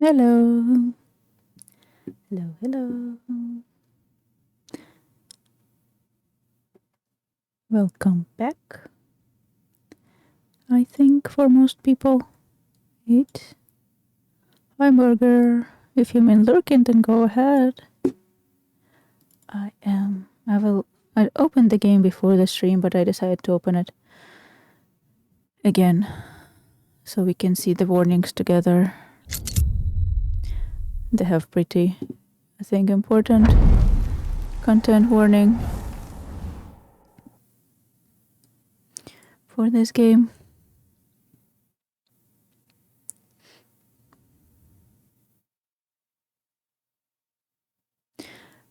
Hello. Hello. Welcome back. I think for most people, eat hamburger. If you mean lurking, then go ahead. I opened the game before the stream, but I decided to open it again so we can see the warnings together. They have pretty, I think, important content warning for this game.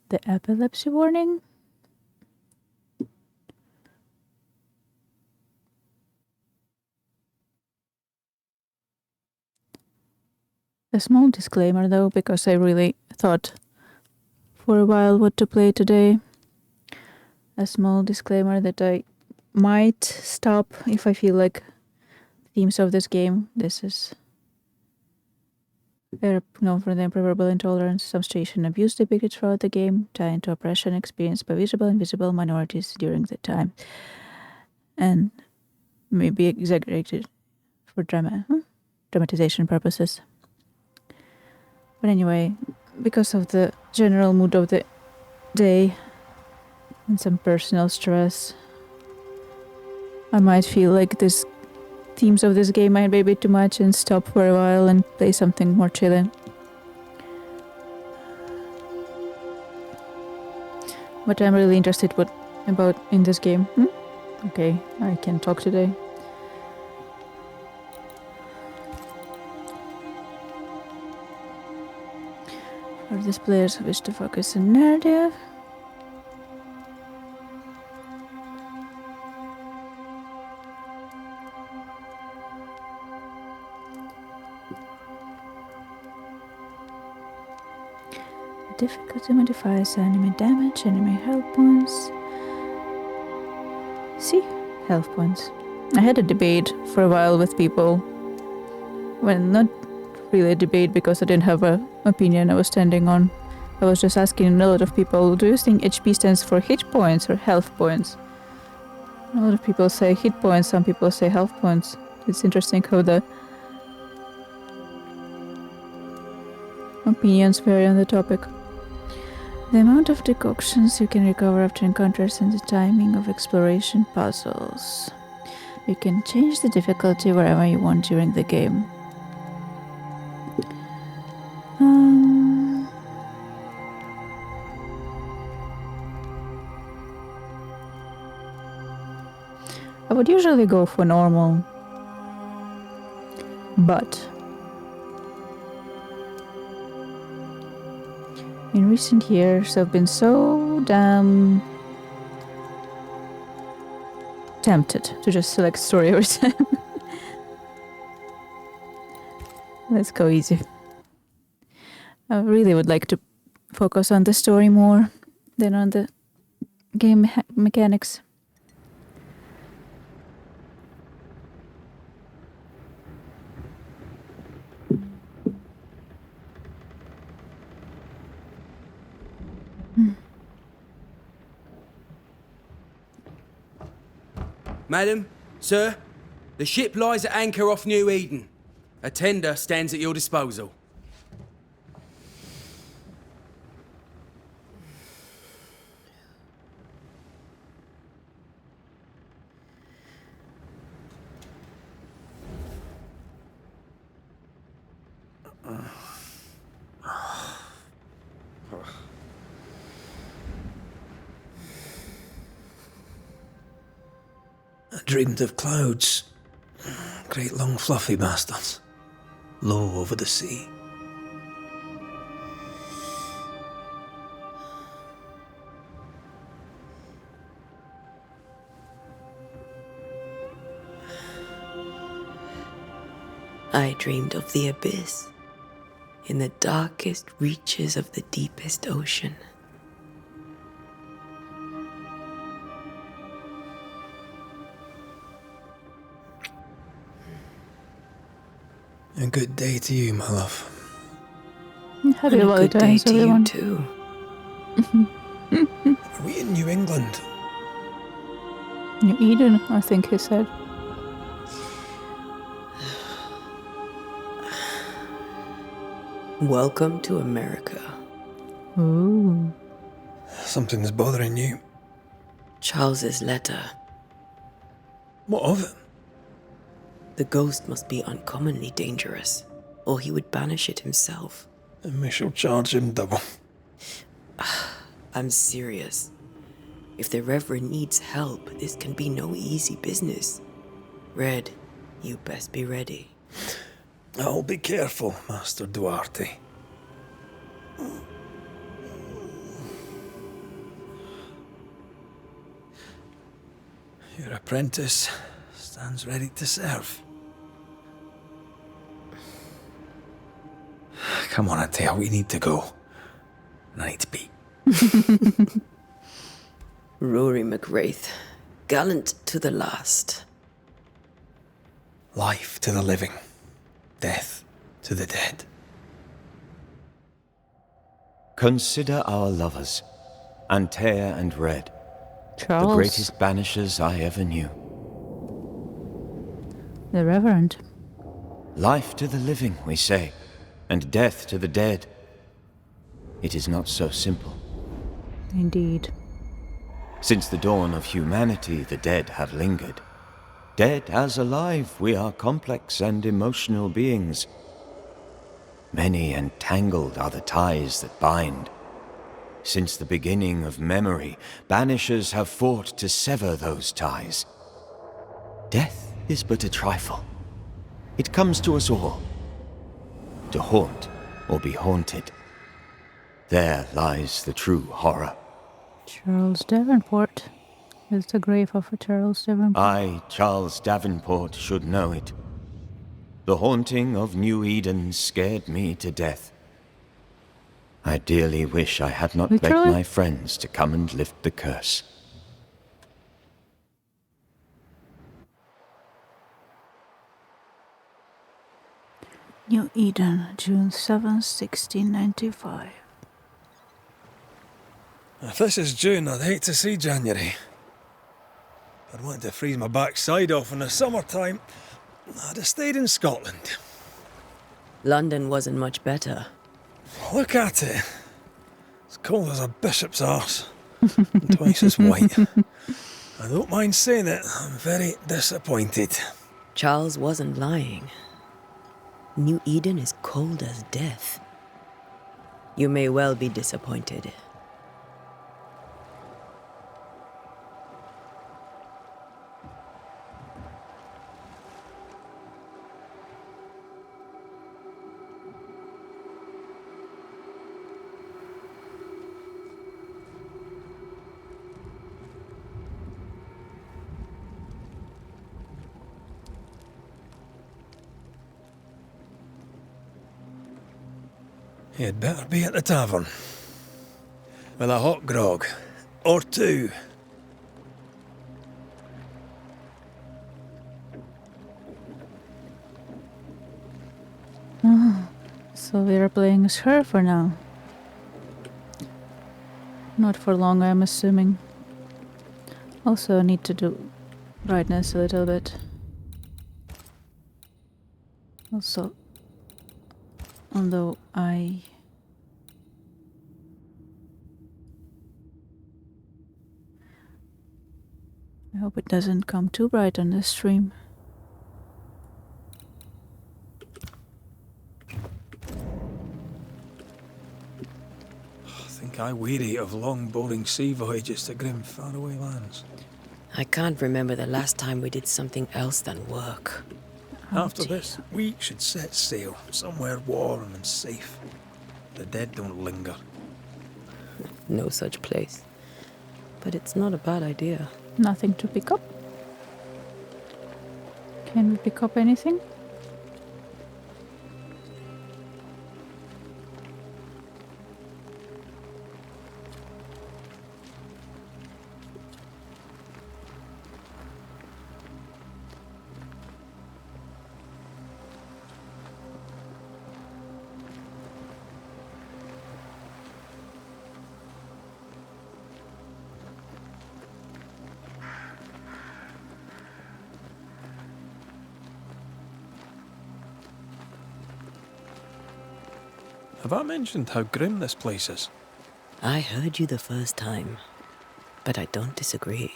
The epilepsy warning. A small disclaimer though, because I really thought for a while what to play today. A small disclaimer that I might stop if I feel like themes of this game. This is known for the improbable intolerance, substitution abuse depicted throughout the game, tied to oppression experienced by visible and invisible minorities during the time, and maybe exaggerated for dramatization purposes. But anyway, because of the general mood of the day and some personal stress, I might feel like this themes of this game might be a bit too much and stop for a while and play something more chilling. But I'm really interested about in this game. Okay, I can talk today. For these players who wish to focus on narrative. Difficulty modifies enemy damage, enemy health points. See? Health points. I had a debate for a while with people. Well, not really a debate because I didn't have an opinion I was standing on. I was just asking a lot of people, do you think HP stands for hit points or health points? A lot of people say hit points, some people say health points. It's interesting how the opinions vary on the topic. The amount of decoctions you can recover after encounters and the timing of exploration puzzles. You can change the difficulty wherever you want during the game. I would usually go for normal, but in recent years I've been so damn tempted to just select story every time. Let's go easy. I really would like to focus on the story more than on the game mechanics. Madam, sir, the ship lies at anchor off New Eden. A tender stands at your disposal. I dreamed of clouds. Great long fluffy bastards. Low over the sea. I dreamed of the abyss, in the darkest reaches of the deepest ocean. A good day to you, my love. Happy And a good day Valentine's, to you everyone. too. Are we in New England? New Eden, I think he said. Welcome to America. Ooh. Something's bothering you. Charles's letter. What of it? The ghost must be uncommonly dangerous, or he would banish it himself. And we shall charge him double. I'm serious. If the Reverend needs help, this can be no easy business. Red, you best be ready. I'll be careful, Master Duarte. Your apprentice stands ready to serve. Come on, Atea, we need to go. I need to pee. Rory McWraith, gallant to the last. Life to the living, death to the dead. Consider our lovers, Antea and Red, Charles. the greatest banishers I ever knew. The Reverend. Life to the living, we say, and death to the dead. It is not so simple. Indeed. Since the dawn of humanity, the dead have lingered. Dead as alive, we are complex and emotional beings. Many and tangled are the ties that bind. Since the beginning of memory, banishers have fought to sever those ties. Death is but a trifle. It comes to us all. To haunt or be haunted. There lies the true horror. Charles Davenport. Is the grave of a Charles Davenport. I, Charles Davenport, should know it. The haunting of New Eden scared me to death. I dearly wish I had not begged Literally? my friends to come and lift the curse. New Eden, June 7th, 1695. If this is June, I'd hate to see January. I'd want to freeze my backside off in the summertime. I'd have stayed in Scotland. London wasn't much better. Look at it. It's cold as a bishop's arse. And twice as white. I don't mind saying it, I'm very disappointed. Charles wasn't lying. New Eden is cold as death. You may well be disappointed. You'd better be at the tavern. With a hot grog. Or two. So we are playing as her for now. Not for long, I'm assuming. Also, I need to do brightness a little bit. Also, although I hope it doesn't come too bright on this stream. I think I weary of long, boring sea voyages to grim, faraway lands. I can't remember the last time we did something else than work. After dear. this, we should set sail somewhere warm and safe. The dead don't linger. No such place. But it's not a bad idea. Nothing to pick up. Can we pick up anything? Have I mentioned how grim this place is? I heard you the first time, but I don't disagree.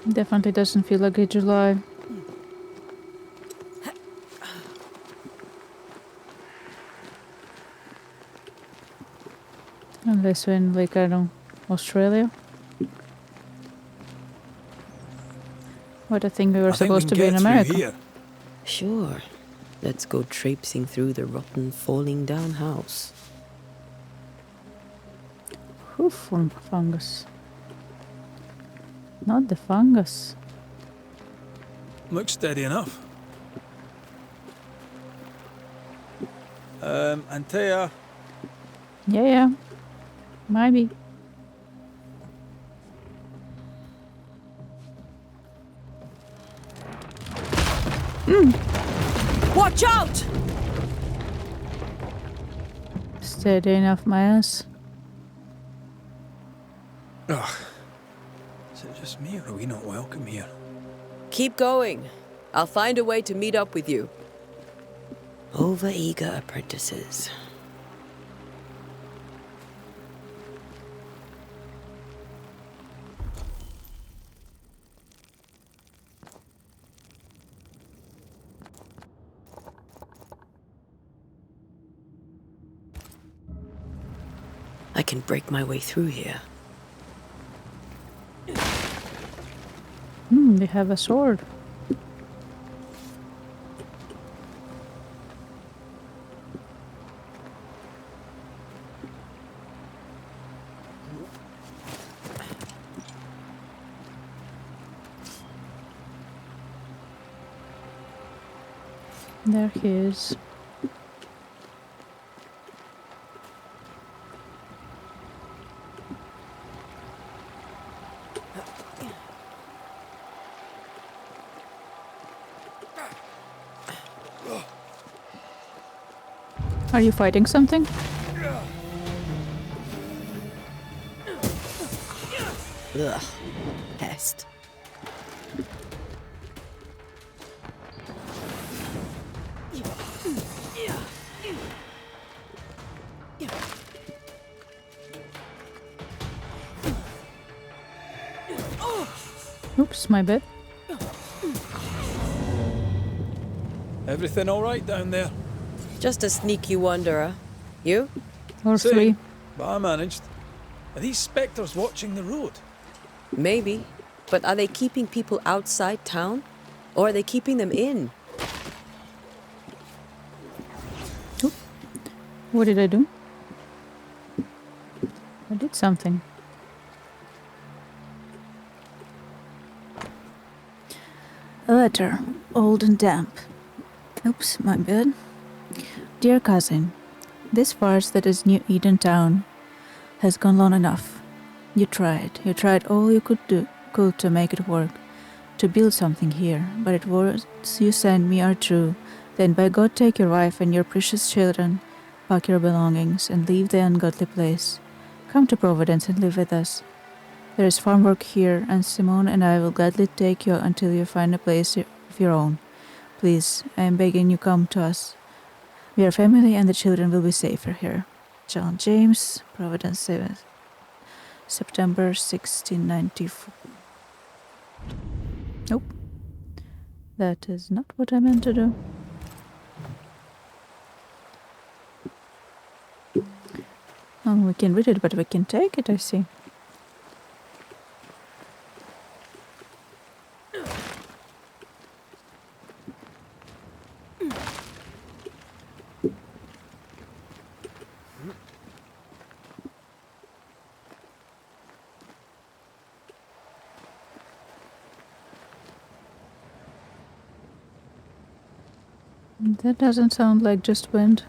Definitely doesn't feel like a July. Unless we're in, like, I don't know, Australia. What I think we were supposed to be in America. Here. Sure. Let's go traipsing through the rotten, falling down house. Hoof fungus. Not the fungus. Looks steady enough. Antea. Yeah. Maybe. Watch out! Steady enough, my ass. Ugh. Is it just me, or are we not welcome here? Keep going. I'll find a way to meet up with you. Overeager apprentices. I can break my way through here. They have a sword. There he is. Are you fighting something? Ugh. Pest. Oops, my bad. Everything all right down there? Just a sneaky wanderer. You? Or Same, three. but I managed. Are these spectres watching the road? Maybe. But are they keeping people outside town? Or are they keeping them in? What did I do? I did something. A letter, old and damp. Oops, my bad. Dear cousin, this farce that is New Eden Town has gone long enough. You tried all you could to make it work, to build something here, but if words you send me are true, then by God take your wife and your precious children, pack your belongings, and leave the ungodly place. Come to Providence and live with us. There is farm work here, and Simone and I will gladly take you until you find a place of your own. Please, I am begging you come to us. We are family and the children will be safer here. John James, Providence 7, September 1694. Nope. That is not what I meant to do. Oh, we can read it, but we can take it, I see. That doesn't sound like just wind.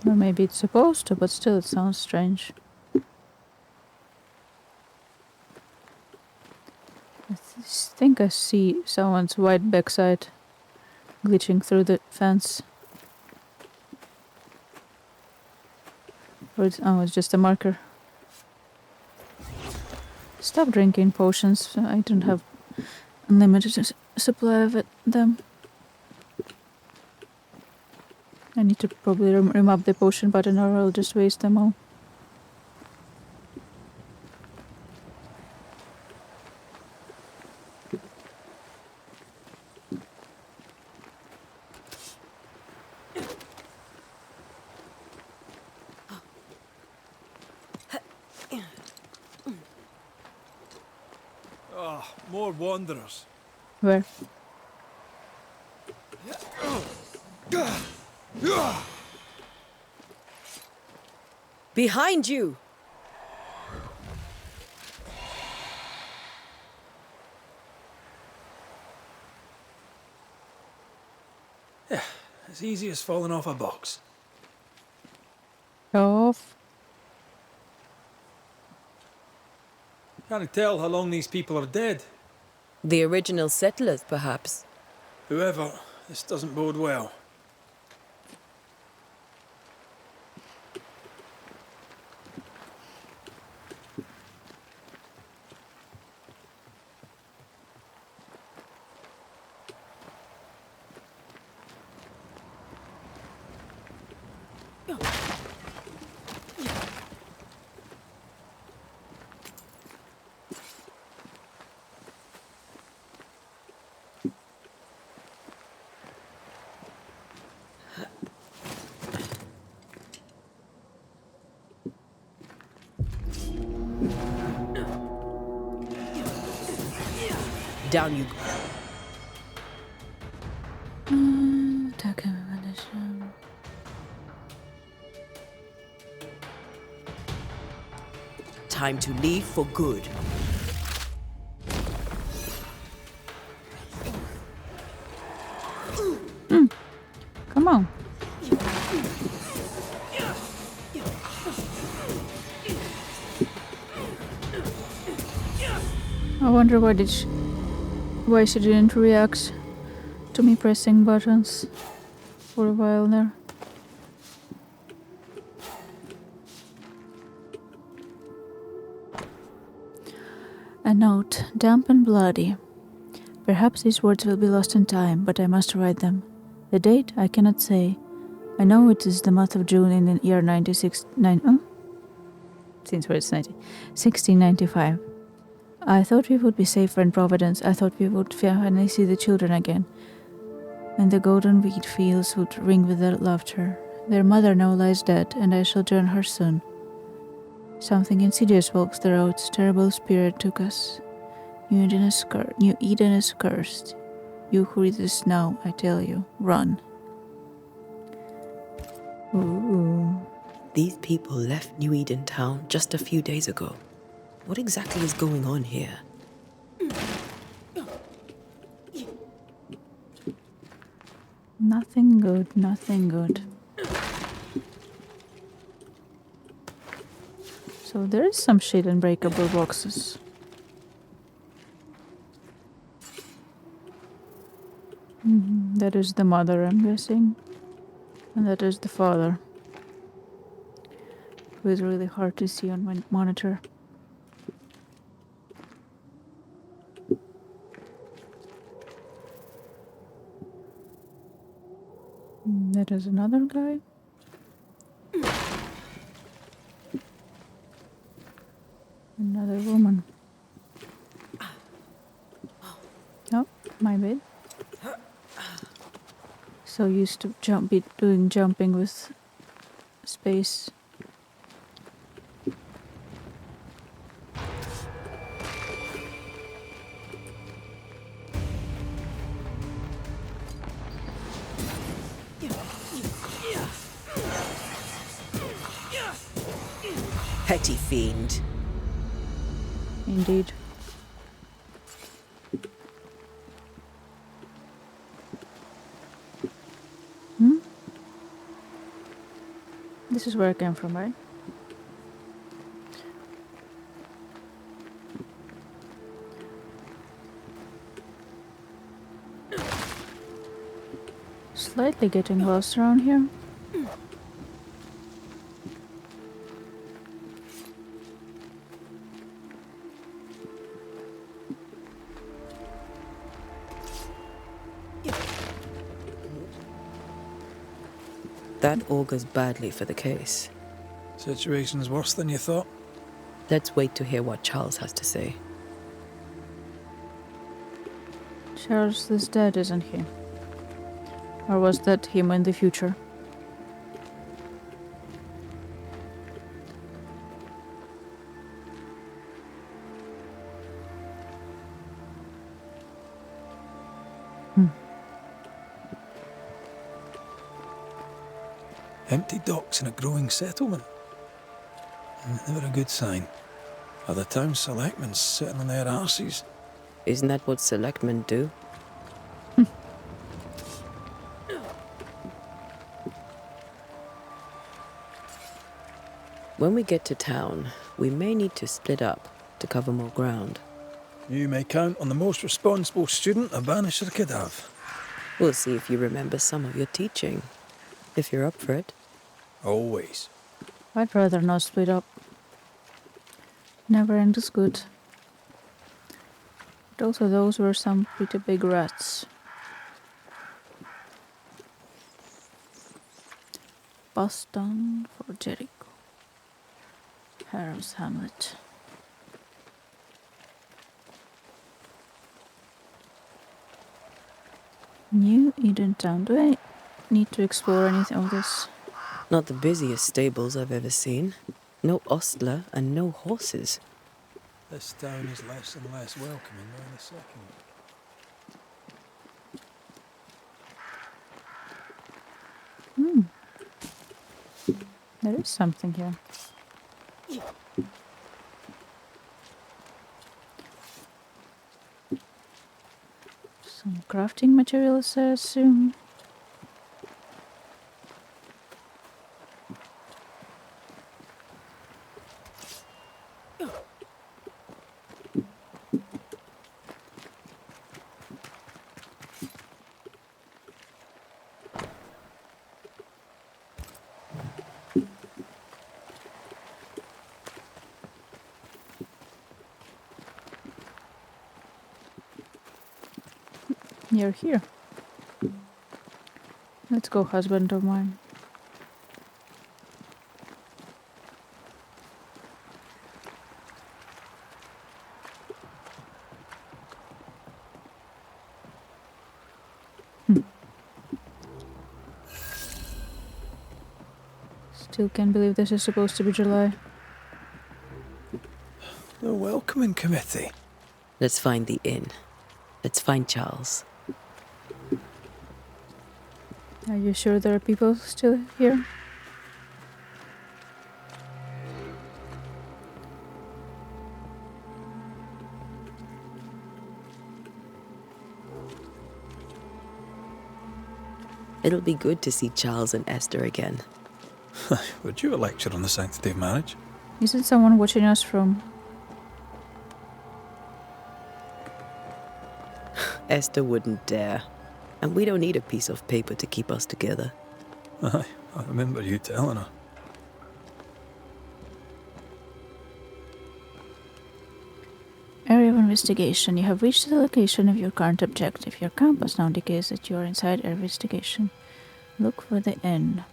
Or maybe it's supposed to, but still it sounds strange. I think I see someone's white backside glitching through the fence. Or it's just a marker. Stop drinking potions. I don't have unlimited supply of them. I need to probably remove the potion button or I'll just waste them all. Oh, more wanderers. Where? Behind you! Yeah, as easy as falling off a box. Off. Can't tell how long these people are dead. The original settlers, perhaps. Whoever, this doesn't bode well. Down you go. Time to leave for good. Come on. I wonder why she didn't react to me pressing buttons for a while there. A note, damp and bloody. Perhaps these words will be lost in time, but I must write them. The date I cannot say. I know it is the month of June in the year 1695. I thought we would be safer in Providence. I thought we would finally see the children again. And the golden wheat fields would ring with their laughter. Their mother now lies dead, and I shall join her soon. Something insidious walks the roads. Terrible spirit took us. New Eden is cursed. You who read this now, I tell you, run. Ooh. These people left New Eden town just a few days ago. What exactly is going on here? Nothing good, nothing good. So there is some shit in breakable boxes. That is the mother, I'm guessing. And that is the father. Who is really hard to see on my monitor. That is another guy. Another woman. Oh, my bad. So used to doing jumping with space. Petty fiend. Indeed. This is where I came from, right? slightly getting lost around here. That augurs badly for the case. Situation's worse than you thought. Let's wait to hear what Charles has to say. Charles is dead, isn't he? Or was that him in the future? Empty docks in a growing settlement. Never a good sign. Are the town selectmen sitting on their arses? Isn't that what selectmen do? When we get to town, we may need to split up to cover more ground. You may count on the most responsible student a Banisher could have. We'll see if you remember some of your teaching, if you're up for it. Always. I'd rather not split up. Never end is good. But also those were some pretty big rats. Boston for Jericho. Harrow's Hamlet. New Eden Town. Do I need to explore anything of this? Not the busiest stables I've ever seen. No ostler and no horses. This town is less and less welcoming by the second. There is something here. Some crafting materials, I assume. You're here. Let's go, husband of mine. Still can't believe this is supposed to be July. The welcoming committee. Let's find the inn. Let's find Charles. Are you sure there are people still here? It'll be good to see Charles and Esther again. Would you a lecture on the sanctity of marriage? Isn't someone watching us from... Esther wouldn't dare. And we don't need a piece of paper to keep us together. Aye, I remember you telling her. Area of investigation. You have reached the location of your current objective. Your compass now indicates that you are inside area of investigation. Look for the inn.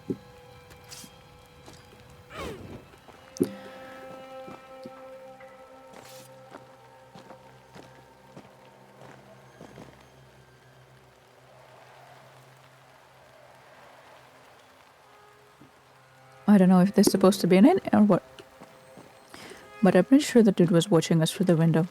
I don't know if this is supposed to be an inn or what. But I'm pretty sure that dude was watching us through the window.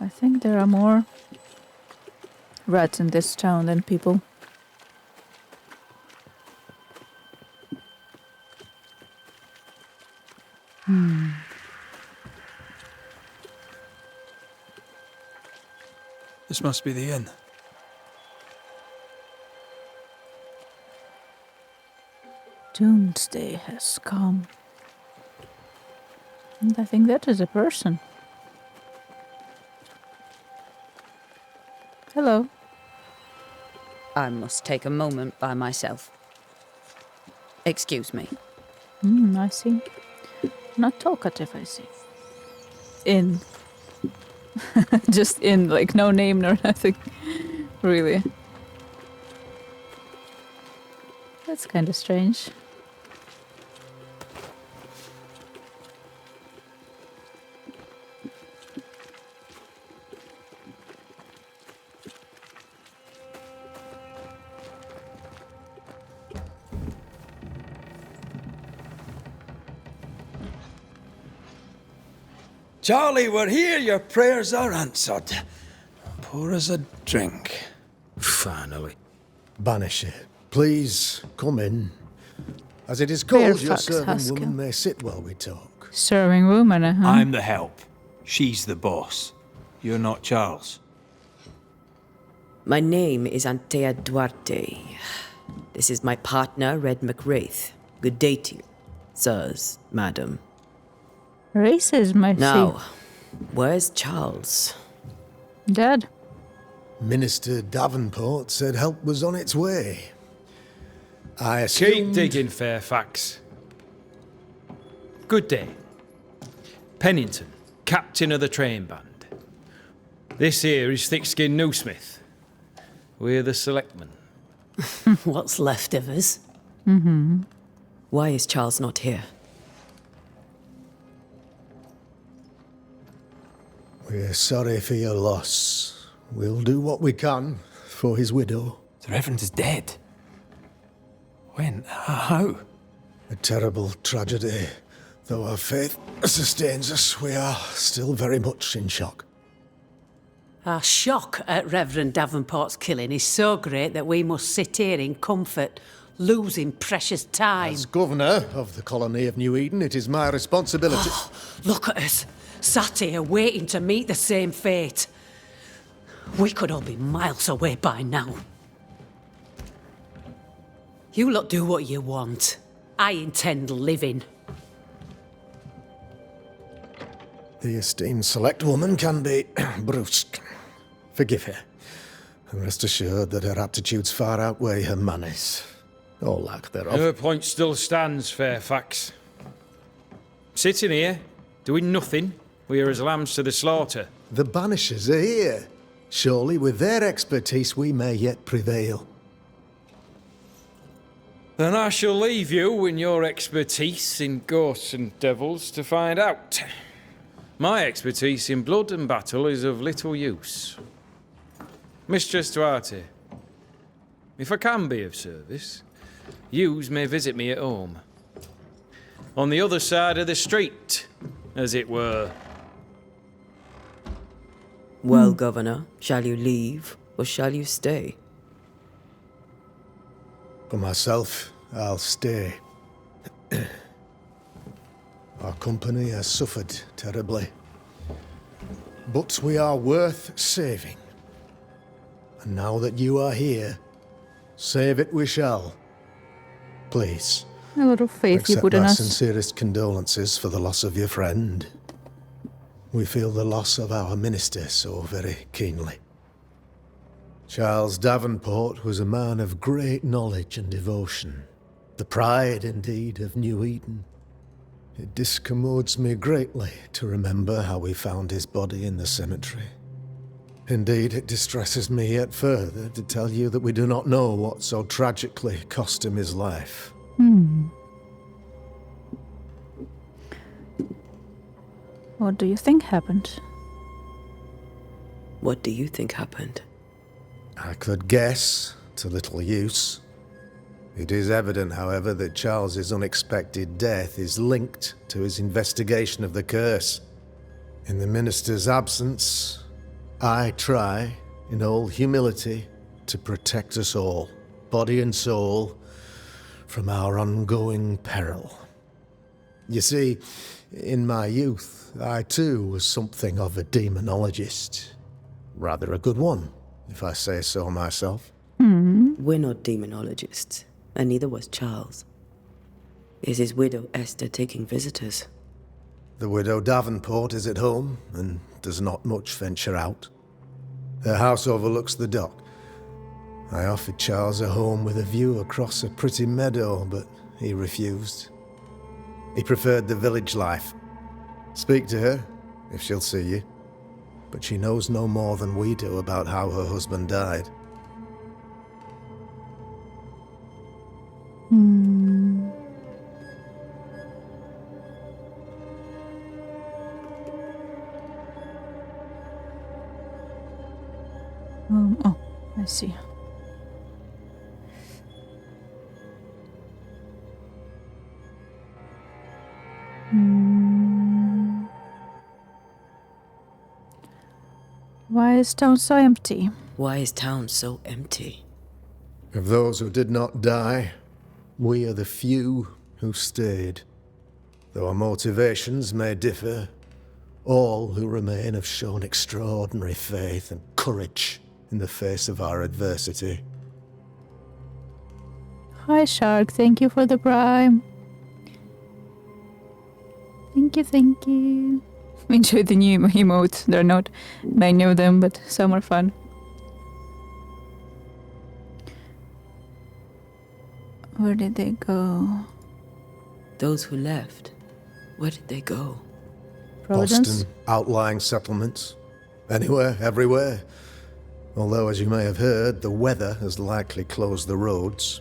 I think there are more rats in this town than people. This must be the inn. Doomsday has come. And I think that is a person. Hello. I must take a moment by myself. Excuse me. I see. Not talkative, I see. In. Just in, like no name nor nothing. Really. That's kind of strange. Charlie, we're here. Your prayers are answered. Pour us a drink. Finally. Banisher, please come in. As it is called, your Fairfax servant Haskell. woman may sit while we talk. Serving woman, I'm the help. She's the boss. You're not Charles. My name is Antea Duarte. This is my partner, Red McWraith. Good day to you, sirs, madam. Racism, I Now, where's Charles? see. Dead. Minister Davenport said help was on its way. I Keep assumed... digging, Fairfax. Good day. Pennington, captain of the train band. This here is Thick-Skinned Newsmith. We're the selectmen. What's left of us? Why is Charles not here? We're sorry for your loss. We'll do what we can for his widow. The Reverend is dead. When? How? A terrible tragedy. Though our faith sustains us, we are still very much in shock. Our shock at Reverend Davenport's killing is so great that we must sit here in comfort, losing precious time. As governor of the colony of New Eden, it is my responsibility... Look at us, sat here waiting to meet the same fate. We could all be miles away by now. You lot do what you want. I intend living. The esteemed select woman can be brusque. Forgive her. And rest assured that her aptitudes far outweigh her manners. Or lack thereof. Her point still stands, Fairfax. Sitting here, doing nothing, we're as lambs to the slaughter. The Banishers are here. Surely with their expertise we may yet prevail. Then I shall leave you and your expertise in ghosts and devils to find out. My expertise in blood and battle is of little use. Mistress Duarte, if I can be of service, yous may visit me at home. On the other side of the street, as it were. Well, Governor, shall you leave or shall you stay? For myself, I'll stay. Our company has suffered terribly. But we are worth saving. And now that you are here, save it we shall. Please, A lot of faith you accept put in our us. sincerest condolences for the loss of your friend. We feel the loss of our minister so very keenly. Charles Davenport was a man of great knowledge and devotion. The pride, indeed, of New Eden. It discommodes me greatly to remember how we found his body in the cemetery. Indeed, it distresses me yet further to tell you that we do not know what so tragically cost him his life. What do you think happened? What do you think happened? I could guess, to little use. It is evident, however, that Charles's unexpected death is linked to his investigation of the curse. In the minister's absence, I try, in all humility, to protect us all, body and soul, from our ongoing peril. You see, in my youth, I too was something of a demonologist. Rather a good one, if I say so myself. We're not demonologists, and neither was Charles. Is his widow Esther taking visitors? The widow Davenport is at home and does not much venture out. Her house overlooks the dock. I offered Charles a home with a view across a pretty meadow, but he refused. He preferred the village life. Speak to her, if she'll see you. But she knows no more than we do about how her husband died. Oh, I see. Why is town so empty? Why is town so empty? Of those who did not die, we are the few who stayed. Though our motivations may differ, all who remain have shown extraordinary faith and courage in the face of our adversity. Hi Shark, thank you for the prime. Thank you. Enjoy the new emotes. They're not many of them, but some are fun. Where did they go? Those who left, where did they go? Providence? Boston, outlying settlements. Anywhere, everywhere. Although, as you may have heard, the weather has likely closed the roads.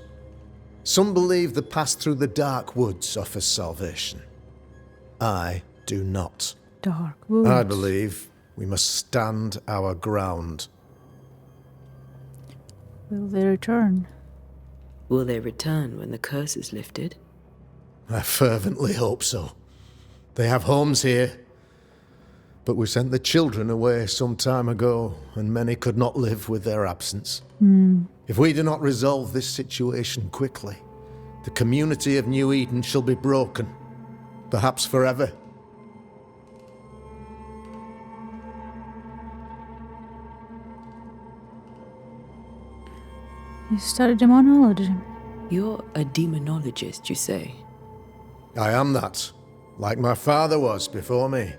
Some believe the path through the dark woods offers salvation. I do not. Dark woods. I believe we must stand our ground. Will they return? Will they return when the curse is lifted? I fervently hope so. They have homes here. But we sent the children away some time ago, and many could not live with their absence. If we do not resolve this situation quickly, the community of New Eden shall be broken, perhaps forever. You studied demonology. You're a demonologist, you say? I am that, like my father was before me.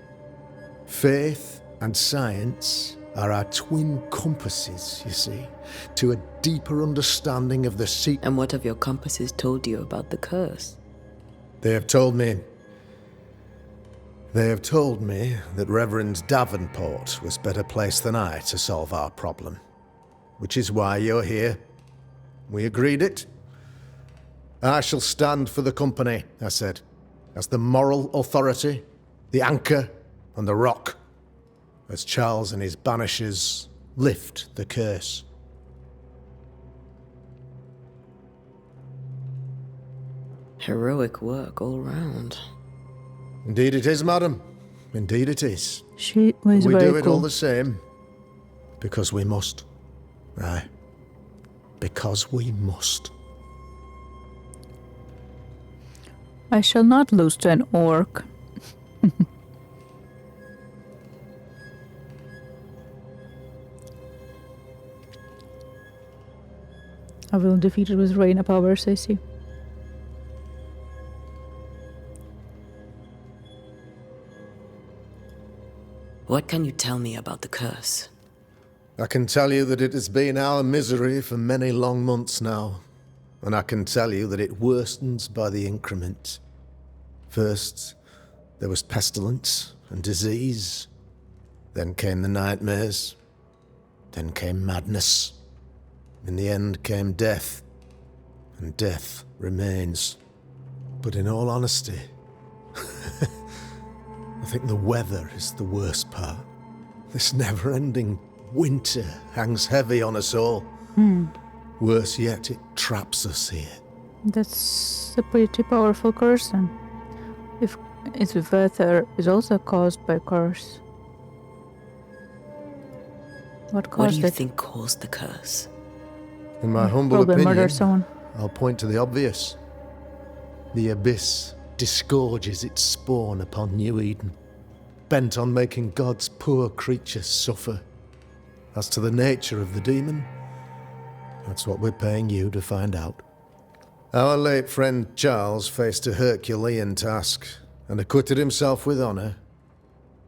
Faith and science are our twin compasses, you see, to a deeper understanding of the secret. And what have your compasses told you about the curse? They have told me that Reverend Davenport was better placed than I to solve our problem. Which is why you're here. We agreed it. I shall stand for the company, I said, as the moral authority, the anchor, and the rock, as Charles and his Banishers lift the curse. Heroic work all round. Indeed it is, madam. Indeed it is. She was We very do it cool. all the same. Because we must. Aye. Because we must. I shall not lose to an orc. I will defeat it with Reina powers, I see. What can you tell me about the curse? I can tell you that it has been our misery for many long months now. And I can tell you that it worsens by the increment. First, there was pestilence and disease. Then came the nightmares. Then came madness. In the end came death. And death remains. But in all honesty, I think the weather is the worst part. This never-ending winter hangs heavy on us all. Worse yet, it traps us here. That's a pretty powerful curse then. If its weather is also caused by curse. What What do caused you it? think caused the curse? In my humble Probably opinion, murder someone. I'll point to the obvious. The abyss disgorges its spawn upon New Eden, bent on making God's poor creatures suffer. As to the nature of the demon, that's what we're paying you to find out. Our late friend Charles faced a Herculean task, and acquitted himself with honor.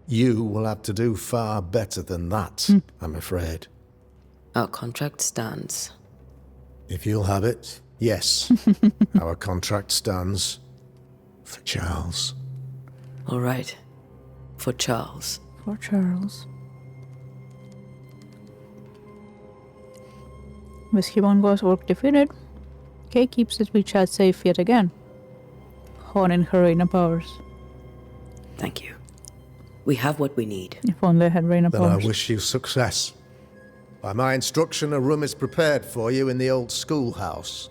You will have to do far better than that, I'm afraid. Our contract stands. If you'll have it, yes. Our contract stands for Charles. All right. For Charles. For Charles. With Himongo's orc defeated, Kei keeps the Twitchat safe yet again, honing her Reina powers. Thank you. We have what we need. If only I had Reina Then powers. I wish you success. By my instruction, a room is prepared for you in the old schoolhouse.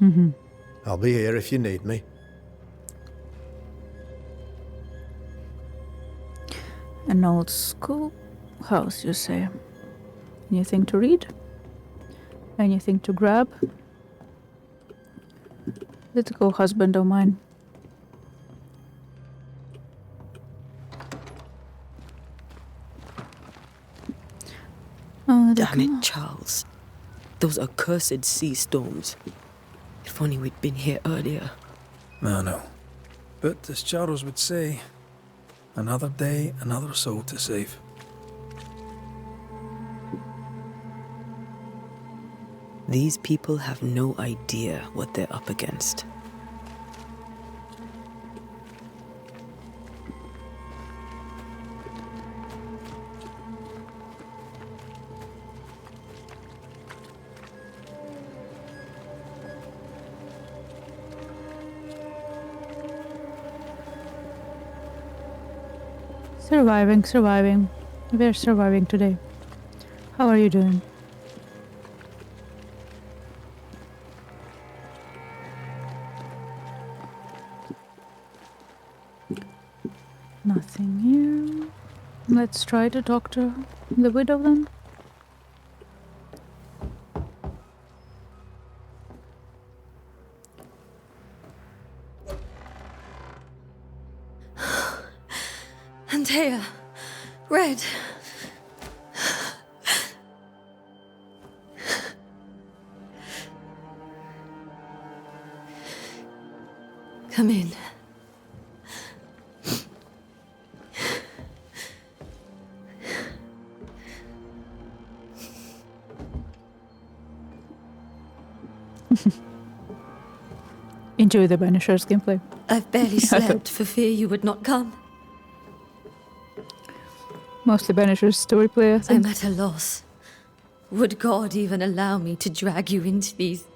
I'll be here if you need me. An old schoolhouse, you say? Anything to read? Anything to grab? Let's go, husband of mine. Oh, Damn it, Charles. Those accursed sea storms. If only we'd been here earlier. I know. But as Charles would say, another day, another soul to save. These people have no idea what they're up against. Surviving. We're surviving today. How are you doing? Nothing here. Let's try to talk to the widow then. Antea, Red. Come in. Enjoy the Banishers gameplay. I've barely slept for fear you would not come. Mostly Banishers story play, I think. I'm at a loss. Would God even allow me to drag you into these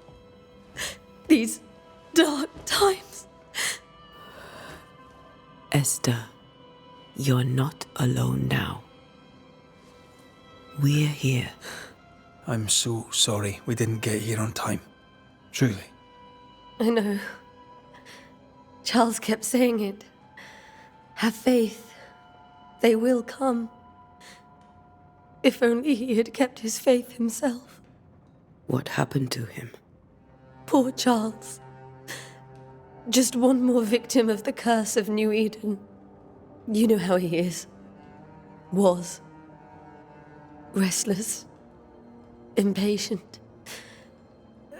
dark times? Esther, you're not alone now. We're here. I'm so sorry we didn't get here on time. Truly. I know. Charles kept saying it. Have faith. They will come. If only he had kept his faith himself. What happened to him? Poor Charles. Just one more victim of the curse of New Eden. You know how he is. Was. Restless. Impatient.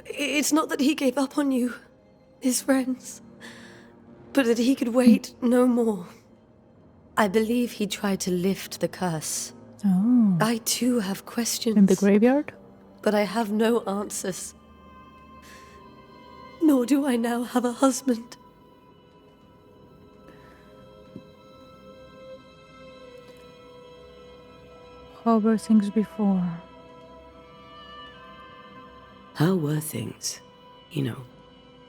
It's not that he gave up on you, his friends, but that he could wait no more. I believe he tried to lift the curse. Oh. I too have questions. In the graveyard? But I have no answers. Nor do I now have a husband. How were things before? How were things,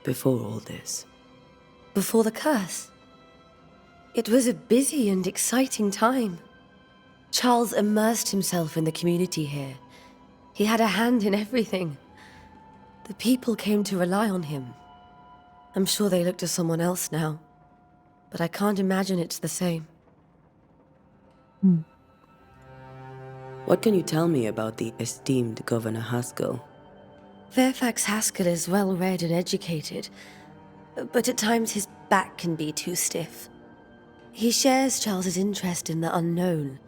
before all this? Before the curse? It was a busy and exciting time. Charles immersed himself in the community here. He had a hand in everything. The people came to rely on him. I'm sure they look to someone else now, but I can't imagine it's the same. What can you tell me about the esteemed Governor Haskell? Fairfax Haskell is well-read and educated, but at times his back can be too stiff. He shares Charles's interest in the unknown,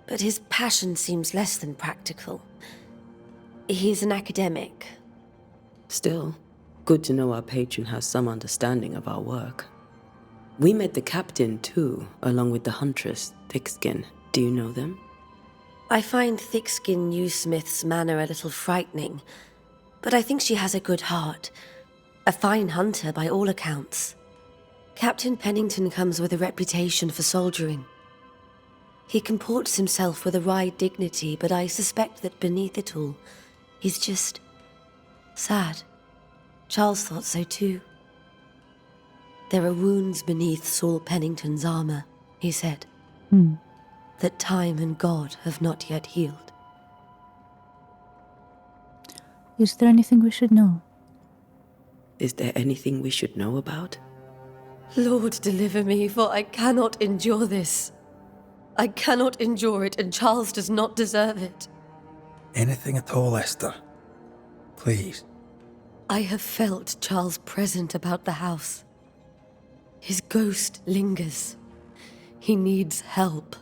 but his passion seems less than practical. He's an academic. Still, good to know our patron has some understanding of our work. We met the captain, too, along with the huntress, Thickskin. Do you know them? I find Thickskin Newsmith's manner a little frightening, but I think she has a good heart. A fine hunter by all accounts. Captain Pennington comes with a reputation for soldiering. He comports himself with a wry dignity, but I suspect that beneath it all, he's just sad. Charles thought so too. There are wounds beneath Saul Pennington's armor, he said, that time and God have not yet healed. Is there anything we should know? Is there anything we should know about? Lord, deliver me, for I cannot endure this. I cannot endure it, and Charles does not deserve it. Anything at all, Esther. Please. I have felt Charles present about the house. His ghost lingers. He needs help.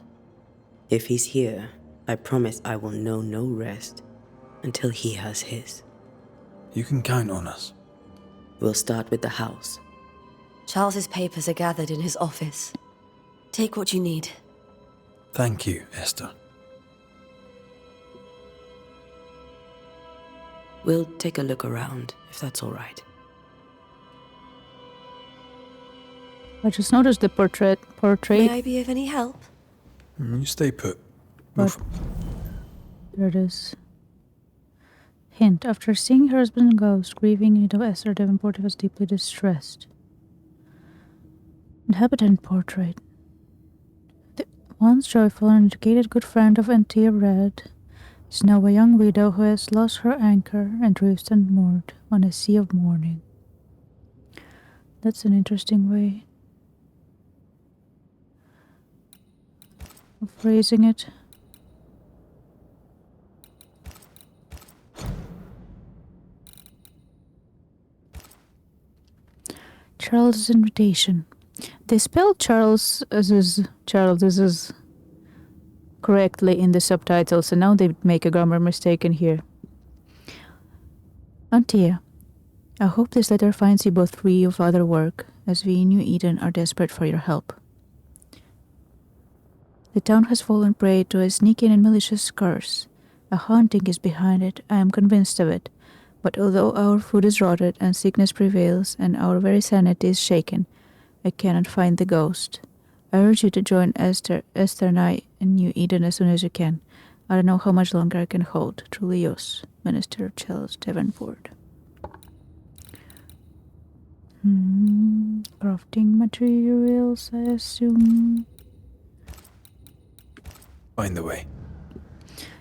If he's here, I promise I will know no rest until he has his. You can count on us. We'll start with the house. Charles's papers are gathered in his office. Take what you need. Thank you, Esther. We'll take a look around, if that's all right. I just noticed the portrait. May I be of any help? You stay put. But there it is. Hint: after seeing her husband's ghost, grieving widow Esther Davenport was deeply distressed. Inhabitant portrait. The once joyful and educated good friend of Antia Red is now a young widow who has lost her anchor and drifts unmoored on a sea of mourning. That's an interesting way of phrasing it. Charles's invitation. They spelled Charles as is correctly in the subtitles, and now they make a grammar mistake in here. Antia, I hope this letter finds you both free of other work, as we in New Eden are desperate for your help. The town has fallen prey to a sneaky and malicious curse. A haunting is behind it, I am convinced of it. But although our food is rotted and sickness prevails and our very sanity is shaken, I cannot find the ghost. I urge you to join Esther and I in New Eden as soon as you can. I don't know how much longer I can hold. Truly yours, Minister Charles Davenport. Crafting materials, I assume. Find the way.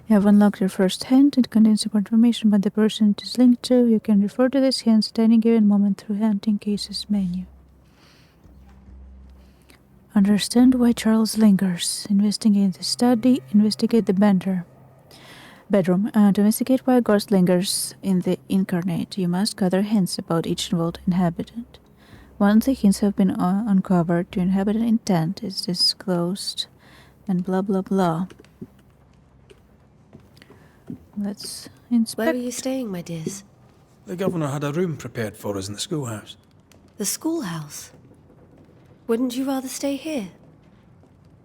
You have unlocked your first hint. It contains important information about the person it is linked to. You can refer to these hints at any given moment through Hunting Cases menu. Understand why Charles lingers. Investigate the study. Investigate the bedroom. To investigate why a ghost lingers in the incarnate, you must gather hints about each involved inhabitant. Once the hints have been uncovered, your inhabitant intent is disclosed, and blah blah blah. Let's inspect. Where are you staying, my dears? The governor had a room prepared for us in the schoolhouse. The schoolhouse? Wouldn't you rather stay here?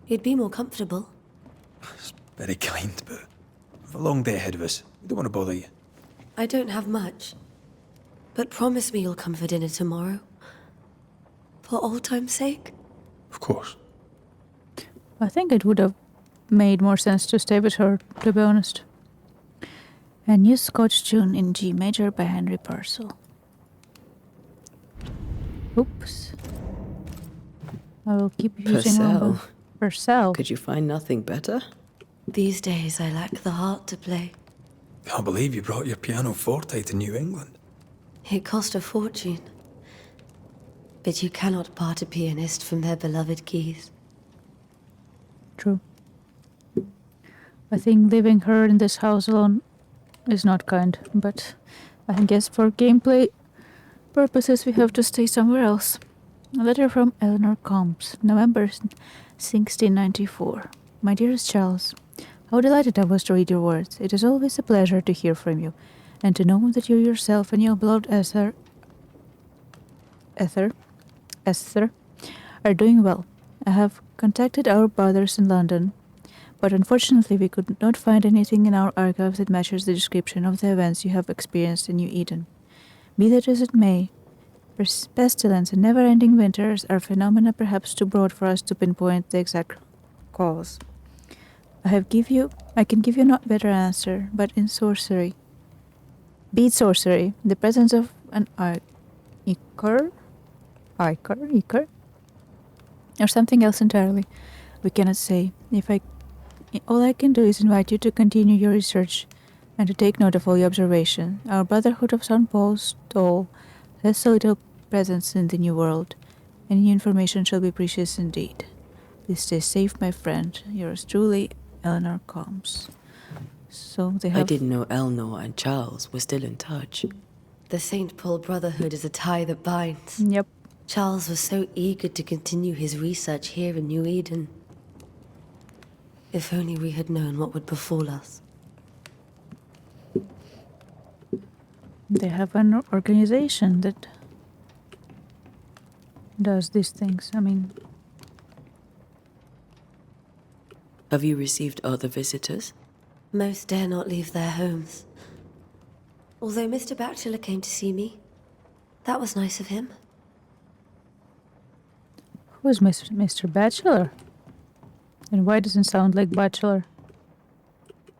You'd be more comfortable. It's very kind, but we've a long day ahead of us. We don't want to bother you. I don't have much. But promise me you'll come for dinner tomorrow. For old time's sake? Of course. I think it would have made more sense to stay with her, to be honest. A new Scotch tune in G major by Henry Purcell. Oops. I will keep using Purcell. Purcell. Could you find nothing better? These days I lack the heart to play. Can't believe you brought your pianoforte to New England. It cost a fortune. But you cannot part a pianist from their beloved keys. True. I think leaving her in this house alone is not kind, but I guess for gameplay purposes we have to stay somewhere else. A letter from Eleanor Combs, November 1694. My dearest Charles, how delighted I was to read your words. It is always a pleasure to hear from you, and to know that you yourself and your beloved Esther are doing well. I have contacted our brothers in London, but unfortunately we could not find anything in our archives that matches the description of the events you have experienced in New Eden. Be that as it may, pestilence and never-ending winters are phenomena perhaps too broad for us to pinpoint the exact cause. I can give you no better answer, but in sorcery, bead sorcery, the presence of an ichor, or something else entirely, we cannot say. All I can do is invite you to continue your research and to take note of all your observation. Our Brotherhood of St. Paul's Toll has so little presence in the New World. Any information shall be precious indeed. Please stay safe, my friend. Yours truly, Eleanor Combs. So they have... I didn't know Eleanor and Charles were still in touch. The St. Paul Brotherhood is a tie that binds. Yep. Charles was so eager to continue his research here in New Eden. If only we had known what would befall us. They have an organization that does these things. I mean... Have you received other visitors? Most dare not leave their homes. Although Mr. Bachelor came to see me. That was nice of him. Who is Mr. Bachelor? And why doesn't it sound like Bachelor?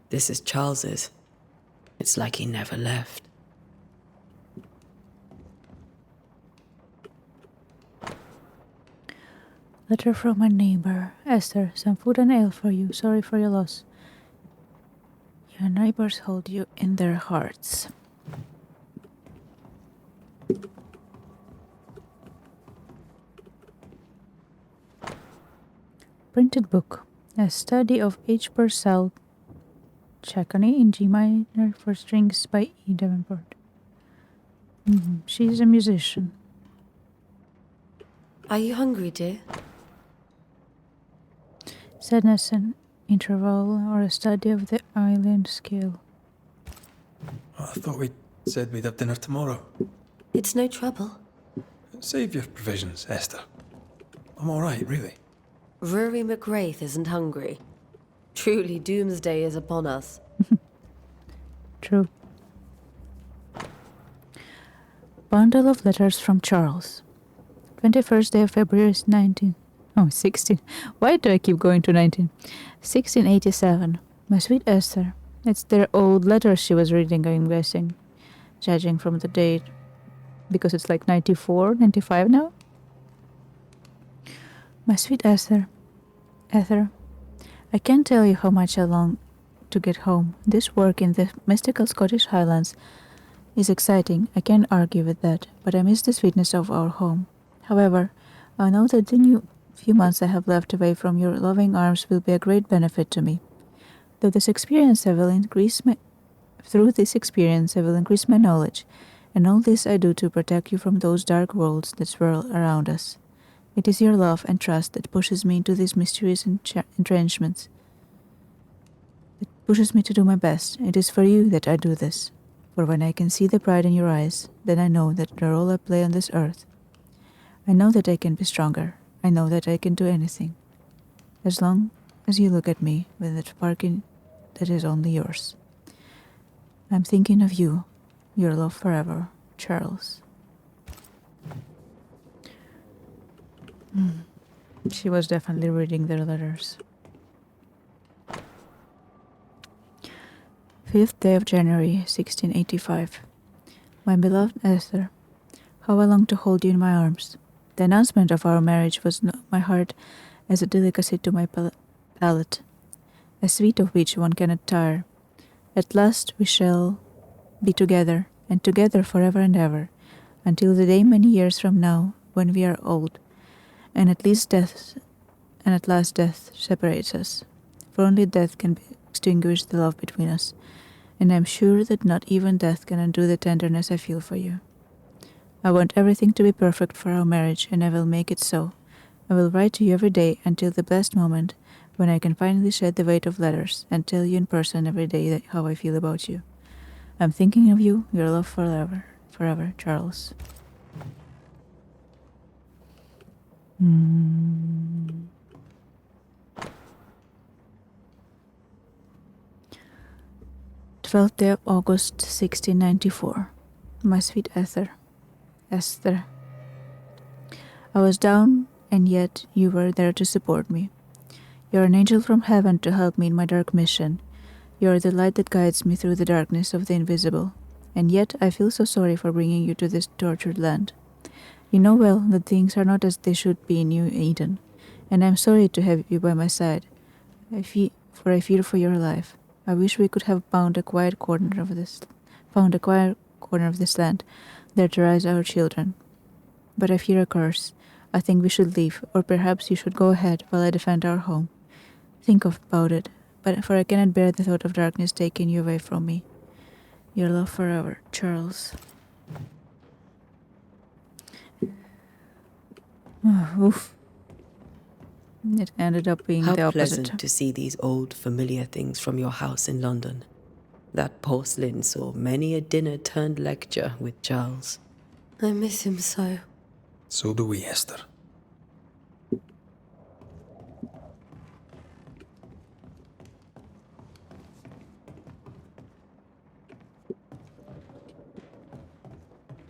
This is Charles's. It's like he never left. Letter from my neighbor. Esther, some food and ale for you. Sorry for your loss. Your neighbors hold you in their hearts. Printed book. A study of H. Purcell Chacony in G minor for strings by E. Davenport. She's a musician. Are you hungry, dear? Sadness and interval, or a study of the island scale. I thought we said we'd have dinner tomorrow. It's no trouble. Save your provisions, Esther. I'm all right, really. Rory McGrath isn't hungry. Truly, doomsday is upon us. True. Bundle of letters from Charles. 21st day of February 16. Why do I keep going to 19? 1687. My sweet Esther. It's their old letters she was reading, I'm guessing. Judging from the date. Because it's like 94, 95 now? My sweet Esther. I can't tell you how much I long to get home. This work in the mystical Scottish Highlands is exciting. I can't argue with that. But I miss the sweetness of our home. However, I know that the few months I have left away from your loving arms will be a great benefit to me. Through this experience I will increase my knowledge, and all this I do to protect you from those dark worlds that swirl around us. It is your love and trust that pushes me into these mysterious entrenchments. It pushes me to do my best. It is for you that I do this. For when I can see the pride in your eyes, then I know that the role I play on this earth. I know that I can be stronger. I know that I can do anything. As long as you look at me with that spark that is only yours. I'm thinking of you. Your love forever, Charles. She was definitely reading their letters. 5th day of January, 1685. My beloved Esther, how I long to hold you in my arms. The announcement of our marriage was my heart as a delicacy to my palate, a sweet of which one cannot tire. At last we shall be together, and together forever and ever, until the day many years from now, when we are old, and at last death separates us. For only death can extinguish the love between us, and I am sure that not even death can undo the tenderness I feel for you. I want everything to be perfect for our marriage, and I will make it so. I will write to you every day until the blessed moment when I can finally shed the weight of letters and tell you in person every day how I feel about you. I'm thinking of you, your love forever, Charles. Mm. 12th day of August 1694. My sweet Esther. I was down, and yet you were there to support me. You're an angel from heaven to help me in my dark mission. You're the light that guides me through the darkness of the invisible. And yet I feel so sorry for bringing you to this tortured land. You know well that things are not as they should be in New Eden, and I'm sorry to have you by my side. I fear for your life. I wish we could have found a quiet corner of this land, there to raise our children. But I fear a curse. I think we should leave, or perhaps you should go ahead while I defend our home. Think about it, for I cannot bear the thought of darkness taking you away from me. Your love forever, Charles. Oof. It ended up being How the opposite. pleasant to see these old familiar things from your house in London. That porcelain saw many a dinner-turned-lecture with Charles. I miss him so. So do we, Esther.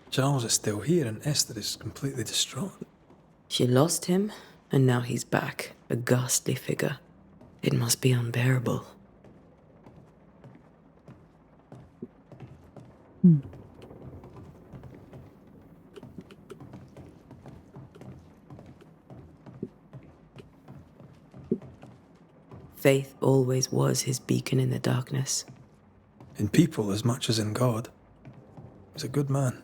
Charles is still here and Esther is completely distraught. She lost him, and now he's back, a ghastly figure. It must be unbearable. Faith always was his beacon in the darkness. In people as much as in God. He's a good man.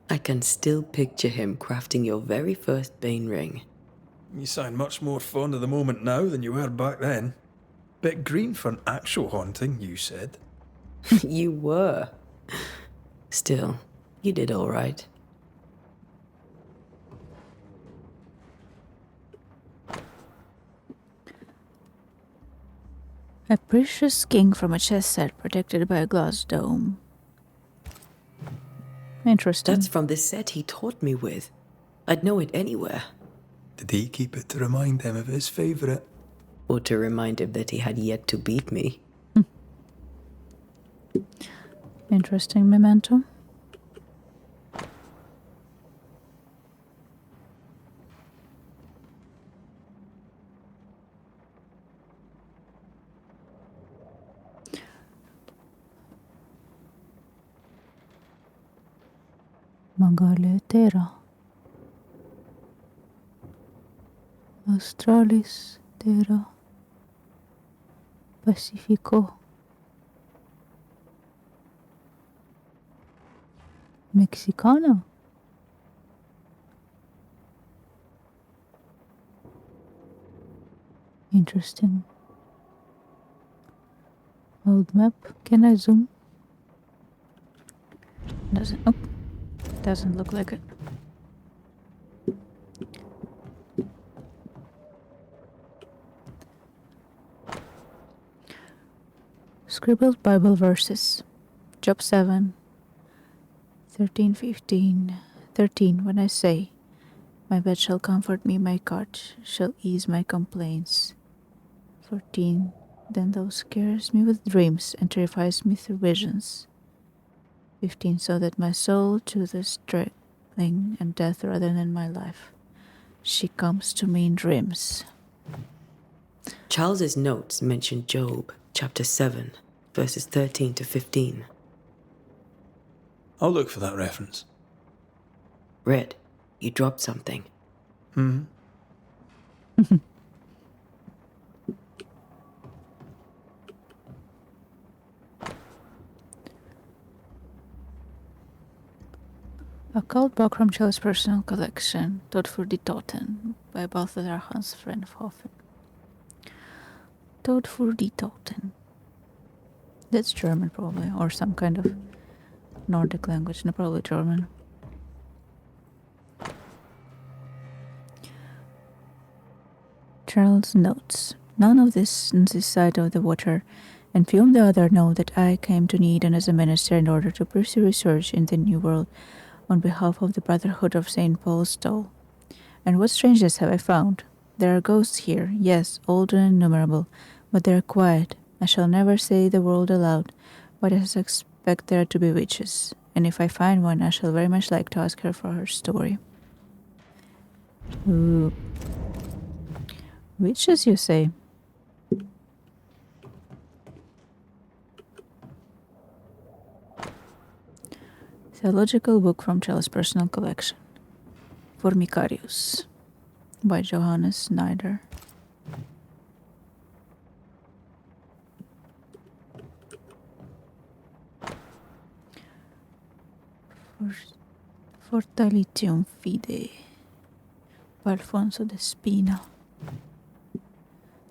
I can still picture him crafting your very first Bane ring. You sound much more fond of the moment now than you were back then. Bit green for an actual haunting, you said. You were. Still, you did all right. A precious king from a chess set protected by a glass dome. Interesting. That's from the set he taught me with. I'd know it anywhere. Did he keep it to remind him of his favourite? Or to remind him that he had yet to beat me. Interesting memento. Magale terra. Australis terra. Pacifico. Mexicana. Interesting. Old map. Can I zoom? Doesn't look like it. Scribbled Bible verses. Job 7. 13, 15. 13. When I say, my bed shall comfort me, my cot shall ease my complaints. 14. Then thou scarest me with dreams and terrifies me through visions. 15. So that my soul chooses struggling and death rather than my life. She comes to me in dreams. Charles's notes mention Job, chapter 7, verses 13 to 15. I'll look for that reference. Red, you dropped something. Occult book from Charles' personal collection, Tod für die Toten, by Balthasar Hans Frenhofen. Tod für die Toten. That's German, probably, or some kind of Nordic language, no, probably German. Charles notes, none of this on this side of the water and few on the other know that I came to Eden as a minister in order to pursue research in the New World on behalf of the Brotherhood of St. Paul's Toll. And what strangeness have I found? There are ghosts here, yes, old and innumerable, but they are quiet. I shall never say the word aloud, but I suspect there to be witches, and if I find one, I shall very much like to ask her for her story. Ooh. Witches, you say? Theological book from Charles' personal collection. Formicarius by Johannes Snyder. Fortalitium Fidei by Alfonso de Spina.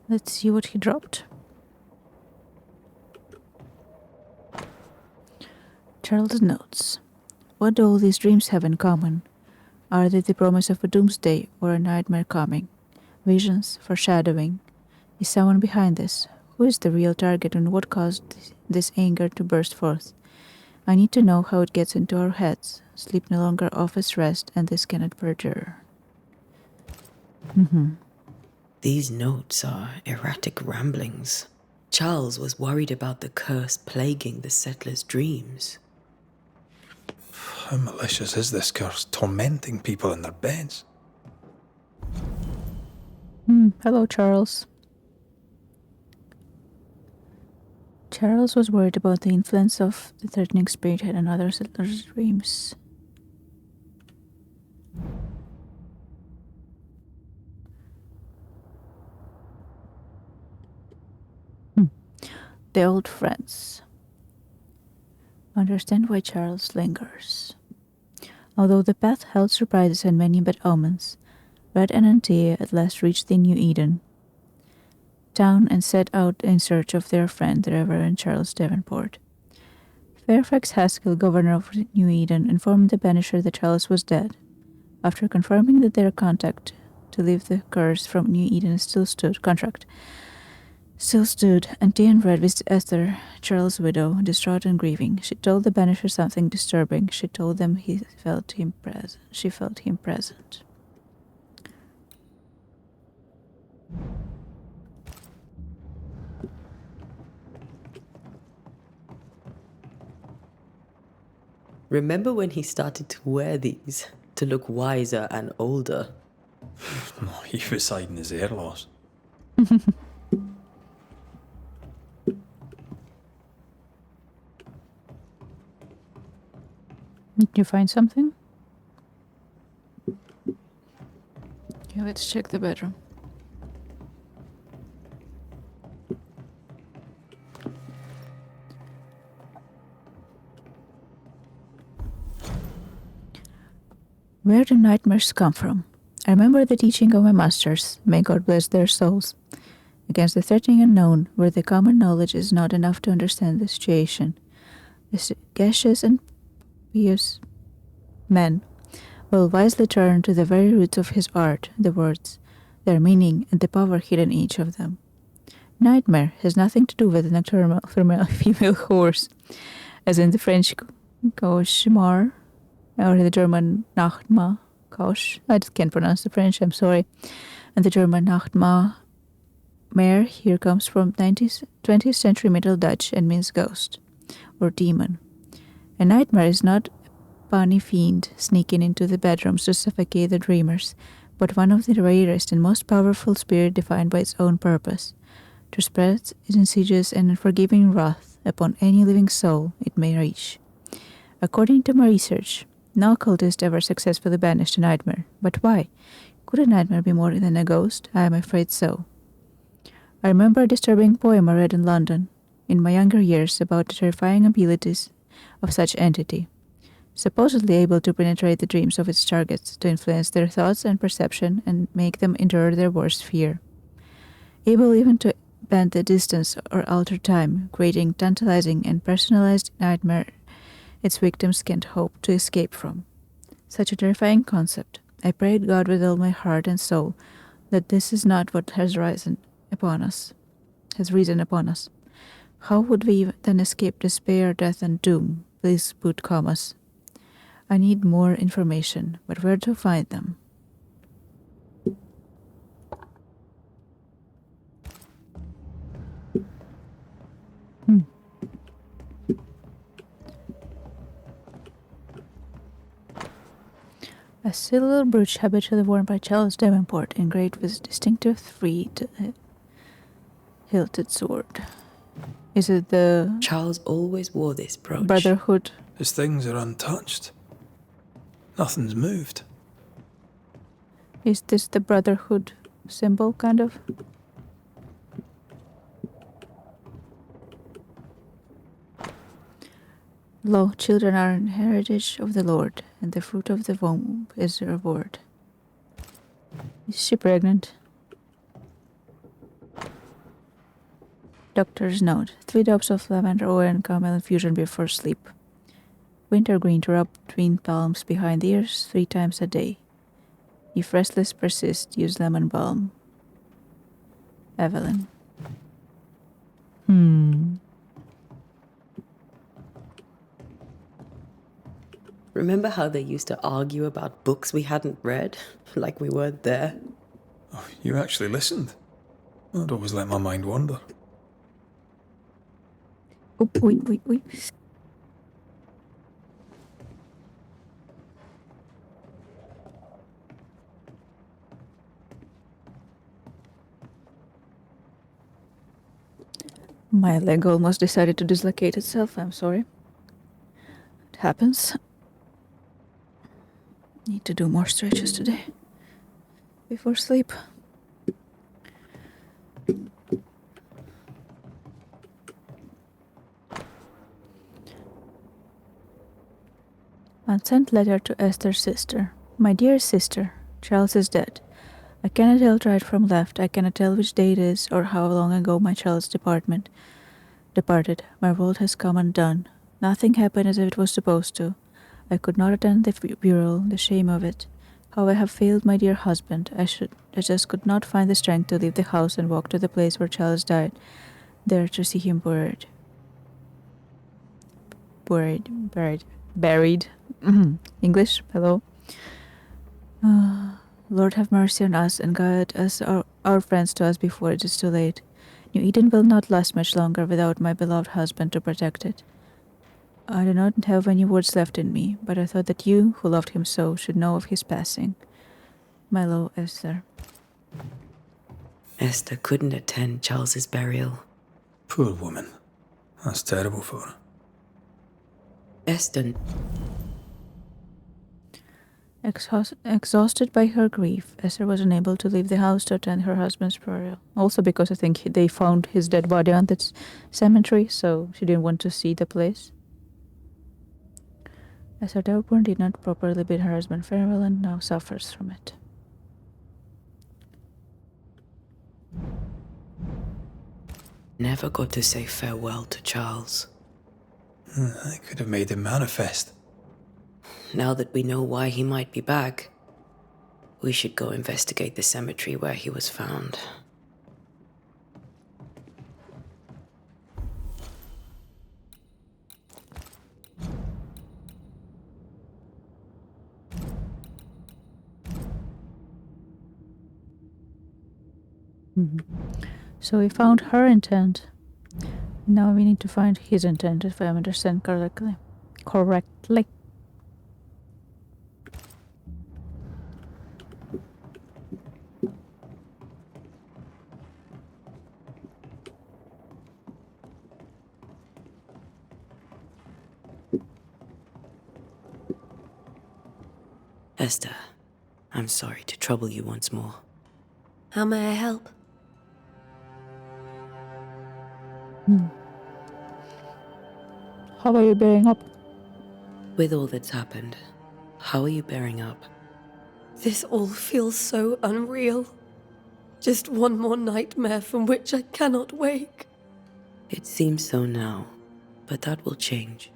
Let's see what he dropped. Charles notes. What do all these dreams have in common? Are they the promise of a doomsday or a nightmare coming? Visions, foreshadowing. Is someone behind this? Who is the real target and what caused this anger to burst forth? I need to know how it gets into our heads. Sleep no longer offers rest, and this cannot perdure. These notes are erratic ramblings. Charles was worried about the curse plaguing the settlers' dreams. How malicious is this curse, tormenting people in their beds? Hello, Charles. Charles was worried about the influence of the threatening spirit in another settler's dreams. The old friends. Understand why Charles lingers. Although the path held surprises and many bad omens, Red and Antea at last reached the New Eden town and set out in search of their friend, the Reverend Charles Davenport. Fairfax Haskell, governor of New Eden, informed the Banisher that Charles was dead. After confirming that their contract to leave the curse from New Eden still stood, Antea and Red visited Esther, Charles' widow, distraught and grieving. She told the Banisher something disturbing. She told them she felt him present. Remember when he started to wear these to look wiser and older? No, he was hiding his hair loss. Did you find something? Yeah, let's check the bedroom. Where do nightmares come from? I remember the teaching of my masters, may God bless their souls, against the threatening unknown, where the common knowledge is not enough to understand the situation. The sagacious and pious men will wisely turn to the very roots of his art, the words, their meaning, and the power hidden in each of them. Nightmare has nothing to do with the nocturnal female horse, as in the French cauchemar, or the German Nachtmahr. I can't pronounce the French, I'm sorry. And the German Nachtmahr here comes from 20th century Middle Dutch and means ghost or demon. A nightmare is not a puny fiend sneaking into the bedrooms to suffocate the dreamers, but one of the rarest and most powerful spirit defined by its own purpose, to spread its insidious and unforgiving wrath upon any living soul it may reach. According to my research, no occultist ever successfully banished a nightmare. But why? Could a nightmare be more than a ghost? I am afraid so. I remember a disturbing poem I read in London in my younger years about the terrifying abilities of such entity, supposedly able to penetrate the dreams of its targets, to influence their thoughts and perception and make them endure their worst fear. Able even to bend the distance or alter time, creating tantalizing and personalized nightmare its victims can't hope to escape from. Such a terrifying concept. I prayed God with all my heart and soul that this is not what has risen upon us. How would we then escape despair, death, and doom? Please put commas. I need more information, but where to find them? A silver brooch habitually worn by Charles Davenport, engraved with distinctive three-hilted sword. Is it the Charles always wore this brooch. Brotherhood? His things are untouched. Nothing's moved. Is this the Brotherhood symbol, kind of? Lo, children are an heritage of the Lord, and the fruit of the womb is a reward. Is she pregnant? Doctor's note. 3 drops of lavender oil and camel infusion before sleep. Wintergreen to rub between palms behind the ears 3 times a day. If restless persist, use lemon balm. Evelyn. Remember how they used to argue about books we hadn't read? Like we weren't there? Oh, you actually listened. I'd always let my mind wander. Oh, wait. My leg almost decided to dislocate itself. I'm sorry. It happens. Need to do more stretches today before sleep. Unsent letter to Esther's sister. My dear sister, Charles is dead. I cannot tell right from left. I cannot tell which day it is or how long ago my Charles departed. My world has come undone. Nothing happened as it was supposed to. I could not attend the funeral, the shame of it. How I have failed my dear husband. I just could not find the strength to leave the house and walk to the place where Charles died, there to see him buried. English, hello. Lord have mercy on us and guide us, our friends, to us before it is too late. New Eden will not last much longer without my beloved husband to protect it. I do not have any words left in me, but I thought that you, who loved him so, should know of his passing. My low Esther. Esther couldn't attend Charles's burial. Poor woman. That's terrible for her. Esther... Exhausted by her grief, Esther was unable to leave the house to attend her husband's burial. Also because I think they found his dead body on that cemetery, so she didn't want to see the place. Esther Davenport did not properly bid her husband farewell and now suffers from it. Never got to say farewell to Charles. I could have made him manifest. Now that we know why he might be back, we should go investigate the cemetery where he was found. So we found her intent. Now we need to find his intent, if I understand correctly. Esther, I'm sorry to trouble you once more. How may I help? How are you bearing up? With all that's happened, how are you bearing up? This all feels so unreal. Just one more nightmare from which I cannot wake. It seems so now, but that will change.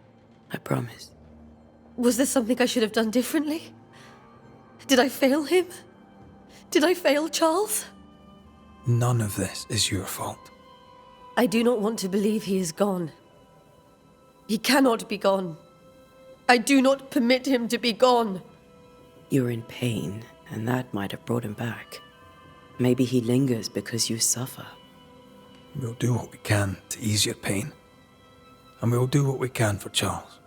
I promise. Was there something I should have done differently? Did I fail him? Did I fail Charles? None of this is your fault. I do not want to believe he is gone. He cannot be gone. I do not permit him to be gone. You're in pain, and that might have brought him back. Maybe he lingers because you suffer. We'll do what we can to ease your pain. And we'll do what we can for Charles.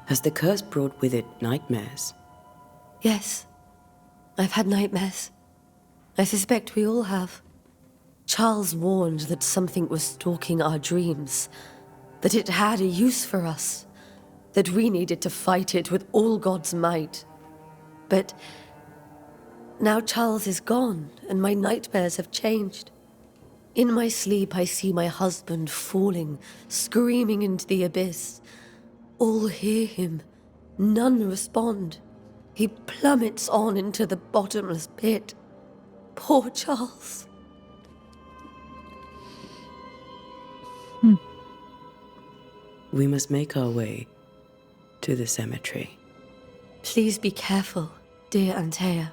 Has the curse brought with it nightmares? Yes. I've had nightmares. I suspect we all have. Charles warned that something was stalking our dreams, that it had a use for us, that we needed to fight it with all God's might. But now Charles is gone, and my nightmares have changed. In my sleep, I see my husband falling, screaming into the abyss. All hear him. None respond. He plummets on into the bottomless pit. Poor Charles. We must make our way to the cemetery. Please be careful, dear Antea.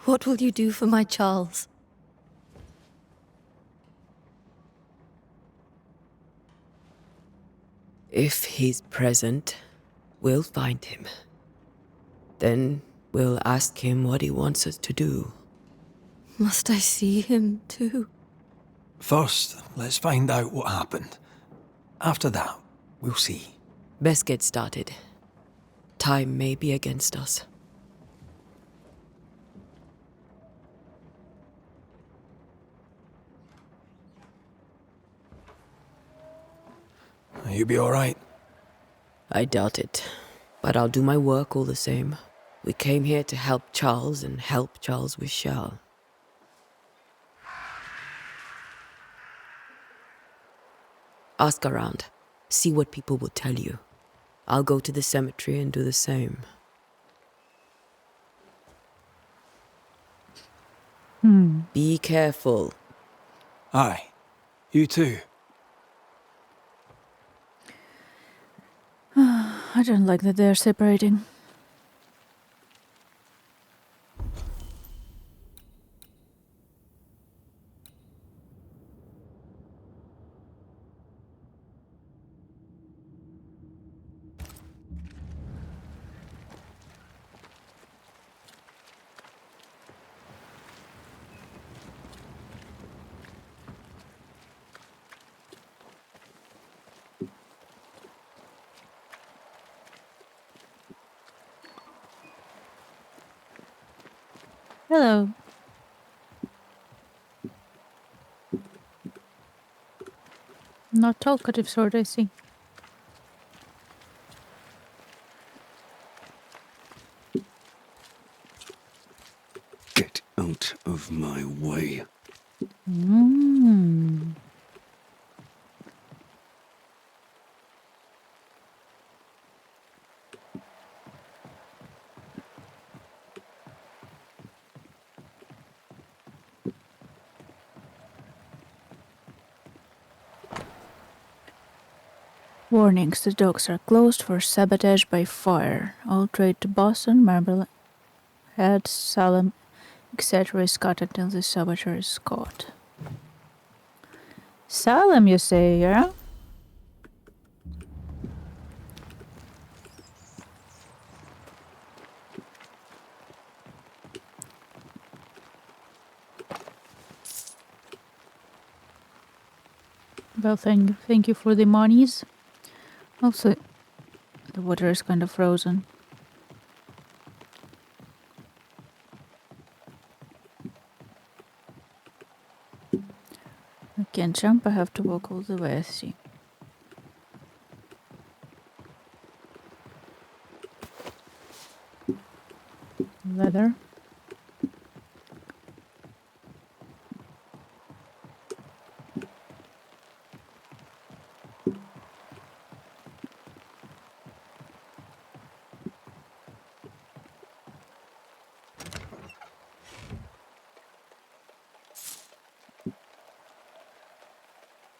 What will you do for my Charles? If he's present, we'll find him. Then we'll ask him what he wants us to do. Must I see him too? First, let's find out what happened. After that, we'll see. Best get started. Time may be against us. You be alright? I doubt it, but I'll do my work all the same. We came here to help Charles, and help Charles we shall. Ask around. See what people will tell you. I'll go to the cemetery and do the same. Be careful. Aye. You too. I don't like that they're separating. Hello. Not talkative sort, I see. Get out of my way. Warnings, the docks are closed for sabotage by fire. All trade to Boston, Marblehead, Salem, etc. is cut until the saboteur is caught. Salem, you say, yeah? Well, thank you for the monies. Also, the water is kind of frozen. I can't jump, I have to walk all the way, I see. Leather.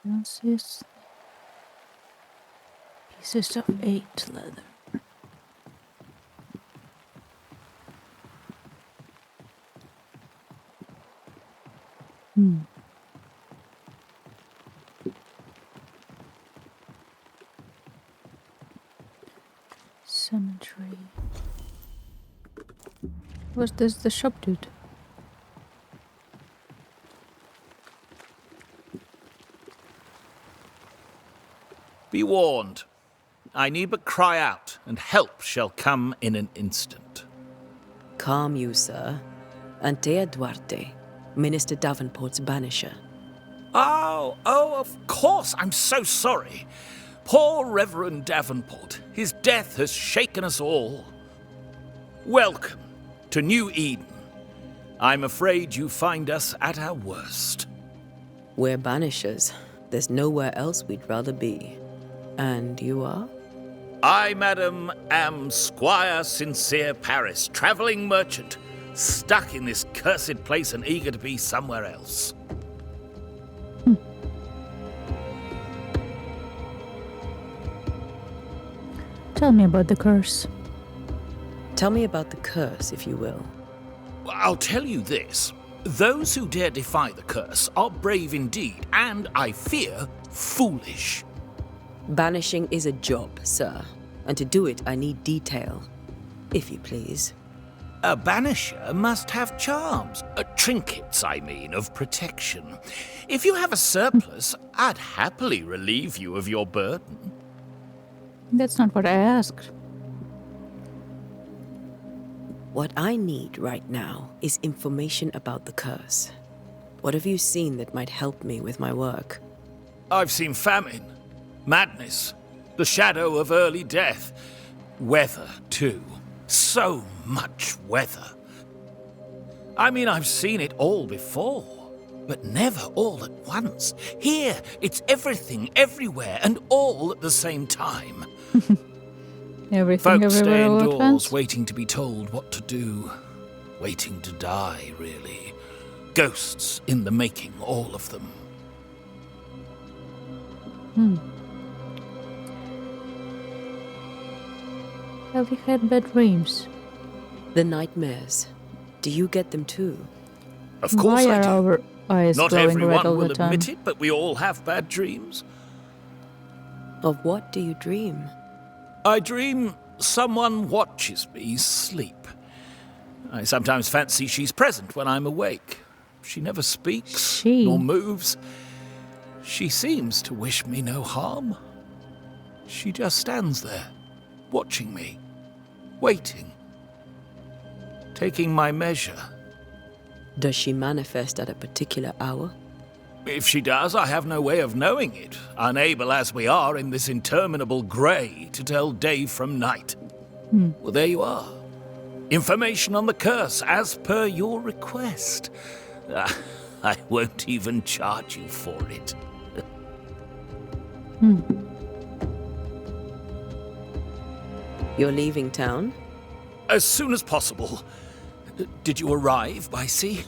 Ounces. Pieces of 8 leather. Cemetery. Was this the shop dude? Be warned. I need but cry out, and help shall come in an instant. Calm you, sir. Antea Duarte, Minister Davenport's banisher. Oh, of course, I'm so sorry. Poor Reverend Davenport. His death has shaken us all. Welcome to New Eden. I'm afraid you find us at our worst. We're banishers. There's nowhere else we'd rather be. And you are? I, madam, am Squire Sincere Paris, travelling merchant, stuck in this cursed place and eager to be somewhere else. Tell me about the curse. Tell me about the curse, if you will. I'll tell you this. Those who dare defy the curse are brave indeed, and, I fear, foolish. Banishing is a job, sir. And to do it, I need detail. If you please. A banisher must have charms. Trinkets, I mean, of protection. If you have a surplus, I'd happily relieve you of your burden. That's not what I asked. What I need right now is information about the curse. What have you seen that might help me with my work? I've seen famine, madness, the shadow of early death, weather, too. So much weather. I mean, I've seen it all before, but never all at once. Here, it's everything, everywhere, and all at the same time. Everything Folks stay everywhere all at indoors, once. waiting to be told what to do. Waiting to die, really. Ghosts in the making, all of them. Have you had bad dreams? The nightmares. Do you get them too? Of course Why I are do. our eyes Not glowing red everyone all will the time? admit it, but we all have bad dreams. Of what do you dream? I dream someone watches me sleep. I sometimes fancy she's present when I'm awake. She never speaks, nor moves. She seems to wish me no harm. She just stands there, watching me, waiting, taking my measure. Does she manifest at a particular hour? If she does, I have no way of knowing it, unable as we are in this interminable grey to tell day from night. Well, there you are. Information on the curse, as per your request. I won't even charge you for it. You're leaving town? As soon as possible. Did you arrive by sea?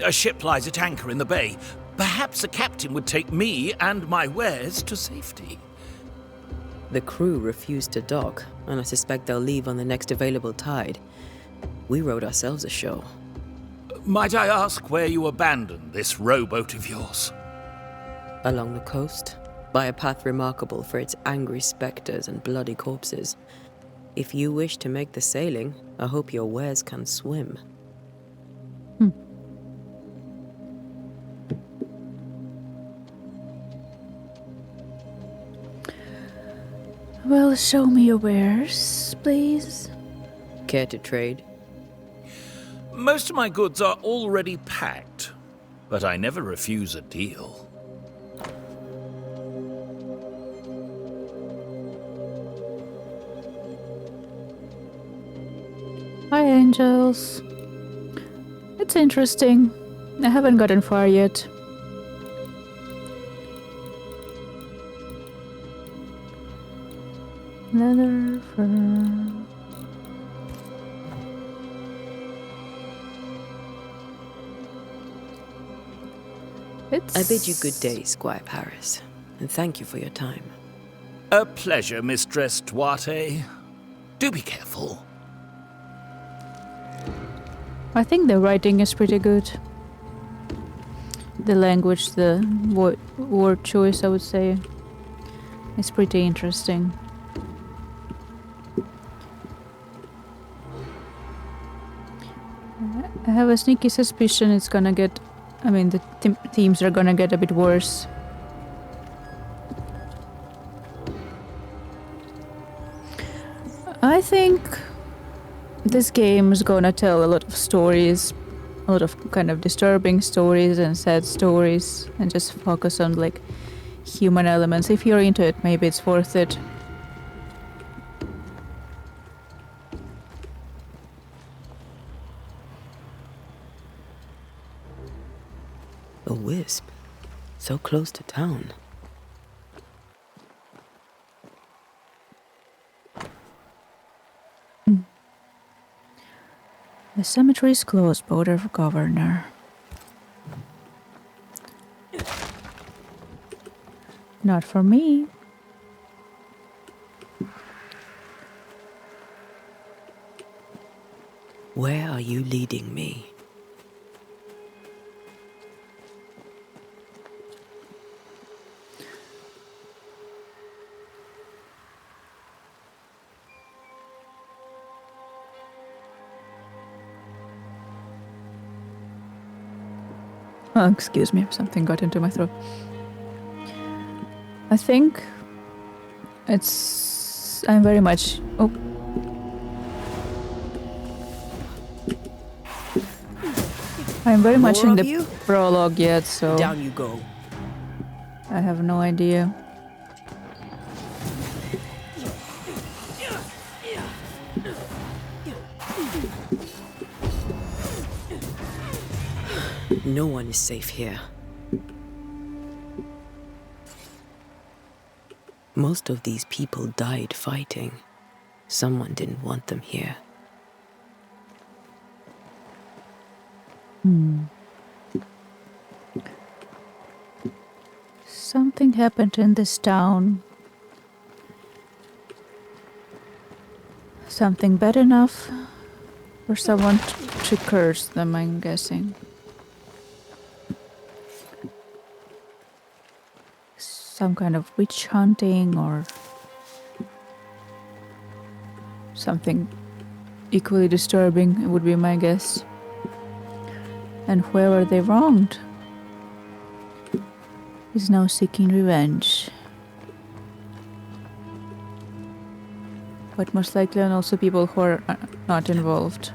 A ship lies at anchor in the bay. Perhaps a captain would take me and my wares to safety. The crew refused to dock, and I suspect they'll leave on the next available tide. We rode ourselves ashore. Might I ask where you abandoned this rowboat of yours? Along the coast, by a path remarkable for its angry spectres and bloody corpses. If you wish to make the sailing, I hope your wares can swim. Well, show me your wares, please. Care to trade? Most of my goods are already packed, but I never refuse a deal. I Hi, angels. It's interesting. I haven't gotten far yet. Leather fur. I bid you good day, Squire Paris, and thank you for your time. A pleasure, Mistress Duarte. Do be careful. I think the writing is pretty good. The language, the word choice, I would say, is pretty interesting. I have a sneaky suspicion it's gonna get... I mean, the themes are gonna get a bit worse. I think this game is gonna tell a lot of stories, a lot of kind of disturbing stories and sad stories, and just focus on like human elements. If you're into it, maybe it's worth it. A wisp, so close to town. The cemetery is closed, Border of Governor. Not for me. Where are you leading me? Oh, excuse me, something got into my throat. I think I'm very much... Oh. I'm very much in the prologue yet, so... Down you go. I have no idea. No one is safe here. Most of these people died fighting. Someone didn't want them here. Something happened in this town. Something bad enough for someone to curse them, I'm guessing. Some kind of witch hunting or something equally disturbing would be my guess. And whoever they wronged is now seeking revenge. But most likely and also people who are not involved.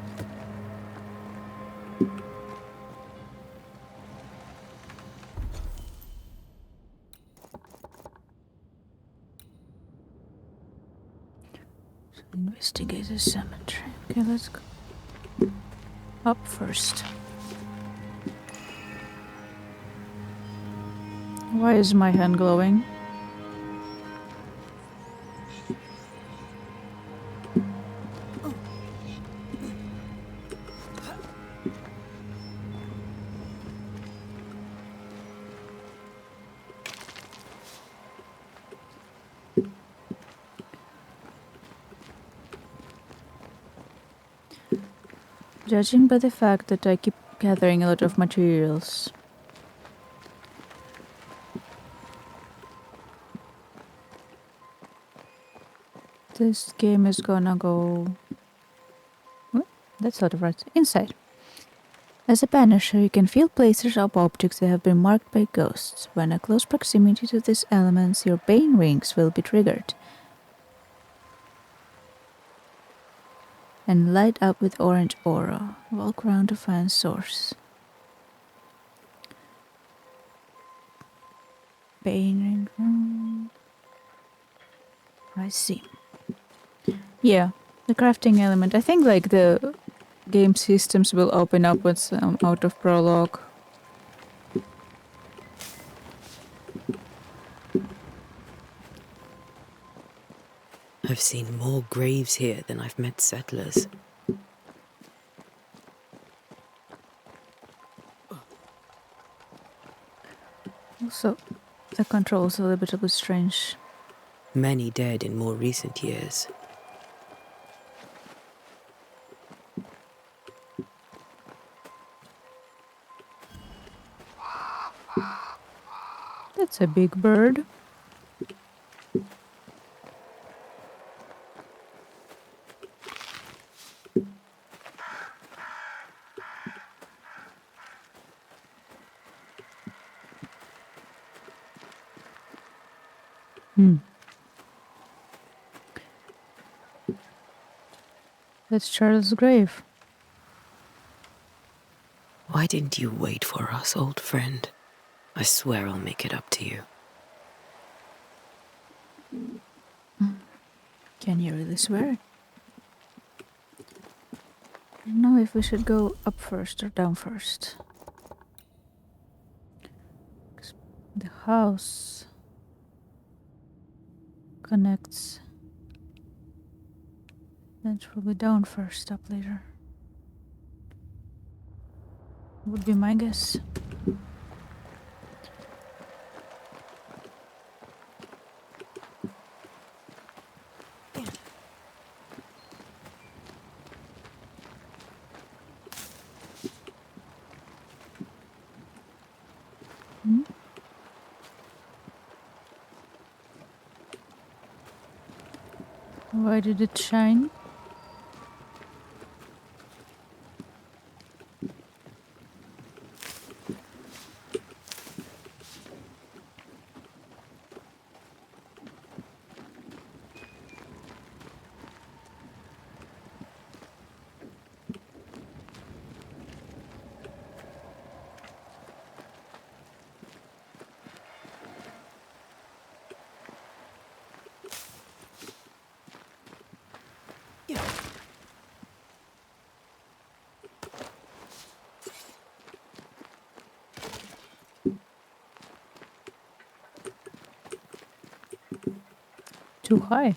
Investigate the cemetery. Okay, let's go up first. Why is my hand glowing? Judging by the fact that I keep gathering a lot of materials, this game is gonna go... What? That's not right. Inside. As a banisher, you can feel places of objects that have been marked by ghosts. When a close proximity to these elements, your bane rings will be triggered and light up with orange aura. Walk around to find source. Bane ring. I see. Yeah, the crafting element. I think like the game systems will open up once I'm out of prologue. I've seen more graves here than I've met settlers. Also, the controls are a little bit strange. Many dead in more recent years. That's a big bird. That's Charles' grave. Why didn't you wait for us, old friend? I swear I'll make it up to you. Can you really swear? I don't know if we should go up first or down first. 'Cause the house connects. Then probably down first, up later. Would be my guess. Why did it shine? Too high.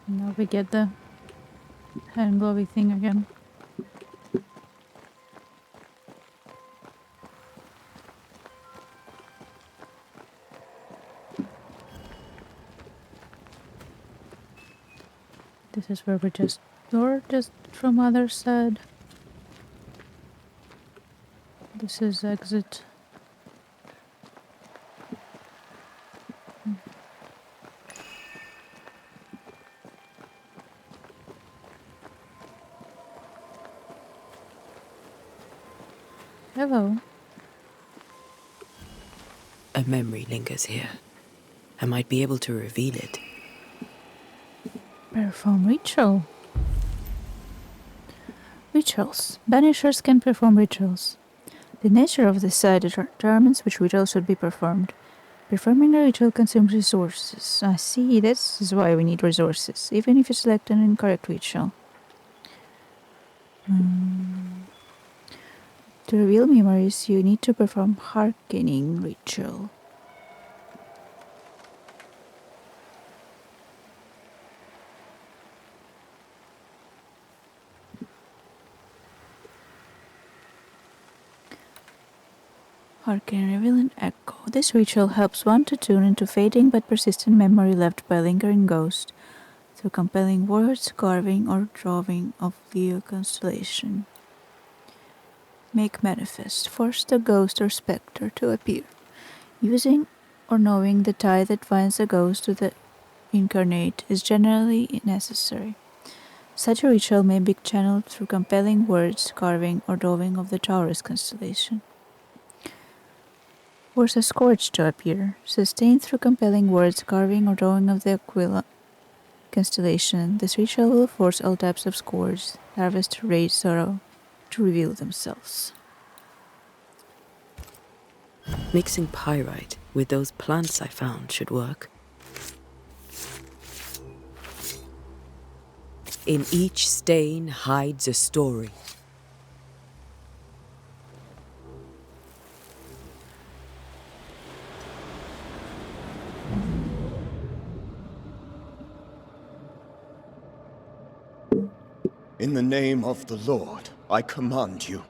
Now we get the hand glowy thing again. This is where we just from other side. This is exit. Hello. A memory lingers here. I might be able to reveal it. Perform ritual. Rituals. Banishers can perform rituals. The nature of the site determines which ritual should be performed. Performing a ritual consumes resources. I see, this is why we need resources, even if you select an incorrect ritual. To reveal memories, you need to perform hearkening ritual. Hearken, reveal and echo. This ritual helps one to tune into fading but persistent memory left by lingering ghost through compelling words, carving, or drawing of Lio constellation. Make manifest. Force the ghost or spectre to appear. Using or knowing the tie that binds the ghost to the incarnate is generally necessary. Such a ritual may be channeled through compelling words, carving, or drawing of the Taurus constellation. Force a scourge to appear. Sustained through compelling words, carving, or drawing of the Aquila constellation. This ritual will force all types of scourge, harvest, rage, sorrow, to reveal themselves. Mixing pyrite with those plants I found should work. In each stain hides a story. In the name of the Lord, I command you.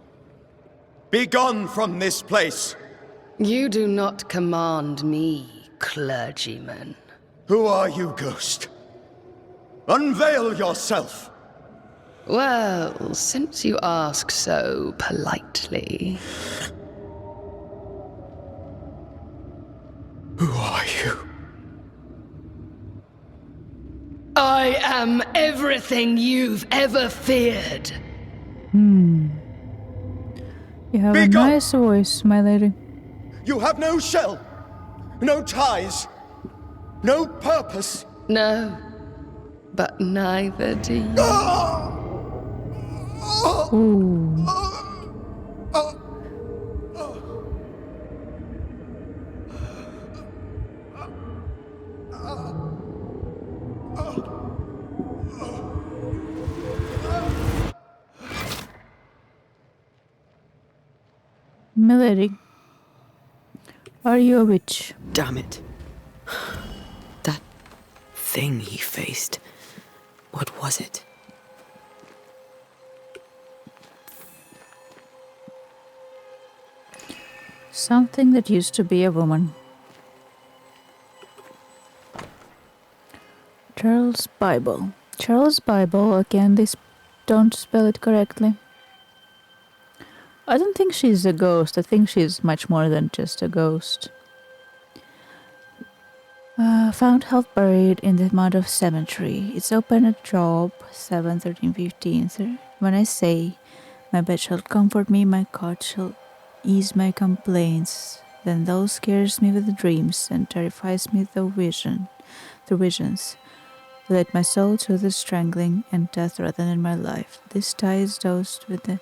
Be gone from this place! You do not command me, clergyman. Who are you, ghost? Unveil yourself! Well, since you ask so politely. Who are you? I am everything you've ever feared. You have Be a gone! nice voice, my lady. You have no shell, no ties, no purpose. No, but neither do you. Ooh. Milady, are you a witch? Damn it. That thing he faced. What was it? Something that used to be a woman. Charles Bible. Charles Bible, again, they don't spell it correctly. I don't think she's a ghost. I think she's much more than just a ghost. Found half buried in the mud of cemetery. It's open at Job 7:13-15. When I say, my bed shall comfort me, my cot shall ease my complaints, then thou scares me with dreams and terrifies me through visions. Let my soul to the strangling and death rather than my life. This tie is dosed with the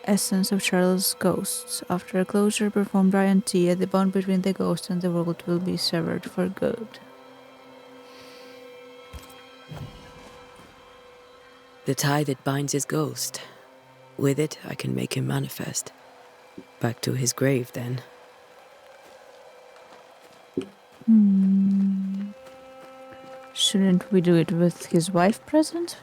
essence of Charles' ghosts. After a closure performed Ryan T, the bond between the ghost and the world will be severed for good. The tie that binds his ghost. With it, I can make him manifest. Back to his grave, then. Shouldn't we do it with his wife present?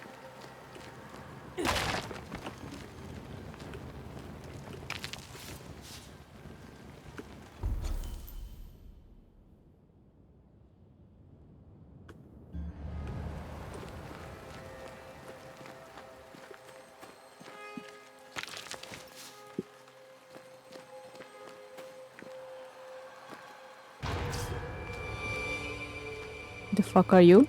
The fuck are you?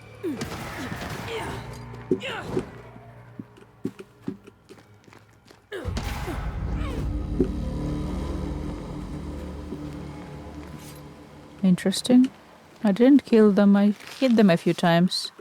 Interesting. I didn't kill them, I hit them a few times.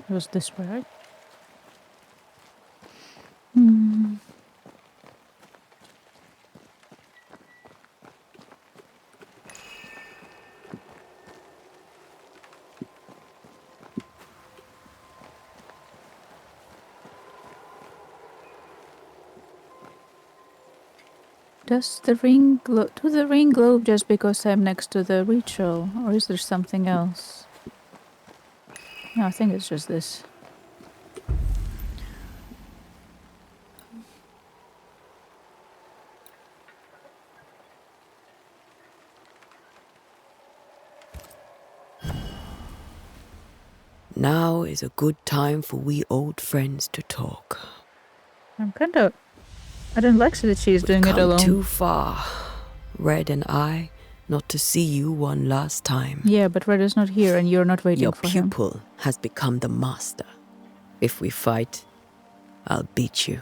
It was this way, right? Does the ring glow? Do the ring glow just because I'm next to the ritual, or is there something else? No, I think it's just this. Now is a good time for we old friends to talk. I don't like that she's doing it alone. Too far, Red and I, not to see you one last time. Yeah, but Red is not here and you're not waiting for him. Your pupil has become the master. If we fight, I'll beat you.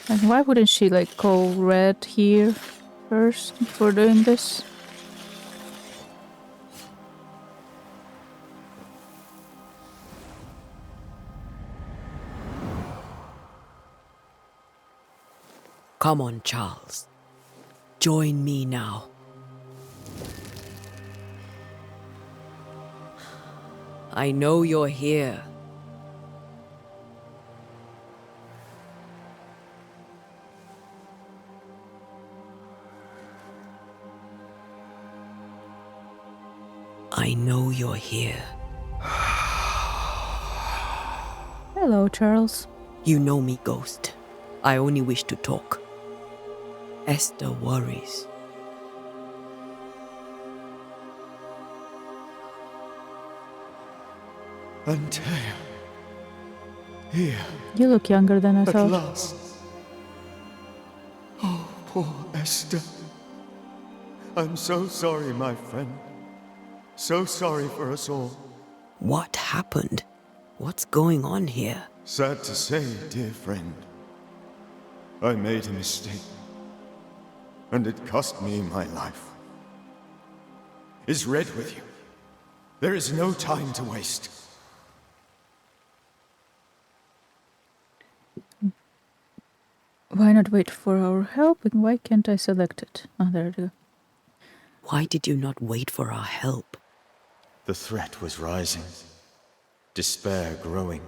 And why wouldn't she call Red here first before doing this? Come on, Charles. Join me now. I know you're here. I know you're here. Hello, Charles. You know me, Ghost. I only wish to talk. Esther worries. Antea. Here. You look younger than I thought. At last. Oh, poor Esther. I'm so sorry, my friend. So sorry for us all. What happened? What's going on here? Sad to say, dear friend. I made a mistake. And it cost me my life. Is Red with you? There is no time to waste. Why not wait for our help? And why can't I select it? Oh, there it is. Why did you not wait for our help? The threat was rising. Despair growing.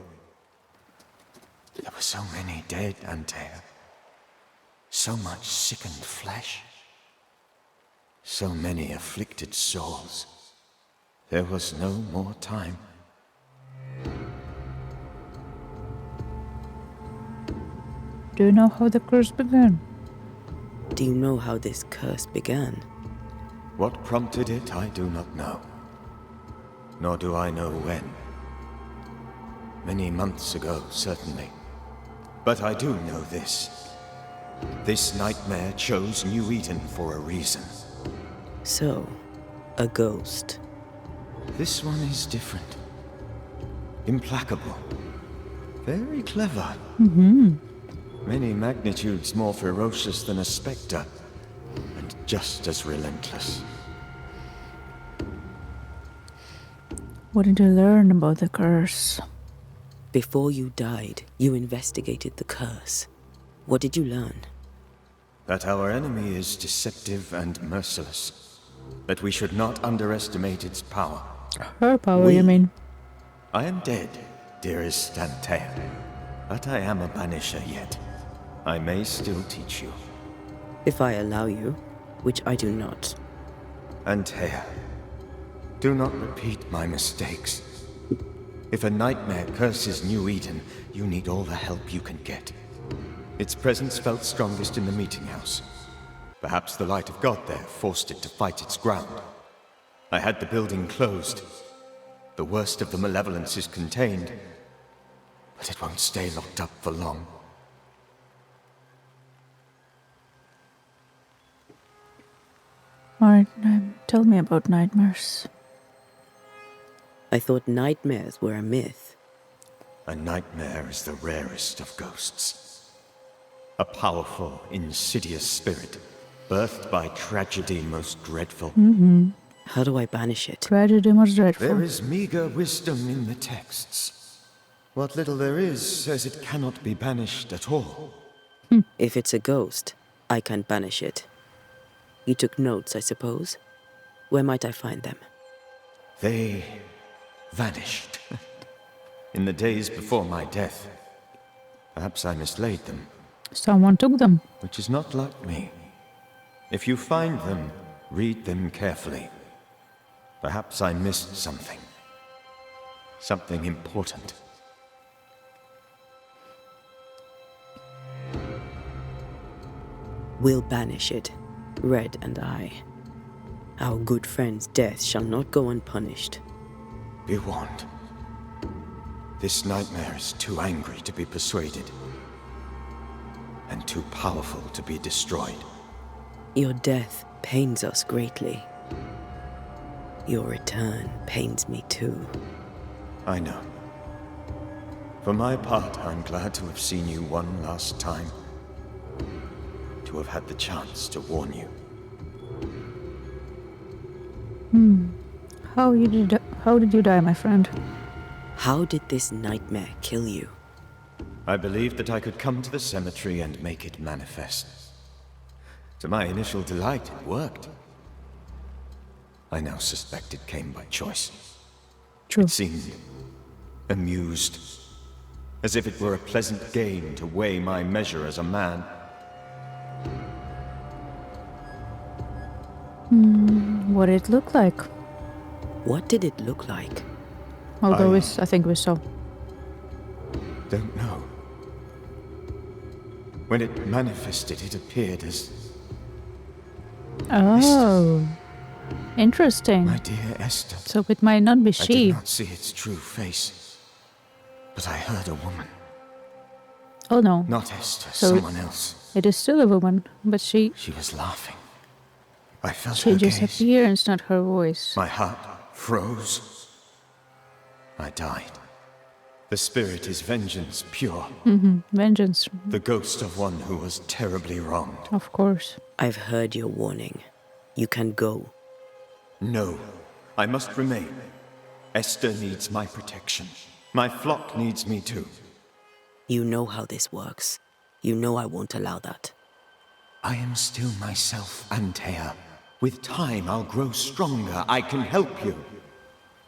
There were so many dead, Antea. So much sickened flesh. So many afflicted souls. There was no more time. Do you know how the curse began? Do you know how this curse began? What prompted it, I do not know. Nor do I know when. Many months ago, certainly. But I do know this. This nightmare chose New Eden for a reason. So, a ghost. This one is different. Implacable. Very clever. Many magnitudes more ferocious than a spectre. And just as relentless. What did you learn about the curse? Before you died, you investigated the curse. What did you learn? That our enemy is deceptive and merciless. That we should not underestimate its power. Her power, you mean? I am dead, dearest Antea. But I am a banisher yet. I may still teach you. If I allow you, which I do not. Antea, do not repeat my mistakes. If a nightmare curses New Eden, you need all the help you can get. Its presence felt strongest in the meeting house. Perhaps the light of God there forced it to fight its ground. I had the building closed. The worst of the malevolence is contained, but it won't stay locked up for long. Alright, tell me about nightmares. I thought nightmares were a myth. A nightmare is the rarest of ghosts. A powerful, insidious spirit, birthed by tragedy most dreadful. How do I banish it? Tragedy most dreadful. There is meager wisdom in the texts. What little there is says it cannot be banished at all. If it's a ghost, I can't banish it. You took notes, I suppose? Where might I find them? They vanished. In the days before my death. Perhaps I mislaid them. Someone took them. Which is not like me. If you find them, read them carefully. Perhaps I missed something. Something important. We'll banish it, Red and I. Our good friend's death shall not go unpunished. Be warned. This nightmare is too angry to be persuaded, and too powerful to be destroyed. Your death pains us greatly. Your return pains me too. I know. For my part, I'm glad to have seen you one last time. To have had the chance to warn you. How did you die, my friend? How did this nightmare kill you? I believed that I could come to the cemetery and make it manifest. To my initial delight, it worked. I now suspect it came by choice. True. It seemed amused, as if it were a pleasant game to weigh my measure as a man. What did it look like? What did it look like? Although I think we saw. Don't know. When it manifested, it appeared as... Oh. Interesting. My dear Esther. So it might not be I she. did not see its true face, but I heard a woman. Oh no. Not Esther, So someone else. It is still a woman, but she was laughing. I felt her changes gaze. appearance, not her voice. My heart froze. I died. The spirit is vengeance pure. Vengeance, The ghost of one who was terribly wronged. of course. I've heard your warning. You can go. No, I must remain. Esther needs my protection. My flock needs me too. You know how this works. You know I won't allow that. I am still myself, Antea. With time, I'll grow stronger. I can help you.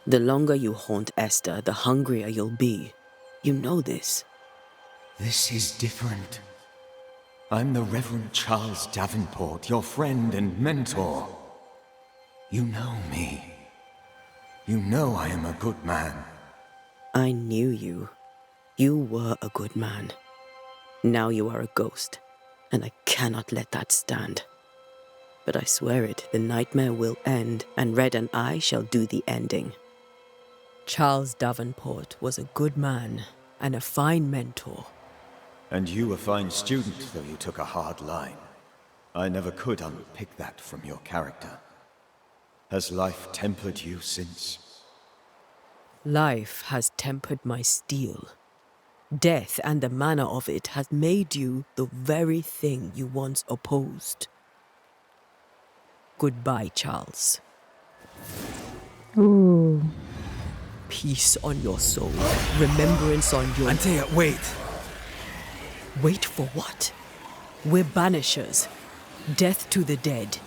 The longer you haunt Esther, the hungrier you'll be. You know this. This is different. I'm the Reverend Charles Davenport, your friend and mentor. You know me. You know I am a good man. I knew you. You were a good man. Now you are a ghost, and I cannot let that stand. But I swear it, the nightmare will end, and Red and I shall do the ending. Charles Davenport was a good man and a fine mentor. And you a fine student, though you took a hard line. I never could unpick that from your character. Has life tempered you since? Life has tempered my steel. Death and the manner of it has made you the very thing you once opposed. Goodbye, Charles. Ooh. Peace on your soul. Remembrance on your... Antea, wait. Wait for what? We're banishers. Death to the dead.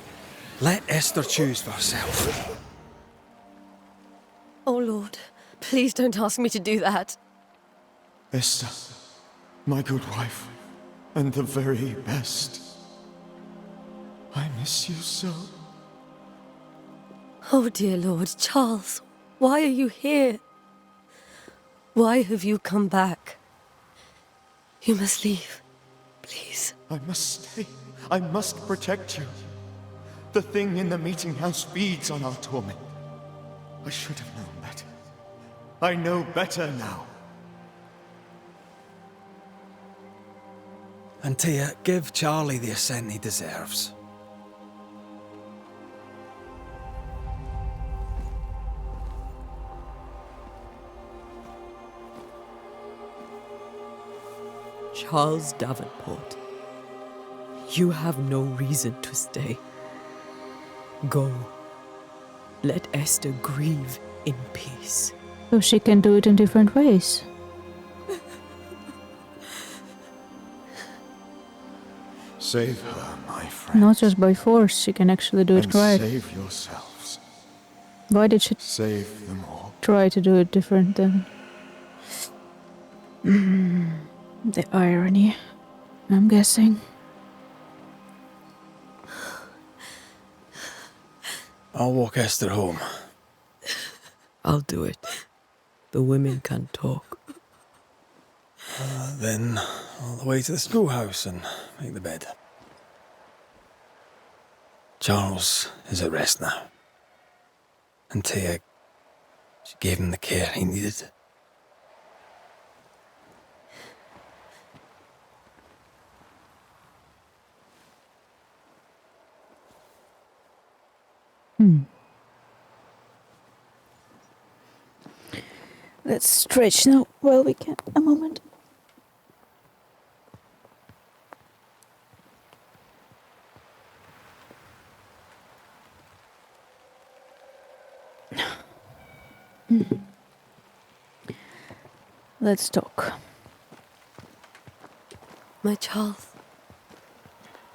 Let Esther choose for herself. Oh, Lord, please don't ask me to do that. Esther, my good wife, and the very best. I miss you so. Oh, dear Lord, Charles, why are you here? Why have you come back? You must leave, please. I must stay. I must protect you. The thing in the meeting house feeds on our torment. I should have known better. I know better now. Antea, give Charlie the ascent he deserves. Charles Davenport, you have no reason to stay. Go. Let Esther grieve in peace. So she can do it in different ways. Save her, my friend. Not just by force, she can actually do it And right. save yourselves. Why did she Save them all. try to do it different then? The irony. I'm guessing. I'll walk Esther home. I'll do it. The women can't talk. Then all the way to the schoolhouse and make the bed. Charles is at rest now. And Tia, she gave him the care he needed. Let's stretch now while we can. A moment. Let's talk. My Charles.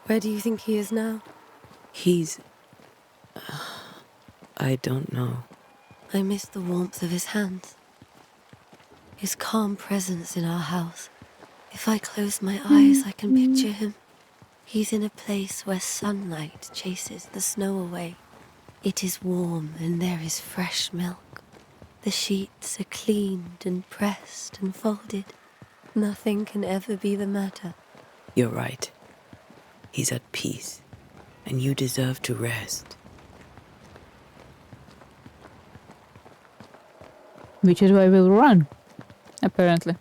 Where do you think he is now? He's... I don't know. I miss the warmth of his hands. His calm presence in our house. If I close my eyes, I can picture him. He's in a place where sunlight chases the snow away. It is warm and there is fresh milk. The sheets are cleaned and pressed and folded. Nothing can ever be the matter. You're right. He's at peace, and you deserve to rest. Which is why we'll run, apparently.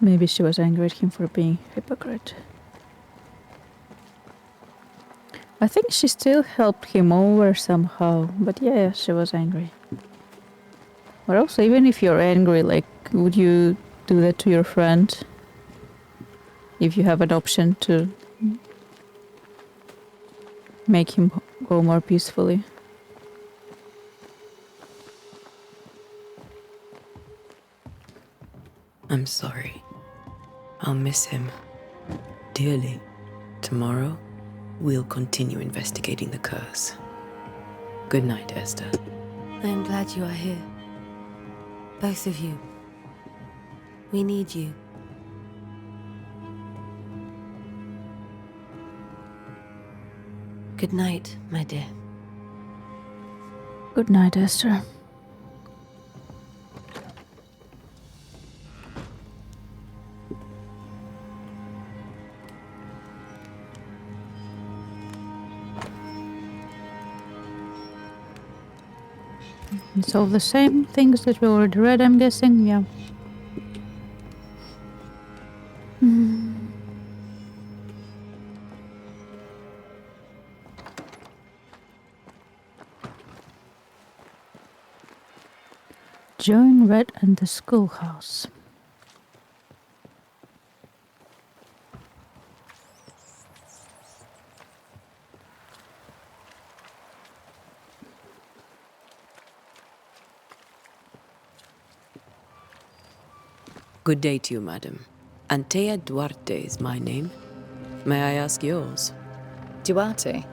Maybe she was angry at him for being a hypocrite. I think she still helped him over somehow, but yeah, she was angry. But also, even if you're angry, like, would you do that to your friend? If you have an option to make him go more peacefully. I'm sorry. I'll miss him dearly. Tomorrow, we'll continue investigating the curse. Good night, Esther. I am glad you are here. Both of you. We need you. Good night, my dear. Good night, Esther. It's all the same things that we already read, I'm guessing, yeah. Join Red and the schoolhouse. Good day to you, madam. Antea Duarte is my name. May I ask yours? Duarte?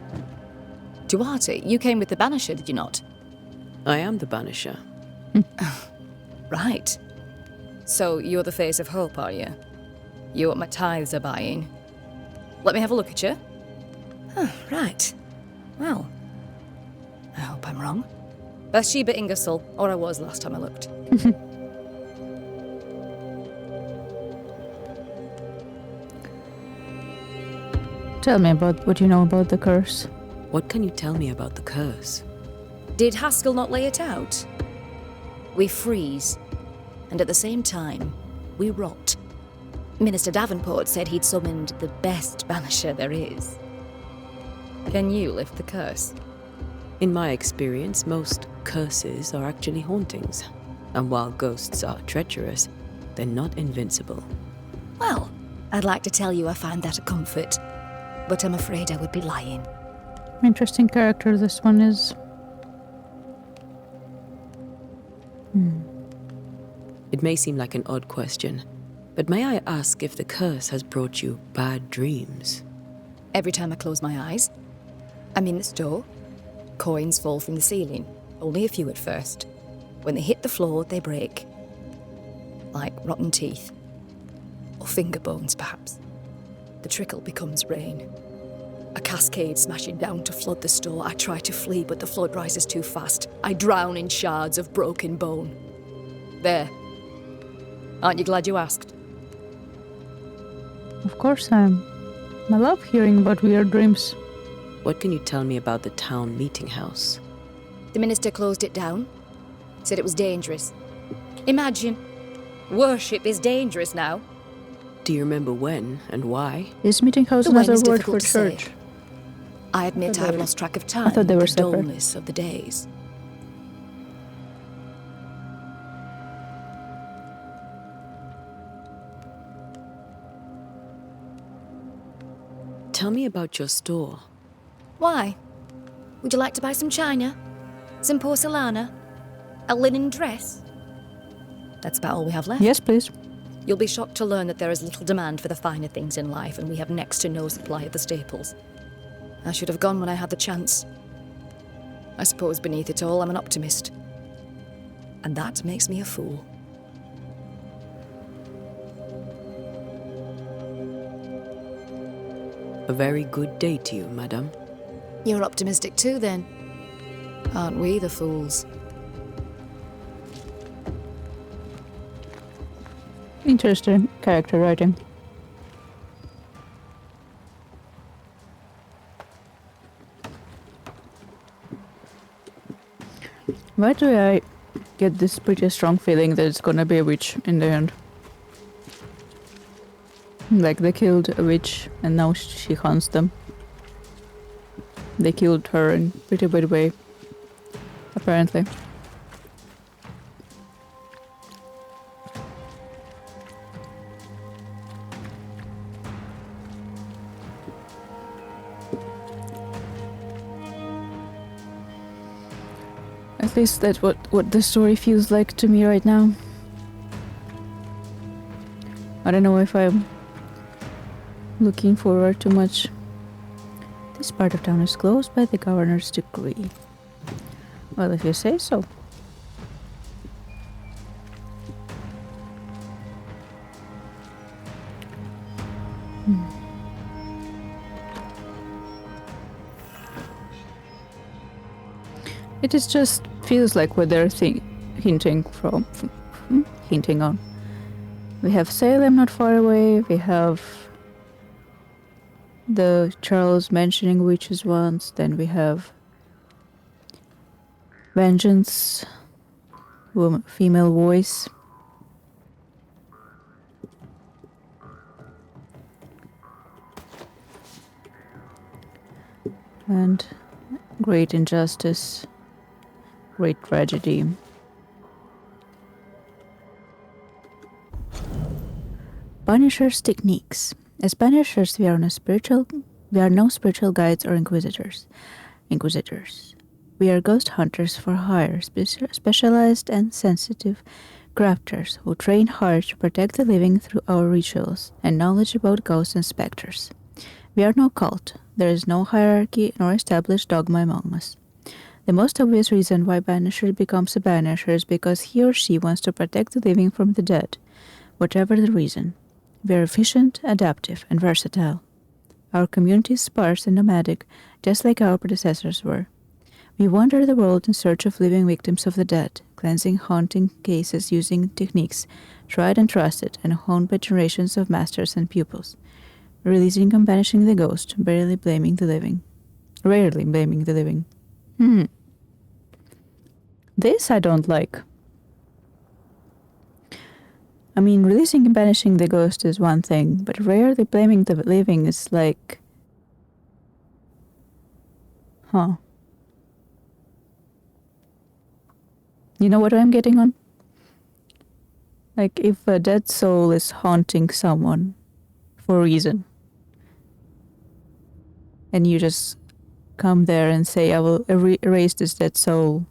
Duarte, you came with the Banisher, did you not? I am the Banisher. Right. So you're the face of hope, are you? You're what my tithes are buying. Let me have a look at you. Oh, right. Well, I hope I'm wrong. Bathsheba Ingersoll, or I was last time I looked. Tell me about what you know about the curse. What can you tell me about the curse? Did Haskell not lay it out? We freeze, and at the same time, we rot. Minister Davenport said he'd summoned the best banisher there is. Can you lift the curse? In my experience, most curses are actually hauntings. And while ghosts are treacherous, they're not invincible. Well, I'd like to tell you I find that a comfort, but I'm afraid I would be lying. Interesting character this one is. It may seem like an odd question, but may I ask if the curse has brought you bad dreams? Every time I close my eyes, I'm in the store. Coins fall from the ceiling. Only a few at first. When they hit the floor, they break. Like rotten teeth. Or finger bones, perhaps. The trickle becomes rain. A cascade smashing down to flood the store. I try to flee, but the flood rises too fast. I drown in shards of broken bone. There. Aren't you glad you asked? Of course I am. I love hearing about weird dreams. What can you tell me about the town meeting house? The minister closed it down. Said it was dangerous. Imagine. Worship is dangerous now. Do you remember when and why? Is meeting house The when another is word for difficult to say. church? I admit I have lost track of time. I thought they were the separate. dullness of the days. Tell me about your store. Why? Would you like to buy some china? Some porcelana? A linen dress? That's about all we have left. Yes, please. You'll be shocked to learn that there is little demand for the finer things in life, and we have next to no supply of the staples. I should have gone when I had the chance. I suppose beneath it all, I'm an optimist. And that makes me a fool. A very good day to you, madam. You're optimistic too, then. Aren't we the fools? Interesting character writing. Why do I get this pretty strong feeling that it's gonna be a witch in the end? Like they killed a witch and now she hunts them. They killed her in a pretty bad way, apparently. At least that's what the story feels like to me right now. I don't know if I'm looking forward too much. This part of town is closed by the governor's decree. Well, if you say so. It is just feels like what they're hinting on. We have Salem not far away. We have the Charles mentioning witches once. Then we have Vengeance, female voice. And great injustice. Great tragedy. Banishers techniques. As Banishers, we are no spiritual guides or inquisitors. We are ghost hunters for hire, specialized and sensitive crafters who train hard to protect the living through our rituals and knowledge about ghosts and specters. We are no cult. There is no hierarchy nor established dogma among us. The most obvious reason why Banisher becomes a Banisher is because he or she wants to protect the living from the dead, whatever the reason. We are efficient, adaptive, and versatile. Our community is sparse and nomadic, just like our predecessors were. We wander the world in search of living victims of the dead, cleansing haunting cases using techniques tried and trusted and honed by generations of masters and pupils, releasing and banishing the ghost, rarely blaming the living. This I don't like. I mean, releasing and banishing the ghost is one thing, but rarely blaming the living is like... Huh. You know what I'm getting on? Like, if a dead soul is haunting someone for a reason, and you just come there and say, I will erase this dead soul,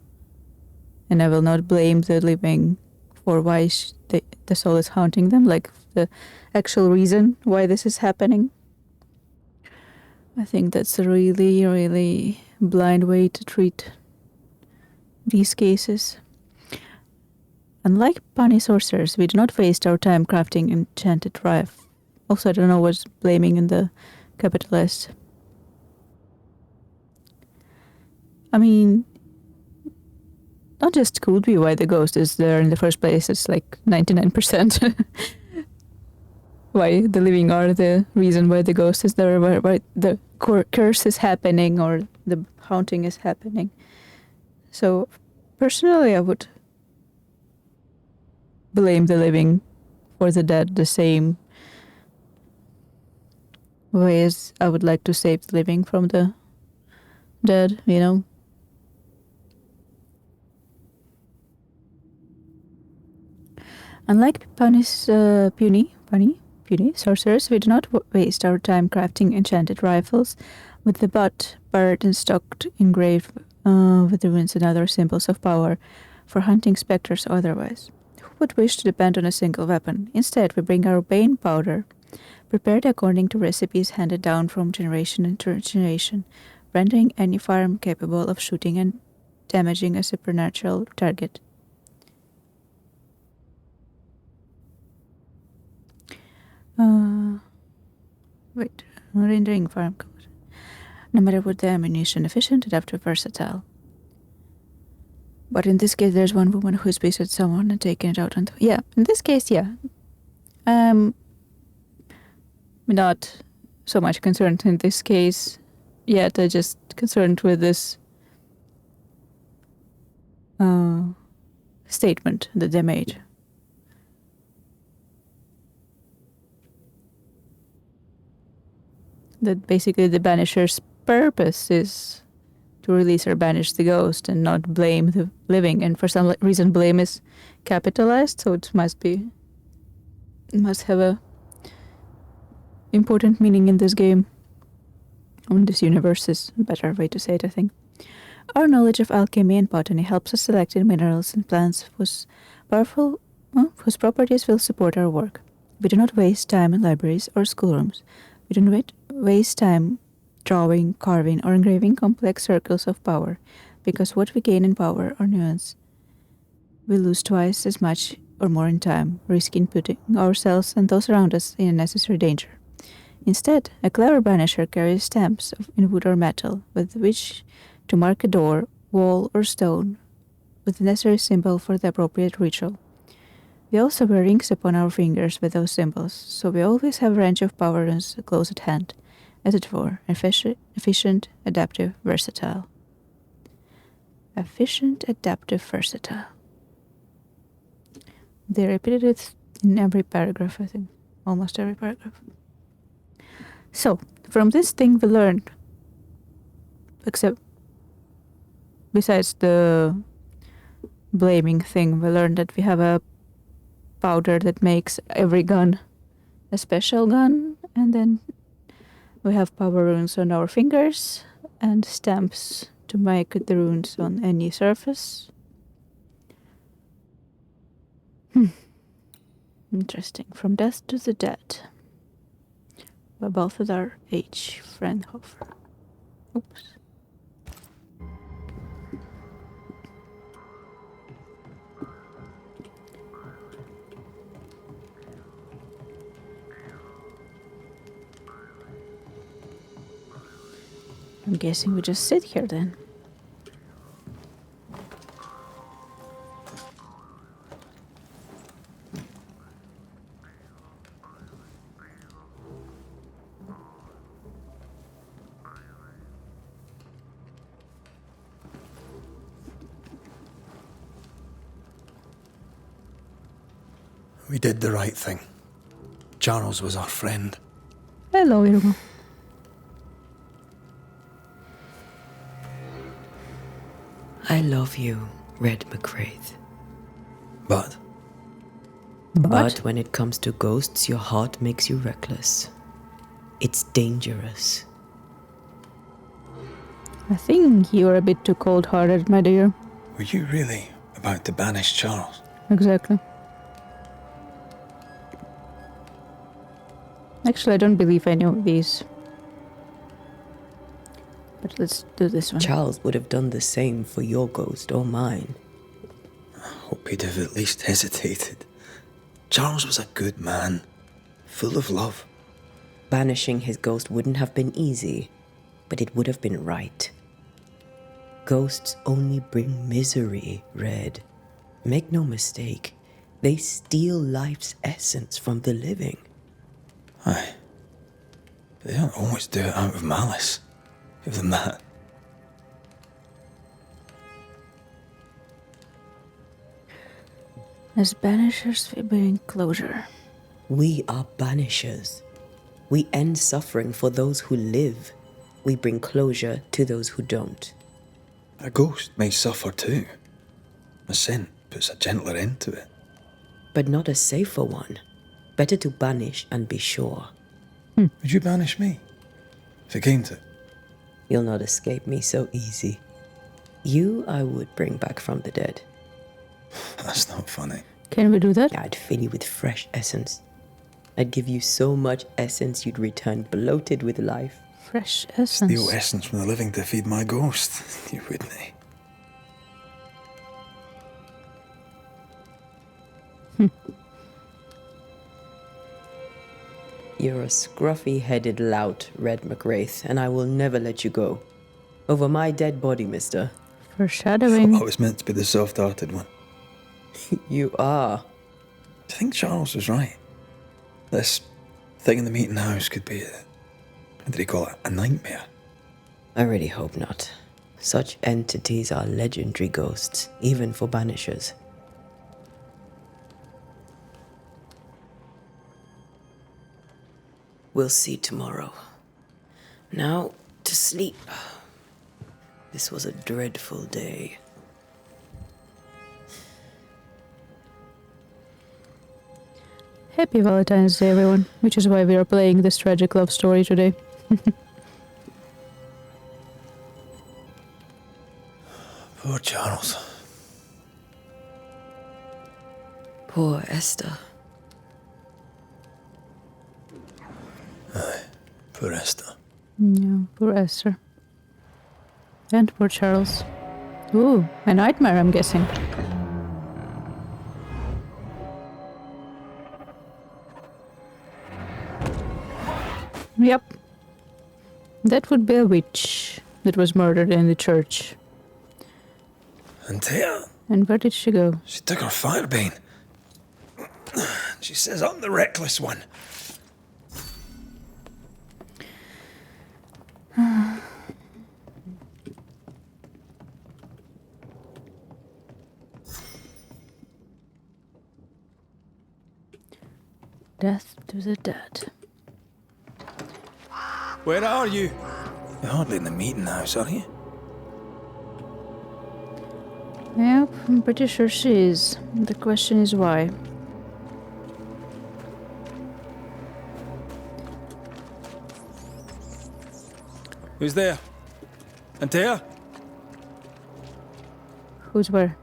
and I will not blame the living for why the soul is haunting them, like the actual reason why this is happening. I think that's a really, really blind way to treat these cases. Unlike bunny sorcerers, we do not waste our time crafting enchanted rifle. Also, I don't know what's blaming in the capital S. I mean, not just could be why the ghost is there in the first place, it's like 99%. Why the living are the reason why the ghost is there, why the curse is happening or the haunting is happening. So, personally, I would blame the living for the dead the same way as I would like to save the living from the dead, you know? Unlike puny sorcerers, we do not waste our time crafting enchanted rifles with the butt barred and stocked engraved with runes and other symbols of power for hunting specters or otherwise. Who would wish to depend on a single weapon? Instead, we bring our bane powder, prepared according to recipes handed down from generation to generation, rendering any firearm capable of shooting and damaging a supernatural target. Rendering firearm code. No matter what the ammunition, efficient, adaptive, versatile. But in this case, there's one woman who's visited someone and taken it out on... Yeah, in this case, yeah. Not so much concerned in this case yet. I'm just concerned with this statement that they made. That basically the Banishers' purpose is to release or banish the ghost and not blame the living. And for some reason, blame is capitalized, so it must have a important meaning in this game. In this universe is a better way to say it, I think. Our knowledge of alchemy and botany helps us select minerals and plants whose properties will support our work. We do not waste time in libraries or schoolrooms. We do not waste time drawing, carving, or engraving complex circles of power, because what we gain in power or nuance, we lose twice as much or more in time, risking putting ourselves and those around us in unnecessary danger. Instead, a clever banisher carries stamps in wood or metal, with which to mark a door, wall, or stone, with the necessary symbol for the appropriate ritual. We also wear rings upon our fingers with those symbols, so we always have a range of power runes close at hand, as it were, efficient, adaptive, versatile. Efficient, adaptive, versatile. They repeated it in every paragraph, I think. Almost every paragraph. So, from this thing we learned, besides the blaming thing, we learned that we have a powder that makes every gun a special gun, and then we have power runes on our fingers and stamps to make the runes on any surface. Interesting. From death to the dead. By both of our H. Friendhofer. Oops. I'm guessing we just sit here then. We did the right thing. Charles was our friend. Hello, Irma. I love you, Red McWraith. But when it comes to ghosts, your heart makes you reckless. It's dangerous. I think you're a bit too cold-hearted, my dear. Were you really about to banish Charles? Exactly. Actually, I don't believe I know these. But But let's do this one. Charles would have done the same for your ghost or mine. I hope he'd have at least hesitated. Charles was a good man, full of love. Banishing his ghost wouldn't have been easy, but it would have been right. Ghosts only bring misery, Red. Make no mistake, they steal life's essence from the living. Aye. They don't always do it out of malice. Give them that. As Banishers, we bring closure. We are Banishers. We end suffering for those who live. We bring closure to those who don't. A ghost may suffer too. A sin puts a gentler end to it. But not a safer one. Better to banish and be sure. Would you banish me? If it came to it? You'll not escape me so easy. You I would bring back from the dead. That's not funny. Can we do that? I'd fill you with fresh essence. I'd give you so much essence you'd return bloated with life. Fresh essence. Steal essence from the living to feed my ghost. You wouldn't. You're a scruffy-headed lout, Red McWraith, and I will never let you go. Over my dead body, mister. Foreshadowing. I was meant to be the soft-hearted one. You are. I think Charles was right. This thing in the meeting house could be what did he call it? A nightmare? I really hope not. Such entities are legendary ghosts, even for Banishers. We'll see tomorrow. Now, to sleep. This was a dreadful day. Happy Valentine's Day, everyone, which is why we are playing this tragic love story today. Poor Charles. Poor Esther. Aye, poor Esther. Yeah, poor Esther. And poor Charles. Ooh, a nightmare, I'm guessing. Yep. That would be a witch that was murdered in the church. And Thea? And where did she go? She took her firebane. She says I'm the reckless one. Death to the dead. Where are you? You're hardly in the meeting house, are you? Yep, I'm pretty sure she is. The question is why. Who's there? Antea? Who's where?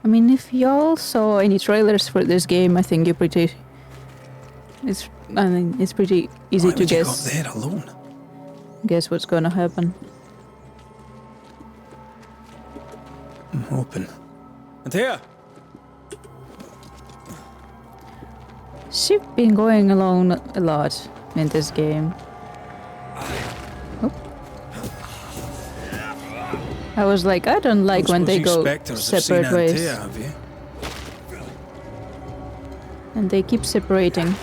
I mean, if y'all saw any trailers for this game, I think you're pretty... it's pretty easy to guess. Why would you go there alone? Guess what's gonna happen. I'm open. Antea! She's been going alone a lot in this game. Oh. I was like, I don't like when they go separate ways. And they keep separating.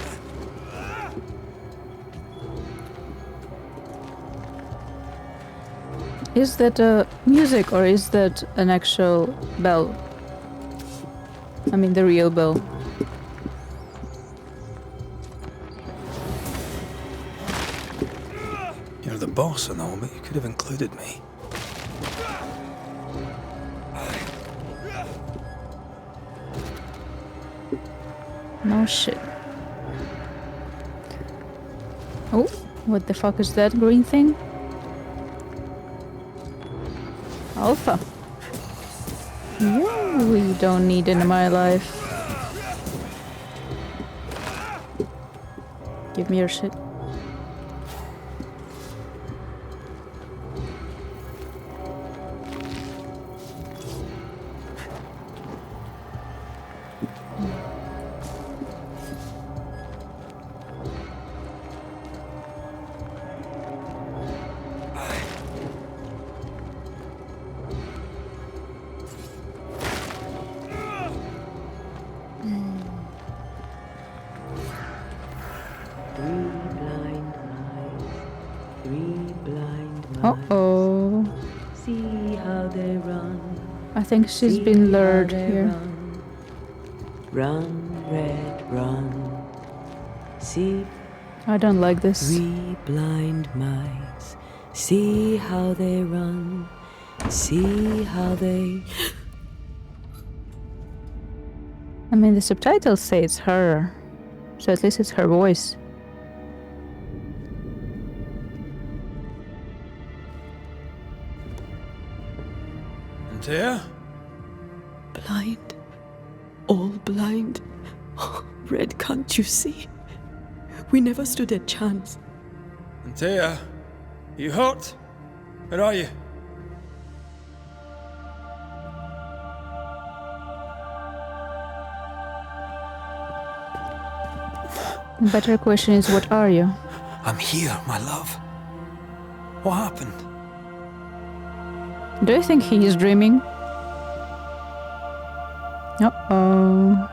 Is that music or is that an actual bell? I mean the real bell. You're the boss and all, but you could have included me. No shit. Oh, what the fuck is that green thing? Alpha. Yeah, we don't need it in my life. Give me your shit. Uh-oh. See how they run. I think she's been lured here. Run, red, run. See. I don't like this. 3 blind mice. See how they run. See how they. I mean, the subtitles say it's her, so at least it's her voice. Antea? Blind. All blind. Red, can't you see? We never stood a chance. Antea, you hurt? Where are you? The better question is, what are you? I'm here, my love. What happened? Do you think he is dreaming? Uh-oh.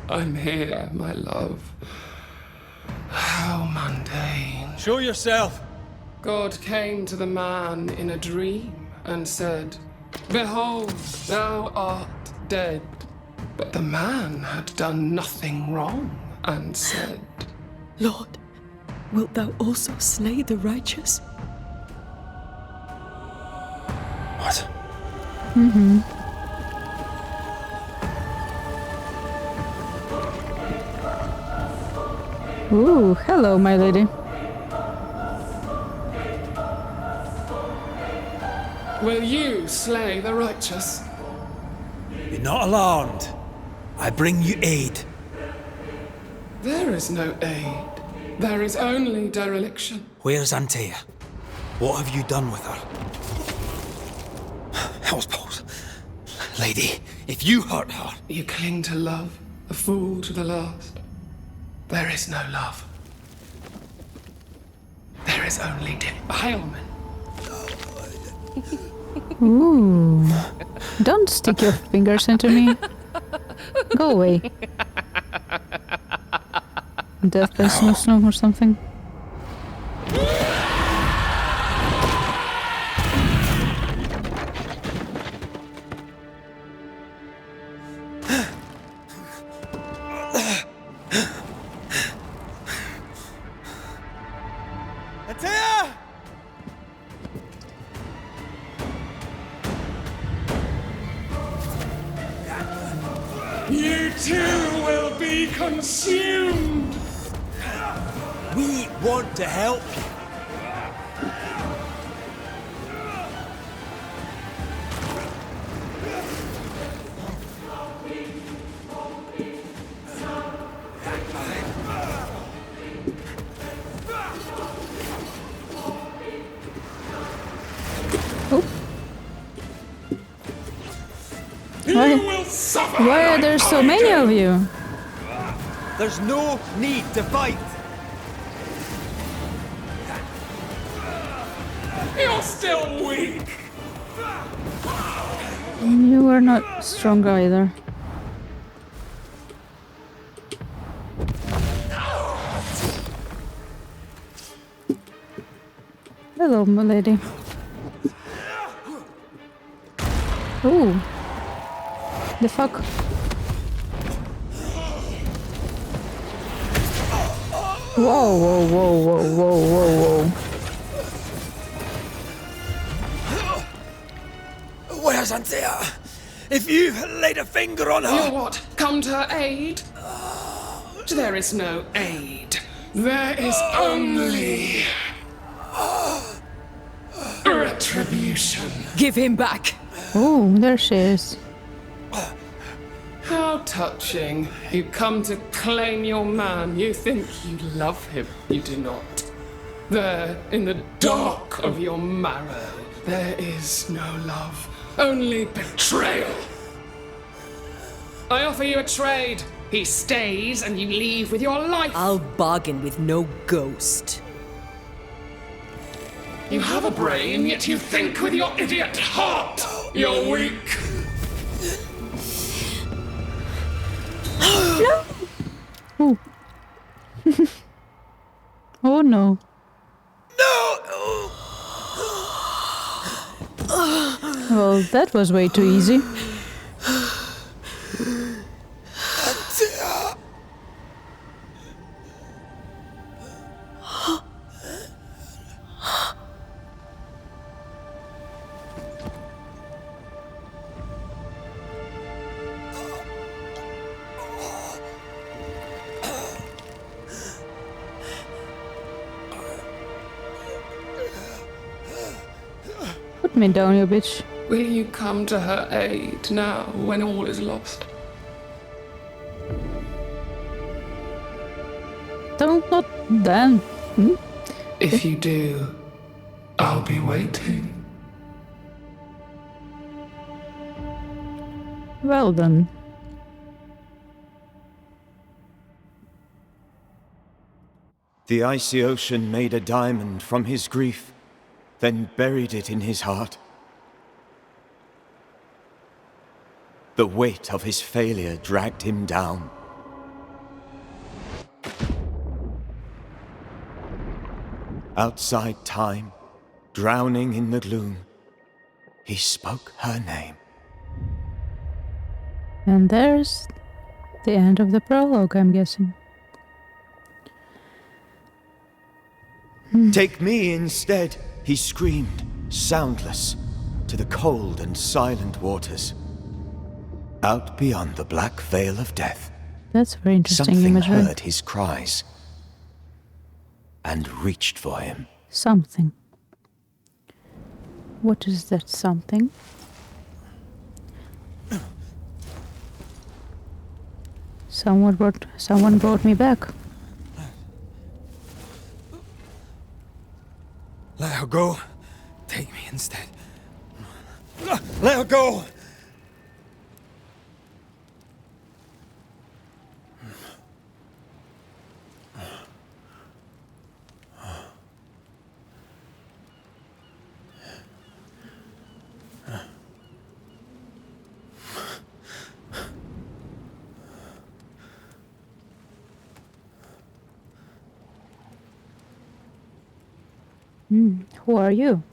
I'm here, my love. How mundane. Show yourself! God came to the man in a dream and said, "Behold, thou art dead." But the man had done nothing wrong and said, Lord, wilt thou also slay the righteous? What? Mm-hmm. Ooh, hello, my lady. "Will you slay the righteous?" Be not alarmed. I bring you aid. There is no aid. There is only dereliction. Where's Antea? What have you done with her? Hellsballs. Lady, if you hurt her... You cling to love, a fool to the last. There is no love. There is only defilement. Ooh. Don't stick your fingers into me. Go away. Death by snow or something. Antea! You too will be consumed! We want to help you. Why are there so many of you? There's no need to fight. You're still weak! You are not strong either. Hello, my lady. Ooh. The fuck? Whoa, whoa, whoa, whoa, whoa, whoa, whoa. Where's Antea? If you laid a finger on her... You what? Come to her aid? There is no aid. There is only... retribution. Give him back. Oh, there she is. How touching. You come to claim your man. You think you love him. You do not. There, in the dark of your marrow, there is no love. Only betrayal. I offer you a trade. He stays and you leave with your life. I'll bargain with no ghost. You have a brain, yet you think with your idiot heart. You're weak. No! Oh. Oh no. Well, that was way too easy. Put me down, you bitch. Will you come to her aid now, when all is lost? Don't not then. If you do, I'll be waiting. Well then. The icy ocean made a diamond from his grief, then buried it in his heart. The weight of his failure dragged him down. Outside time, drowning in the gloom, he spoke her name. And there's the end of the prologue, I'm guessing. Take me instead, he screamed, soundless, to the cold and silent waters. Out beyond the black veil of death. That's very interesting Something imagery. heard his cries and reached for him. Something. What is that something? Someone brought me back. Let her go. Take me instead. Let her go! Who are you?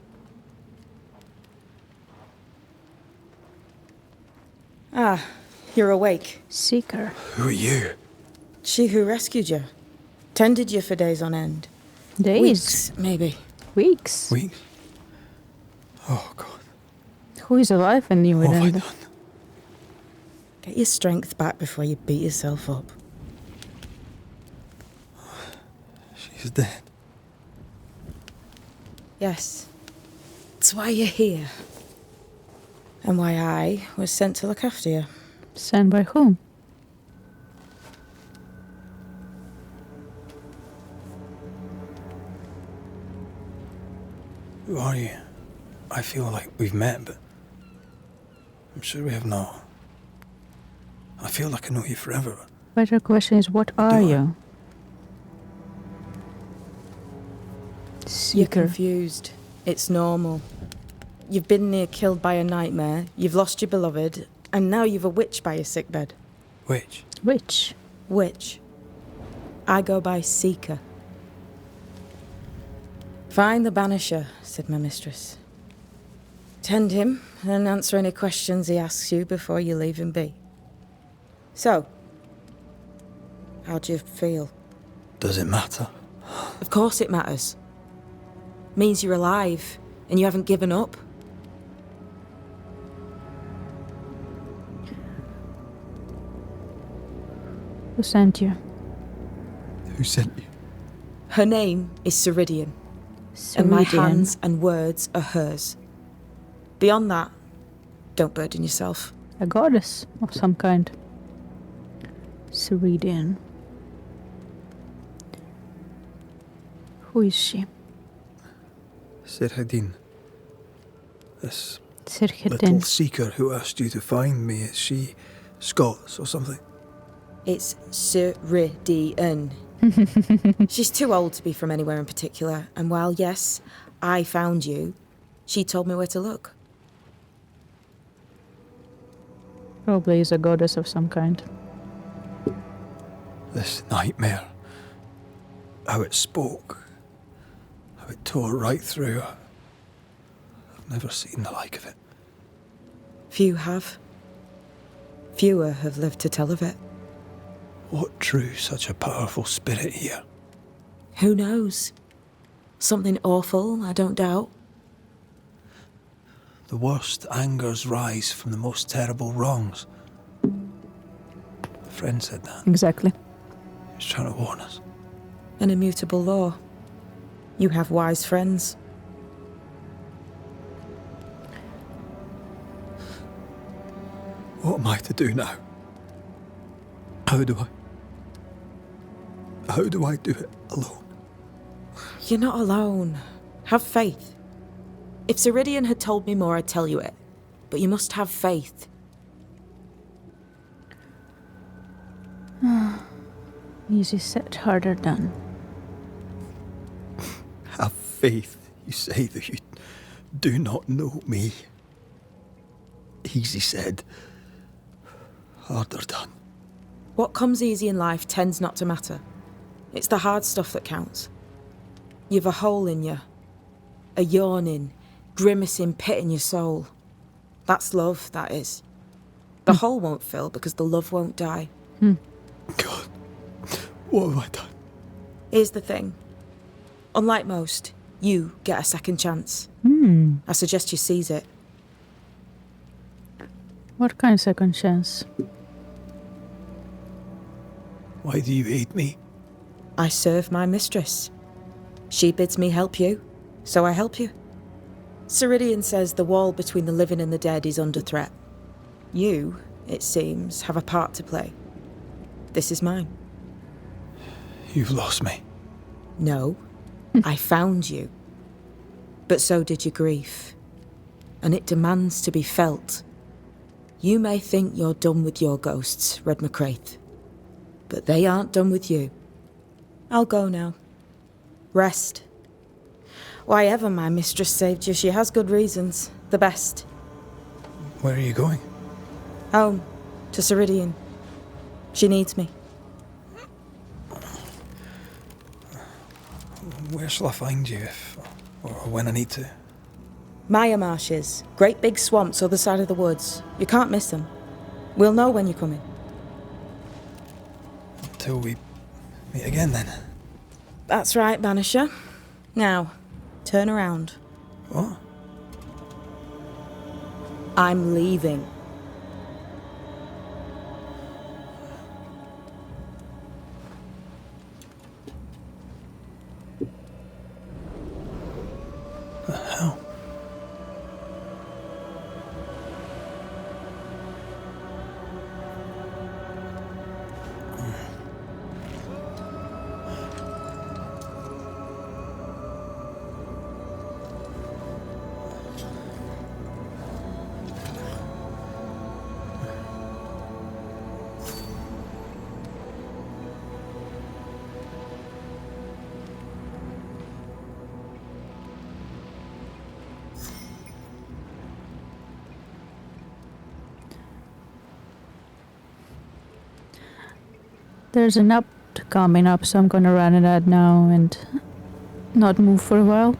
Ah, you're awake. Seeker. Who are you? She who rescued you. Tended you for days on end. Days? Weeks, maybe. Weeks? Weeks? Oh, God. Who is alive and you would What have I end? done? Get your strength back before you beat yourself up. She's dead. Yes. That's why you're here. And why I was sent to look after you. Sent by whom? Who are you? I feel like we've met, but I'm sure we have not. I feel like I know you forever. Better question is, what are you? You're Seeker. confused. It's normal. You've been near killed by a nightmare, you've lost your beloved, and now you've a witch by your sickbed. Which? Witch. Witch. I go by Seeker. Find the Banisher, said my mistress. Tend him, and answer any questions he asks you before you leave him be. So, how do you feel? Does it matter? Of course it matters. Means you're alive, and you haven't given up. Who sent you? Who sent you? Her name is Ceridian, and my Ceridian. hands and words are hers. Beyond that, don't burden yourself. A goddess of some kind. Ceridian. Who is she? Sirhadin. This Sirhadin. little seeker who asked you to find me, is she Scots or something? It's Ceridian. She's too old to be from anywhere in particular, and while, yes, I found you, she told me where to look. Probably is a goddess of some kind. This nightmare. How it spoke. How it tore right through. I've never seen the like of it. Few have. Fewer have lived to tell of it. What drew such a powerful spirit here? Who knows? Something awful, I don't doubt. The worst angers rise from the most terrible wrongs. A friend said that. Exactly. He was trying to warn us. An immutable law. You have wise friends. What am I to do now? How do I do it alone? You're not alone. Have faith. If Ceridian had told me more, I'd tell you it. But you must have faith. Easy said, harder done. Have faith, you say, that you do not know me. Easy said, harder done. What comes easy in life tends not to matter. It's the hard stuff that counts. You've a hole in you. A yawning, grimacing pit in your soul. That's love, that is. The hole won't fill because the love won't die. God, what have I done? Here's the thing. Unlike most, you get a second chance. I suggest you seize it. What kind of second chance? Why do you hate me? I serve my mistress. She bids me help you, so I help you. Ceridian says the wall between the living and the dead is under threat. You, it seems, have a part to play. This is mine. You've lost me. No, I found you. But so did your grief. And it demands to be felt. You may think you're done with your ghosts, Red McCraith. But they aren't done with you. I'll go now. Rest. Why ever my mistress saved you, she has good reasons. The best. Where are you going? Home. To Ceridian. She needs me. Where shall I find you if, or when I need to? Maya marshes. Great big swamps other side of the woods. You can't miss them. We'll know when you're coming. Until we meet again, then. That's right, Banisher. Now, turn around. What? I'm leaving. The hell? There's an up coming up, so I'm gonna run it out now and not move for a while.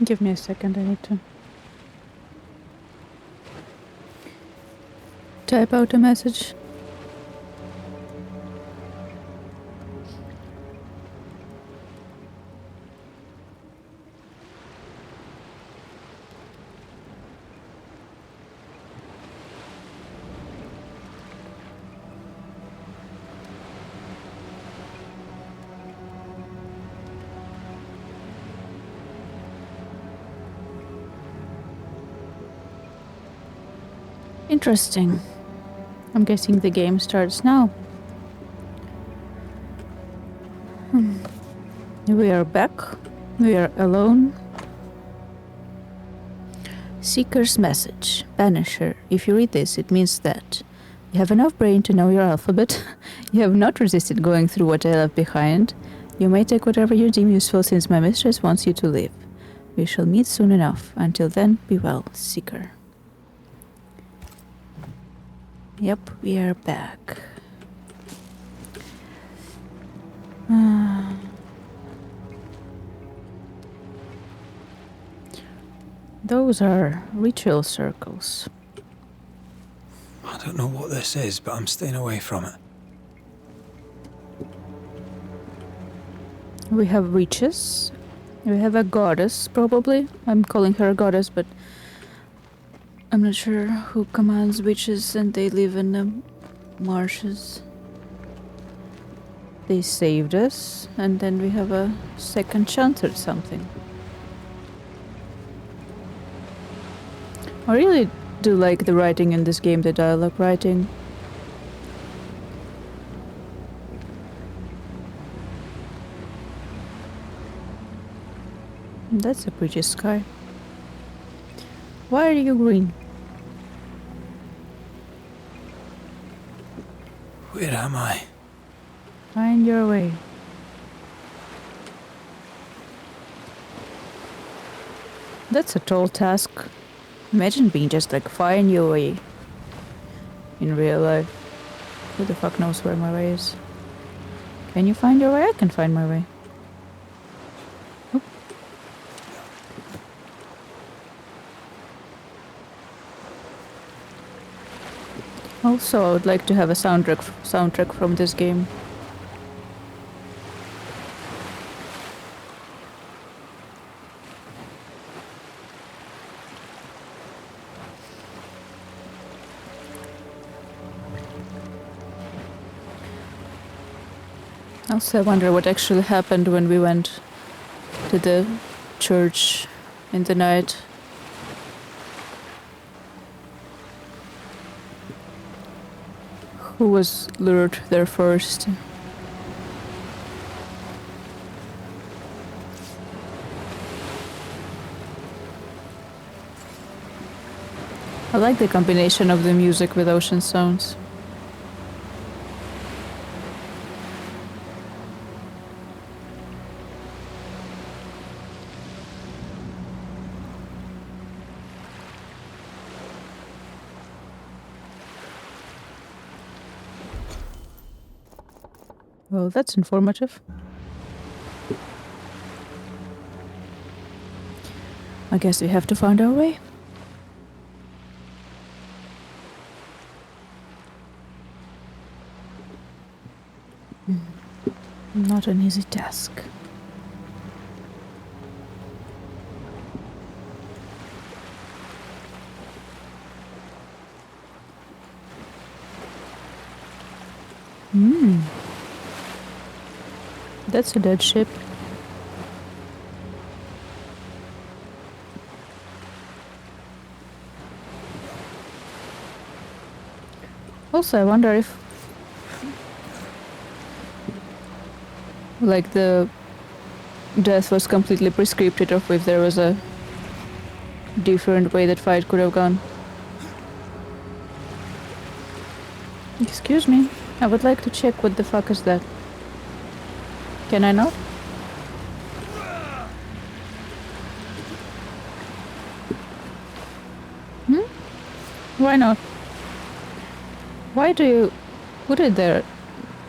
Give me a second, I need to type out a message. Interesting. I'm guessing the game starts now. We are back. We are alone. Seeker's message. Banisher. If you read this, it means that you have enough brain to know your alphabet. You have not resisted going through what I left behind. You may take whatever you deem useful since my mistress wants you to live. We shall meet soon enough. Until then, be well, Seeker. Yep, we are back. Those are ritual circles. I don't know what this is, but I'm staying away from it. We have witches. We have a goddess, probably. I'm calling her a goddess, but I'm not sure who commands witches, and they live in the marshes. They saved us, and then we have a second chance or something. I really do like the writing in this game, the dialogue writing. That's a pretty sky. Why are you green? Where am I? Find your way. That's a tall task. Imagine being just like, find your way in real life. Who the fuck knows where my way is? Can you find your way? I can find my way. Oh. Also, I would like to have a soundtrack from this game. Also, I wonder what actually happened when we went to the church in the night. Who was lured there first? I like the combination of the music with ocean sounds. Well, that's informative. I guess we have to find our way. Not an easy task. That's a dead ship. Also, I wonder if, like, the death was completely prescripted, or if there was a different way that fight could have gone. Excuse me, I would like to check what the fuck is that. Can I not? Why not? Why do you put it there?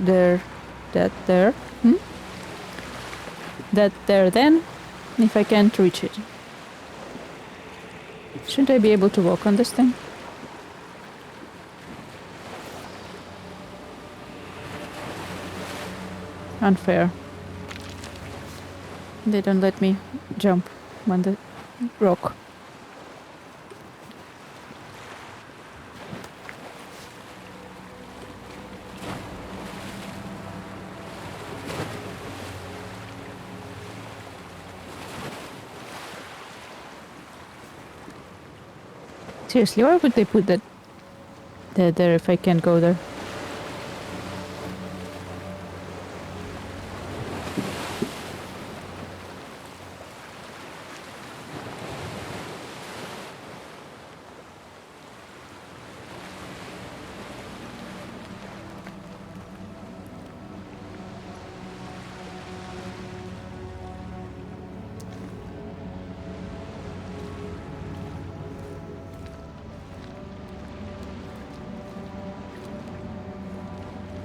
That there then, if I can't reach it. Shouldn't I be able to walk on this thing? Unfair. They don't let me jump on the rock. Seriously, why would they put that there if I can't go there?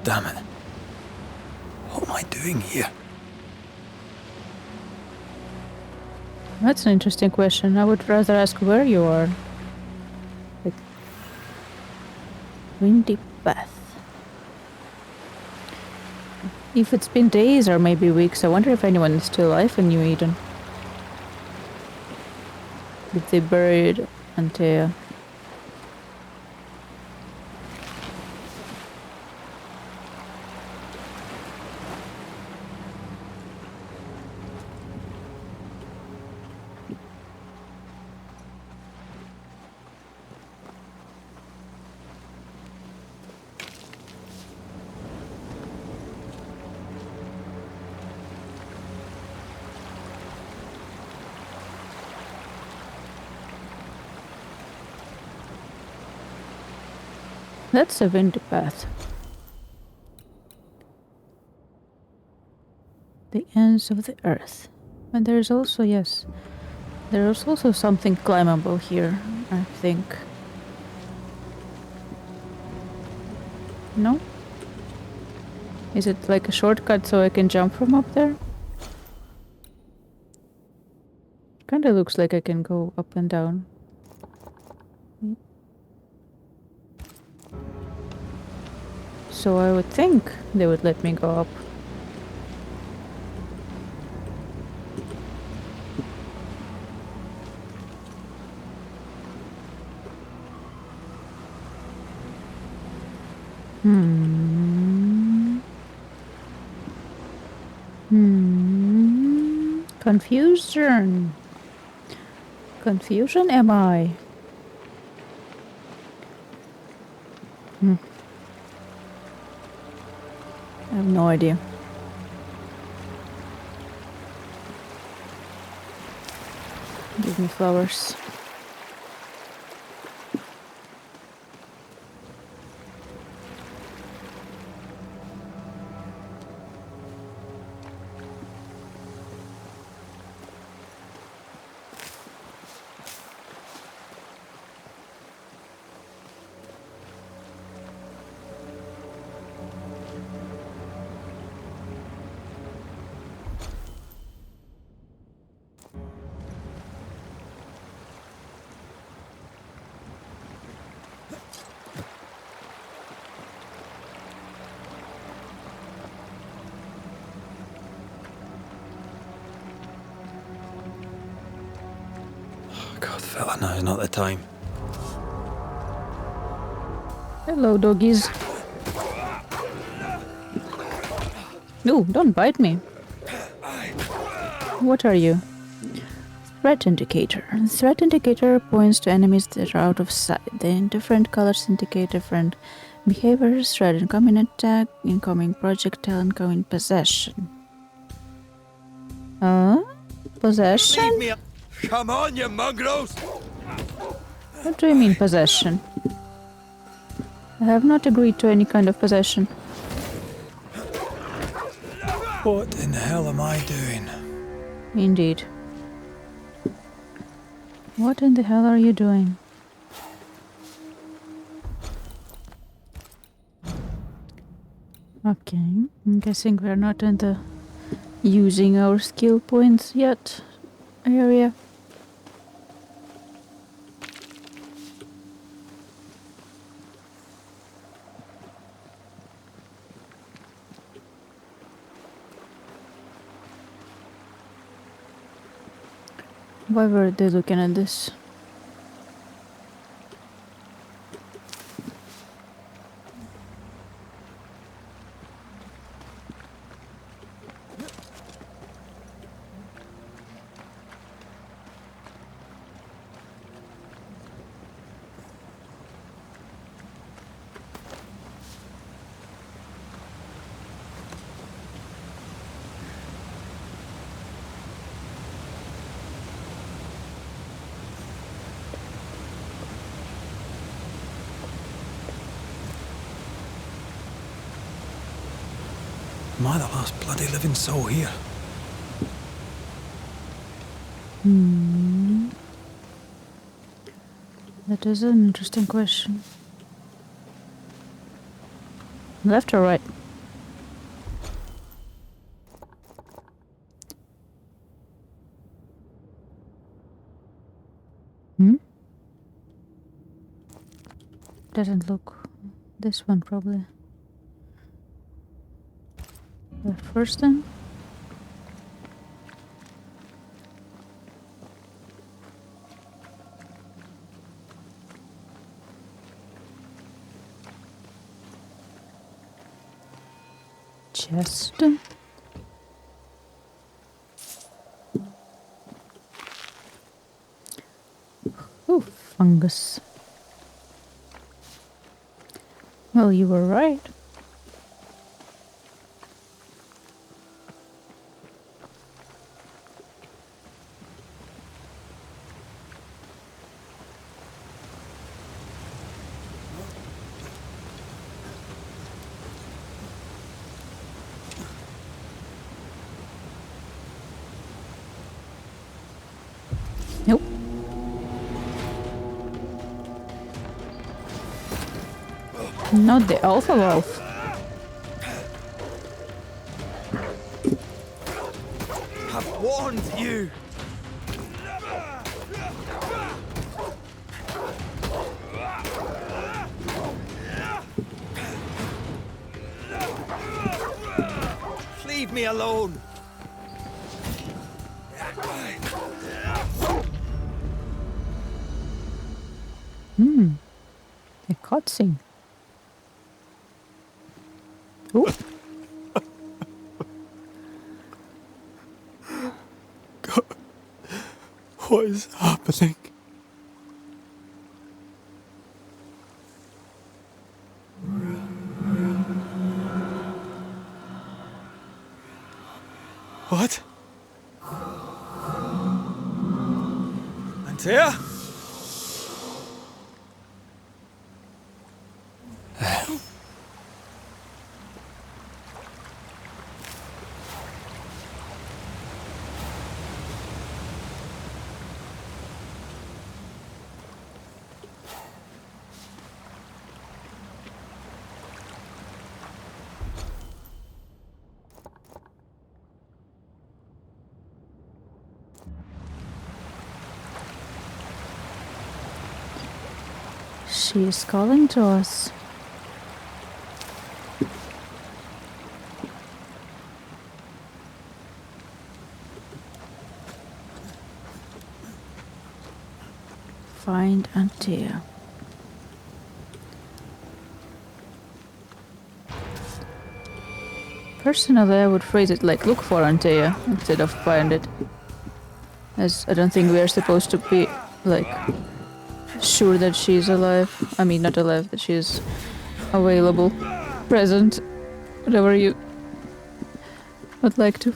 Damn it. What am I doing here? That's an interesting question. I would rather ask where you are. Like, windy path. If it's been days or maybe weeks, I wonder if anyone is still alive in New Eden. If they buried Antea. That's a windy path. The ends of the earth. And there's also, yes, there's also something climbable here, I think. No? Is it like a shortcut so I can jump from up there? Kinda looks like I can go up and down. So I would think they would let me go up. Confusion. Confusion am I? I have no idea. Give me flowers. God, fella, now is not the time. Hello, doggies. No, don't bite me. What are you? Threat indicator. Threat indicator points to enemies that are out of sight. The different colors indicate different behaviors. Threat incoming attack, incoming projectile, incoming possession. Possession? Leave me. Come on, you mongrels! What do you mean possession? I have not agreed to any kind of possession. What in the hell am I doing? Indeed. What in the hell are you doing? Okay, I'm guessing we're not in the using our skill points yet area. Why were they looking at this? Am I the last bloody living soul here? That is an interesting question. Left or right? Doesn't look. This one probably. The first then? Chest. Ooh, fungus. Well, you were right. Nope. Not the alpha wolf. I've warned you. Leave me alone. A cutscene. Ooh. God, what is happening? What? Antea? She is calling to us. Find Antea. Personally, I would phrase it like look for Antea instead of find it. As I don't think we are supposed to be like sure that she's alive. I mean, not alive, that she's available, present, whatever you would like to,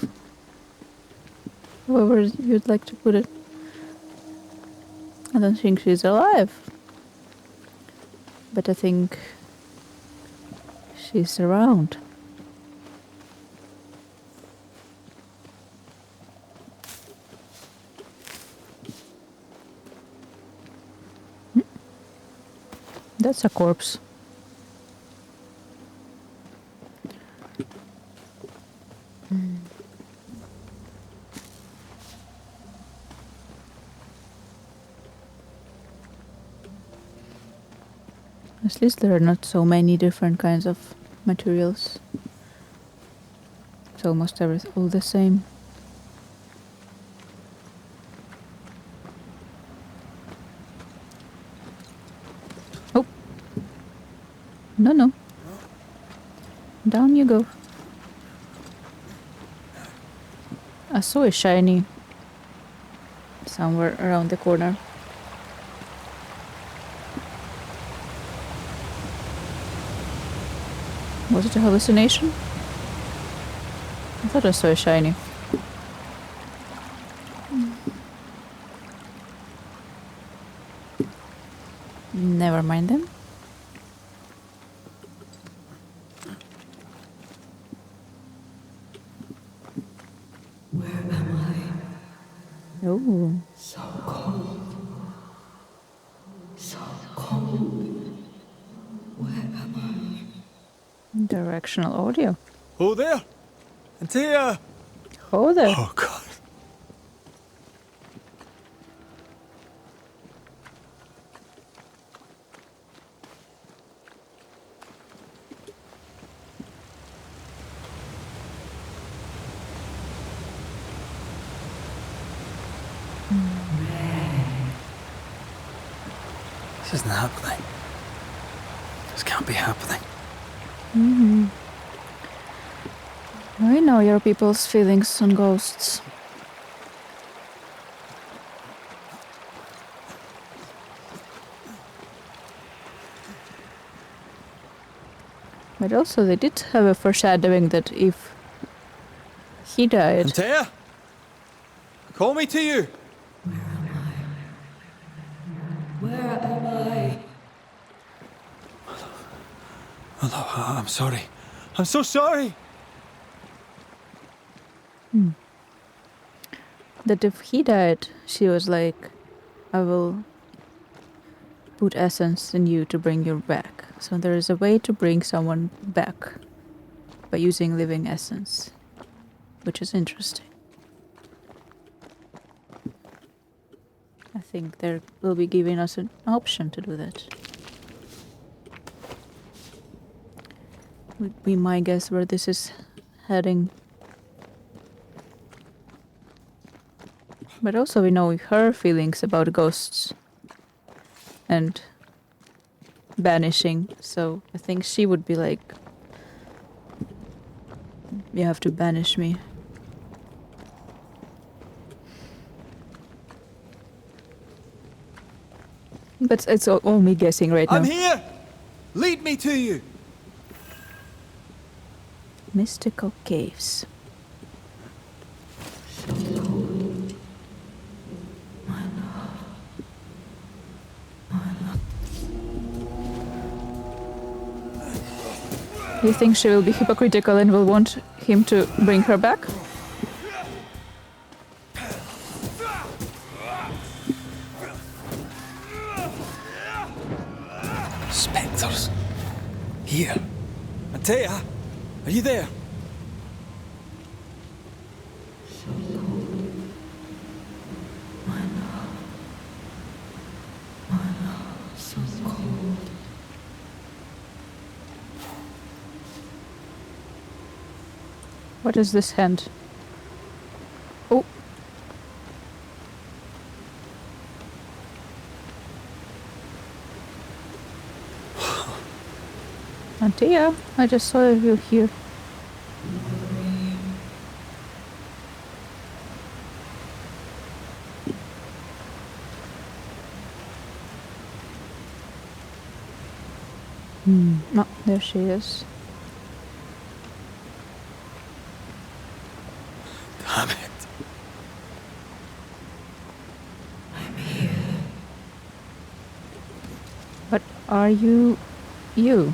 however you'd like to put it. I don't think she's alive, but I think she's around. That's a corpse. At least there are not so many different kinds of materials. It's almost all the same. No. Down you go. I saw a shiny somewhere around the corner. Was it a hallucination? I thought I saw a shiny. Never mind them. Where am I? Oh. So cold. So cold. Where am I? Directional audio. Oh there! Antea! Oh there. Oh God. This isn't happening. This can't be happening. I know your people's feelings on ghosts. But also they did have a foreshadowing that if he died... Antea! Call me to you! Where am I? Hello, I'm sorry. I'm so sorry! That if he died, she was like, I will put essence in you to bring you back. So there is a way to bring someone back by using living essence, which is interesting. I think they will be giving us an option to do that. Would be my guess where this is heading. But also we know her feelings about ghosts and banishing, so I think she would be like, you have to banish me. But it's all me guessing right now. I'm here! Lead me to you! Mystical caves. You think she will be hypocritical and will want him to bring her back? Spectres. Here. Antea, are you there? So cold. What is this hand? Oh. Antea, I just saw you here. No, there she is. Damn it. I'm here. But are you... you?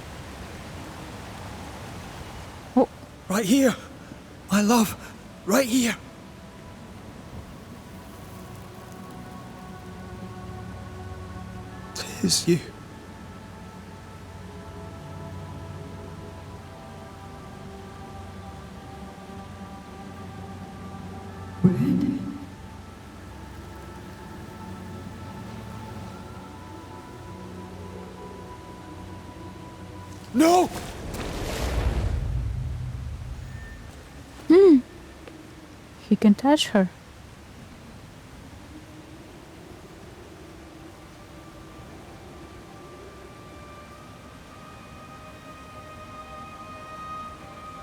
Oh. Right here. My love. Right here. Tis you. Red. No! He can touch her.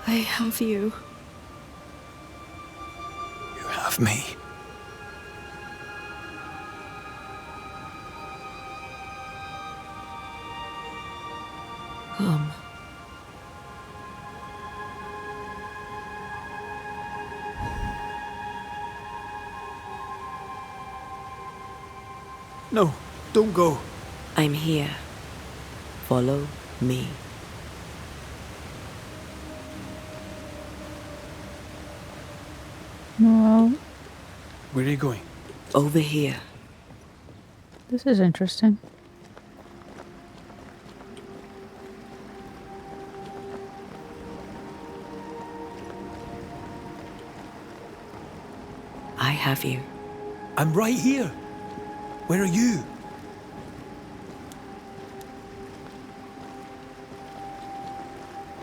I have you. You have me. Come. No, don't go. I'm here. Follow me. Well, Where are you going? Over here. this is interesting. I have you. I'm right here. Where are you?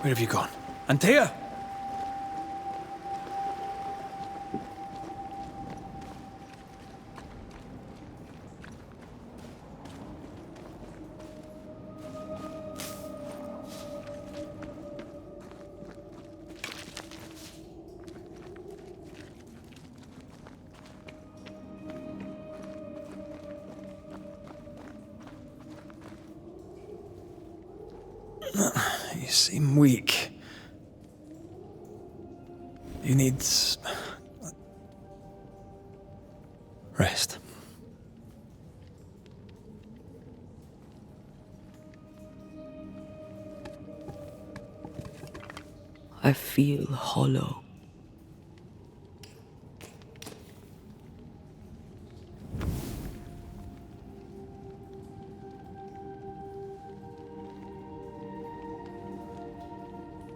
Where have you gone? Antea! You seem weak. You need rest. I feel hollow.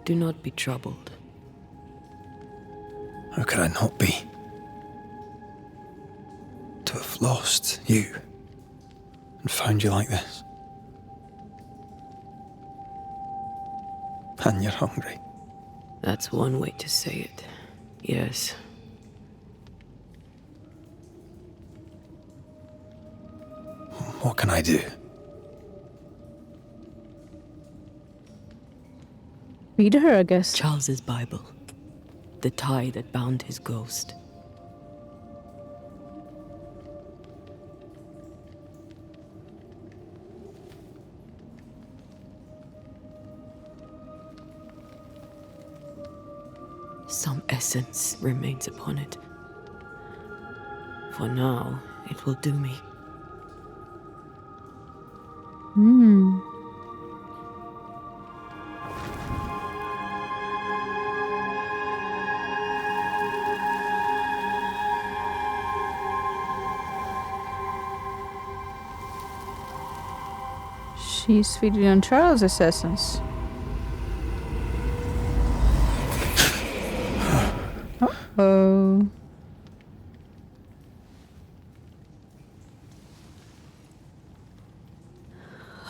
Do not be troubled. How could I not be? To have lost you and found you like this. And you're hungry. That's one way to say it. Yes. What can I do? Read her, I guess. Charles's Bible. The tie that bound his ghost. Some essence remains upon it. For now, it will do me. Hmm. She's feeding on Charles' essence. Uh-oh.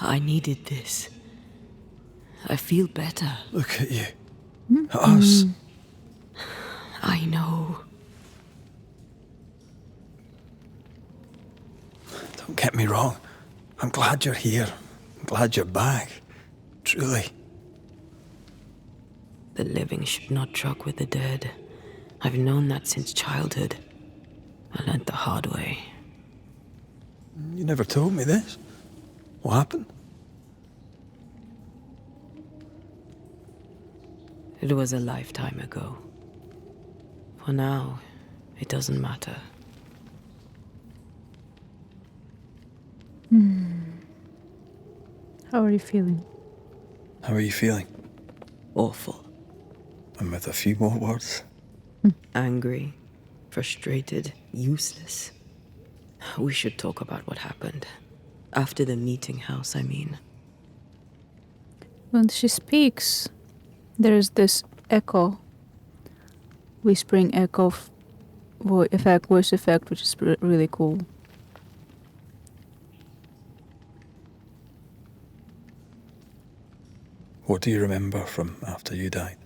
I needed this. I feel better. Look at you. At us. I know. Don't get me wrong. I'm glad you're here. I'm glad you're back. Truly. The living should not truck with the dead. I've known that since childhood. I learned the hard way. You never told me this. What happened? It was a lifetime ago. For now, it doesn't matter. How are you feeling? How are you feeling? Awful. And with a few more words? Angry, frustrated, useless. We should talk about what happened. After the meeting house, I mean. When she speaks, there's this echo. Whispering echo voice effect, which is really cool. What do you remember from after you died?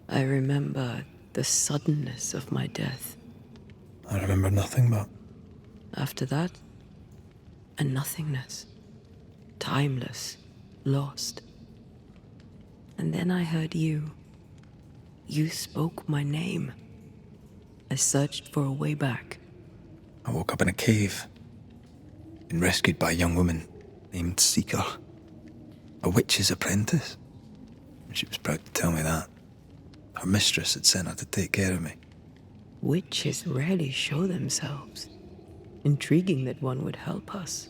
I remember the suddenness of my death. I remember nothing but... After that, a nothingness. Timeless, lost. And then I heard you. You spoke my name. I searched for a way back. I woke up in a cave. Been rescued by a young woman named Seeker. A witch's apprentice. And she was proud to tell me that. Her mistress had sent her to take care of me. Witches rarely show themselves. Intriguing that one would help us.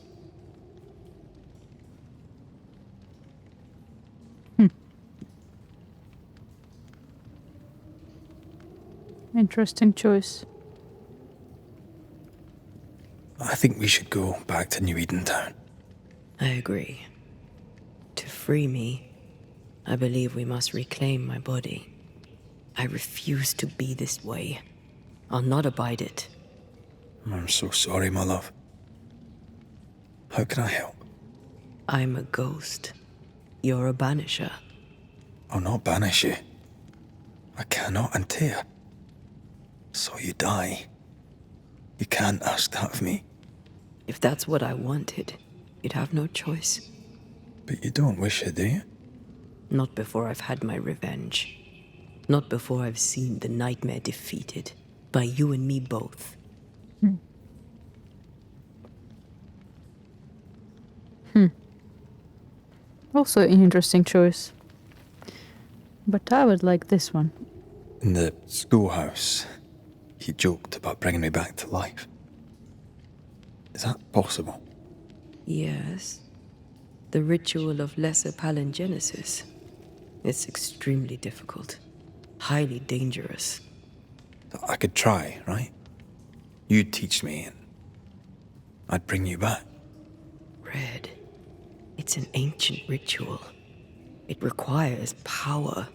Interesting choice. I think we should go back to New Eden Town. I agree. To free me, I believe we must reclaim my body. I refuse to be this way. I'll not abide it. I'm so sorry, my love. How can I help? I'm a ghost. You're a banisher. I'll not banish you. I cannot untear. So you die. You can't ask that of me. If that's what I wanted, you'd have no choice. But you don't wish it, do you? Not before I've had my revenge. Not before I've seen the nightmare defeated. By you and me both. Also an interesting choice. But I would like this one. In the schoolhouse, he joked about bringing me back to life. Is that possible? Yes. The ritual of lesser palingenesis. It's extremely difficult. Highly dangerous. I could try, right? You'd teach me and I'd bring you back. Red. It's an ancient ritual. It requires power.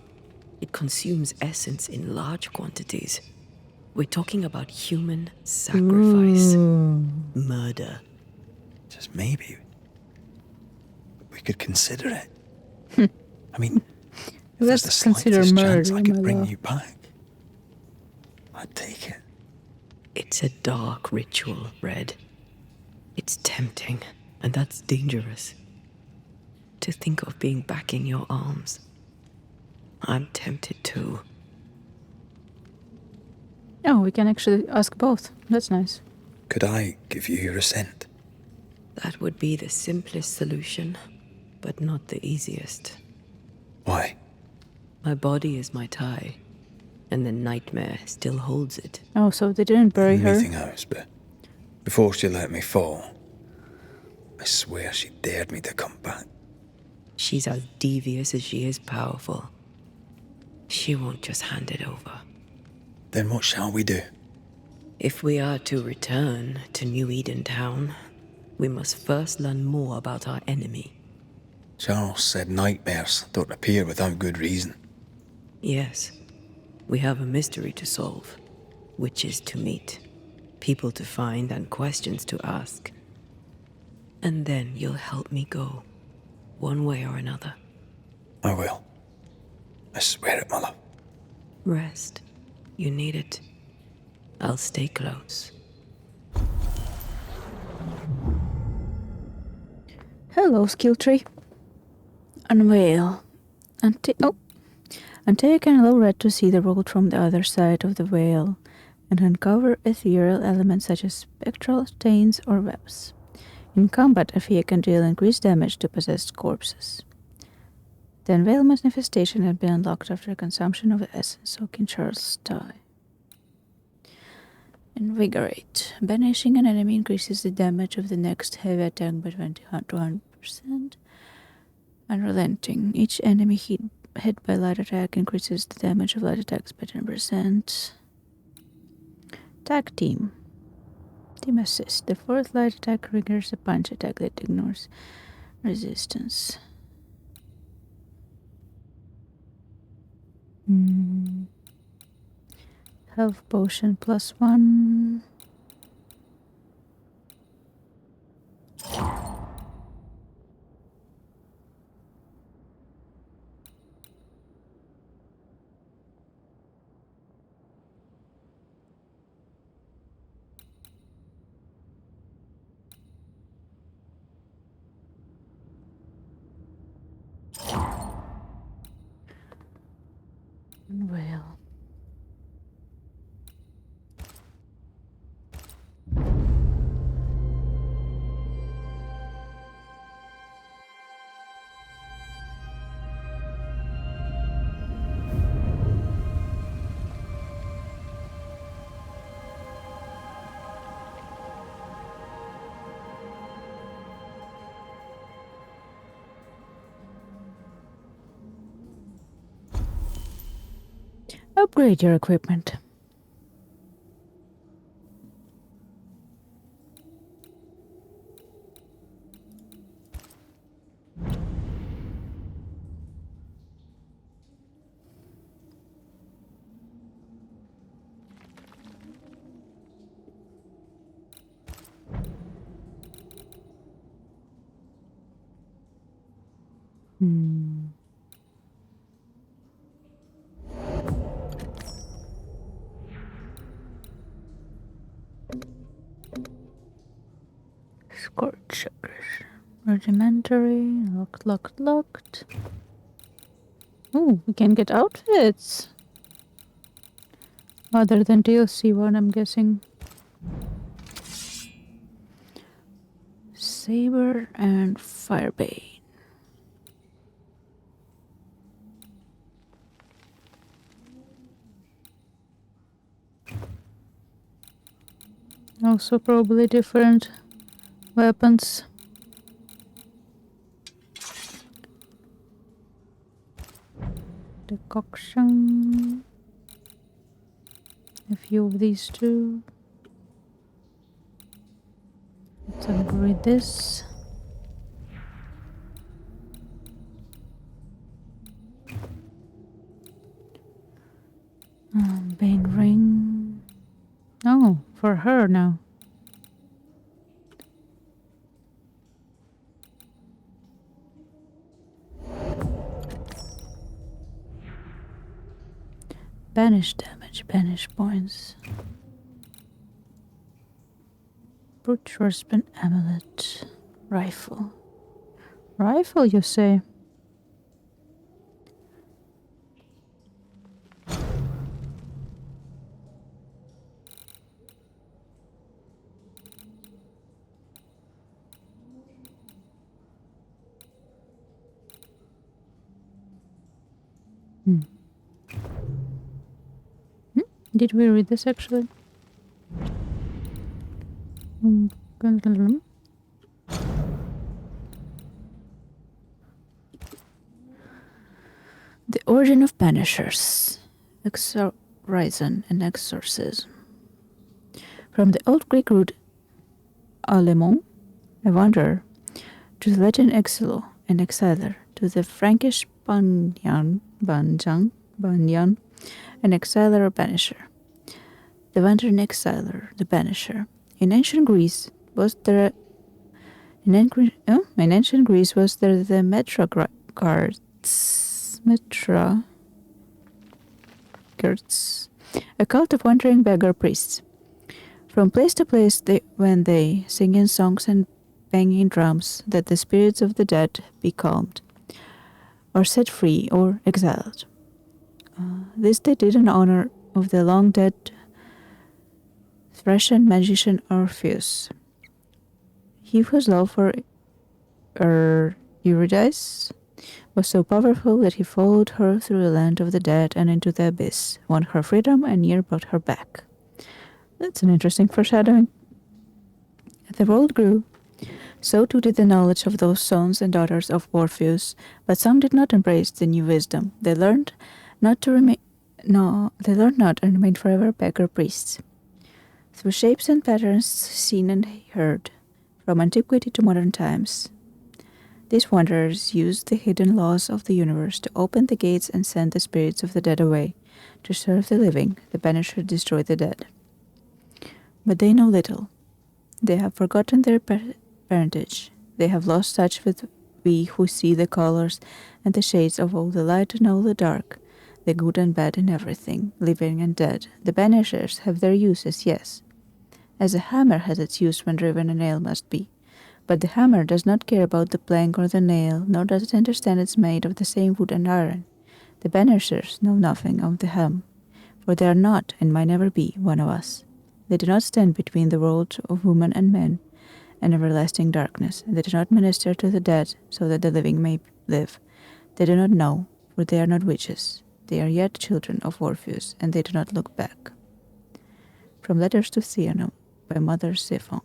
It consumes essence in large quantities. We're talking about human sacrifice. Murder. Just maybe we could consider it. I mean, if there's the Let's consider slightest murder, chance I could my bring love. you back, I'd take it. It's a dark ritual, Red. It's tempting, and that's dangerous. To think of being back in your arms. I'm tempted too. Oh, we can actually ask both. That's nice. Could I give you your assent? That would be the simplest solution, but not the easiest. Why? My body is my tie, and the nightmare still holds it. Oh, so they didn't bury her? Meeting house, but before she let me fall, I swear she dared me to come back. She's as devious as she is powerful. She won't just hand it over. Then what shall we do? If we are to return to New Eden Town, we must first learn more about our enemy. Charles said nightmares don't appear without good reason. Yes, we have a mystery to solve, witches to meet, people to find, and questions to ask. And then you'll help me go, one way or another. I will. I swear it, my love. Rest. You need it. I'll stay close. Hello, skill tree. Unveil. Until you can allow Red to see the world from the other side of the veil and uncover ethereal elements such as spectral stains or webs. In combat, Afia can deal increased damage to possessed corpses. The Unveil manifestation had been unlocked after consumption of the essence of King Charles' tie. Invigorate. Banishing an enemy increases the damage of the next heavy attack by 100%. Unrelenting. Each enemy hit by light attack increases the damage of light attacks by 10%. Tag team. Team assist. The fourth light attack triggers a punch attack that ignores resistance. Health potion +1. Well. Upgrade your equipment. Scorchers. Rudimentary. Locked. Oh, we can get outfits. Other than DLC one, I'm guessing. Saber and Firebane. Also probably different weapons. Decoction. A few of these too. Let's upgrade this. Bane ring. Oh, for her now. Banish damage, banish points. Butchersman amulet. Rifle. Rifle, you say? Did we read this actually? The origin of Banishers. Exorcism and exorcism. From the old Greek root alemon, a wanderer, to the Latin exilo, an exiler, to the Frankish banyan, an exiler or banisher. The wandering exiler, the banisher. In ancient Greece was there the Metra guards, a cult of wandering beggar priests. From place to place they went they, singing songs and banging drums, that the spirits of the dead be calmed, or set free, or exiled. This they did in honor of the long-dead Thracian magician Orpheus. He whose love for Eurydice was so powerful that he followed her through the land of the dead and into the abyss, won her freedom, and near brought her back. That's an interesting foreshadowing. As the world grew, so too did the knowledge of those sons and daughters of Orpheus, but some did not embrace the new wisdom. They learned not and remained forever beggar priests. Through shapes and patterns seen and heard, from antiquity to modern times, these wanderers used the hidden laws of the universe to open the gates and send the spirits of the dead away. To serve the living, the Banishers destroy the dead. But they know little. They have forgotten their parentage. They have lost touch with we who see the colors and the shades of all the light and all the dark, the good and bad in everything, living and dead. The Banishers have their uses, yes, as a hammer has its use when driven a nail must be. But the hammer does not care about the plank or the nail, nor does it understand it's made of the same wood and iron. The Banishers know nothing of the helm, for they are not, and might never be, one of us. They do not stand between the world of women and men and everlasting darkness, and they do not minister to the dead so that the living may live. They do not know, for they are not witches. They are yet children of Orpheus, and they do not look back. From Letters to Theano by Mother Siphon.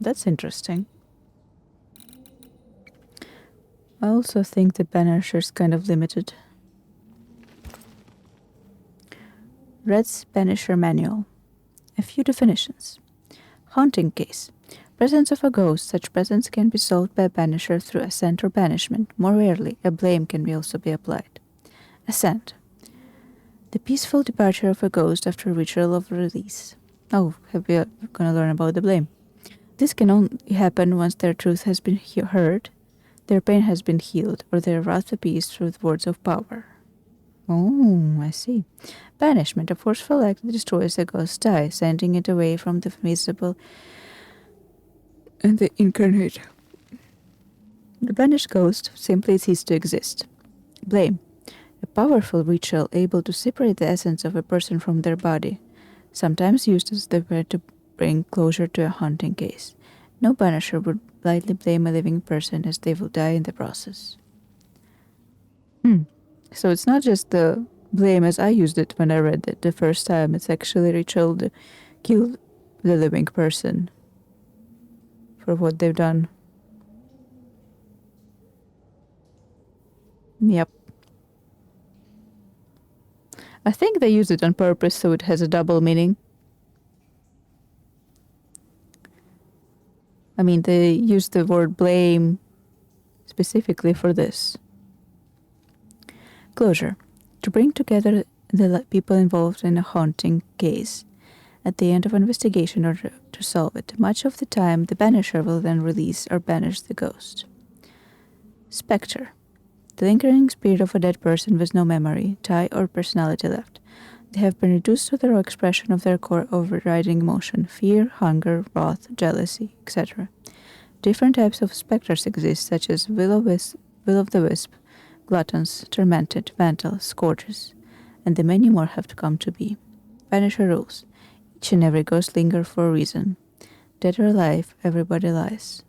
That's interesting. I also think the Banishers kind of limited. Red's Banisher Manual. A few definitions. Haunting case. Presence of a ghost. Such presence can be solved by a banisher through assent or banishment. More rarely, a blame can also be applied. Assent. The peaceful departure of a ghost after a ritual of release. Oh, we are gonna learn about the blame. This can only happen once their truth has been heard, their pain has been healed, or their wrath appeased through words of power. Oh, I see. Banishment, a forceful act that destroys a ghost's eye, sending it away from the visible and the incarnate. The banished ghost simply ceases to exist. Blame. A powerful ritual able to separate the essence of a person from their body, sometimes used as the way to bring closure to a haunting case. No banisher would lightly blame a living person, as they will die in the process. So it's not just the blame as I used it when I read it the first time. It's actually ritual to kill the living person for what they've done. Yep. I think they use it on purpose so it has a double meaning. I mean, they use the word blame specifically for this. Closure. To bring together the people involved in a haunting case at the end of an investigation or to solve it. Much of the time, the banisher will then release or banish the ghost. Spectre. The lingering spirit of a dead person with no memory, tie, or personality left. They have been reduced to the raw expression of their core overriding emotion, fear, hunger, wrath, jealousy, etc. Different types of specters exist, such as will of the wisp, gluttons, tormented, vandal, scourges, and the many more have to come to be. Banisher rules. Each and every ghost linger for a reason. Dead or alive, everybody lies.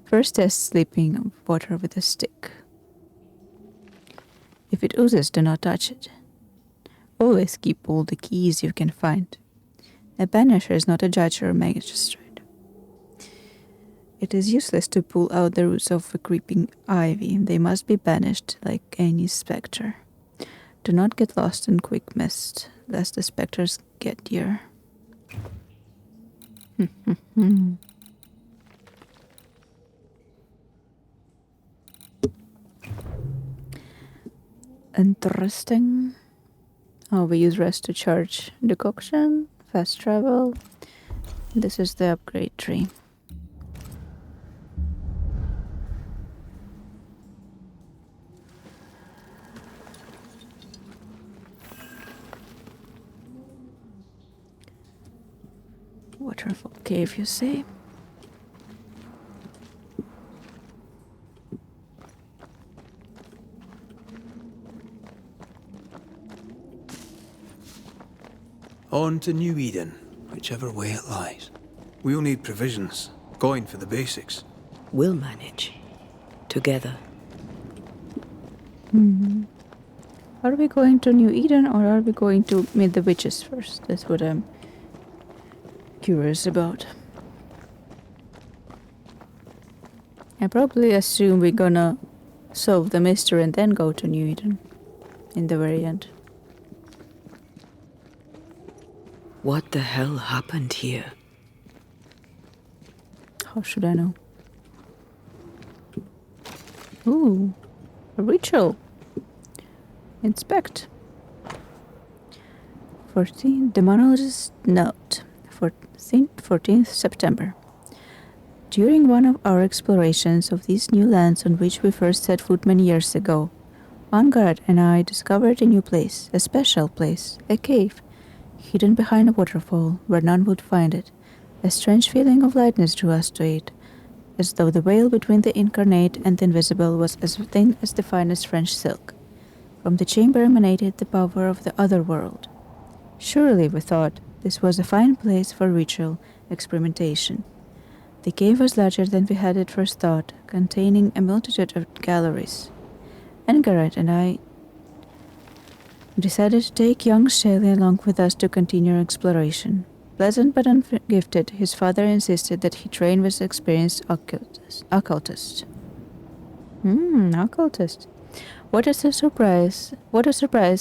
First test sleeping water with a stick. If it oozes, do not touch it. Always keep all the keys you can find. A banisher is not a judge or a magistrate. It is useless to pull out the roots of a creeping ivy. They must be banished like any spectre. Do not get lost in quick mist, lest the specters get here. Interesting. Oh, we use rest to charge decoction, fast travel. This is the upgrade tree. Waterfall cave, you say? On to New Eden, whichever way it lies. We'll need provisions, going for the basics. We'll manage. Together. Are we going to New Eden or are we going to meet the witches first? That's what I'm curious about. I probably assume we're gonna solve the mystery and then go to New Eden in the very end. What the hell happened here? How should I know? Ooh, a ritual. Inspect. 14. Demonologist note. 14th September. During one of our explorations of these new lands on which we first set foot many years ago, Vanguard and I discovered a new place, a special place, a cave, hidden behind a waterfall where none would find it. A strange feeling of lightness drew us to it, as though the veil between the incarnate and the invisible was as thin as the finest French silk. From the chamber emanated the power of the other world. Surely, we thought, this was a fine place for ritual experimentation. The cave was larger than we had at first thought, containing a multitude of galleries. Engarite and I decided to take young Shelley along with us to continue our exploration. Pleasant but ungifted, his father insisted that he train with experienced occultist. Occultist. What a surprise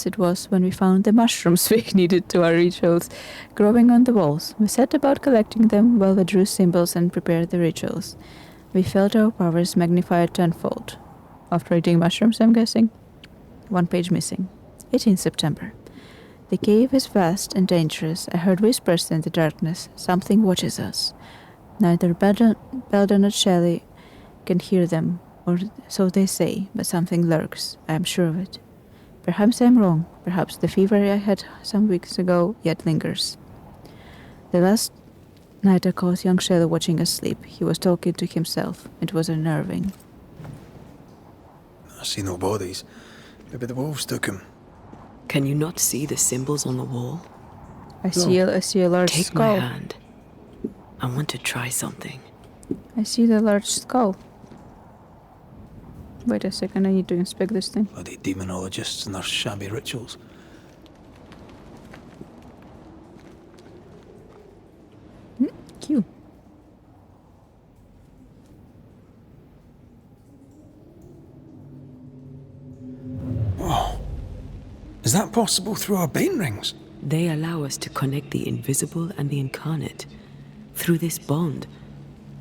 it was when we found the mushrooms we needed to our rituals growing on the walls. We set about collecting them while we drew symbols and prepared the rituals. We felt our powers magnified tenfold. After eating mushrooms, I'm guessing. 1 page missing. 18th September. The cave is vast and dangerous. I heard whispers in the darkness. Something watches us. Neither Belden nor Shelley can hear them, or so they say, but something lurks. I am sure of it. Perhaps I am wrong. Perhaps the fever I had some weeks ago yet lingers. The last night I caught young Shelley watching us sleep. He was talking to himself. It was unnerving. I see no bodies. Maybe the wolves took him. Can you not see the symbols on the wall? I see a large Take skull. my hand. I want to try something. I see the large skull. Wait a second, I need to inspect this thing. Bloody demonologists and their shabby rituals. Cute. Oh. Is that possible through our bane rings? They allow us to connect the invisible and the incarnate. Through this bond,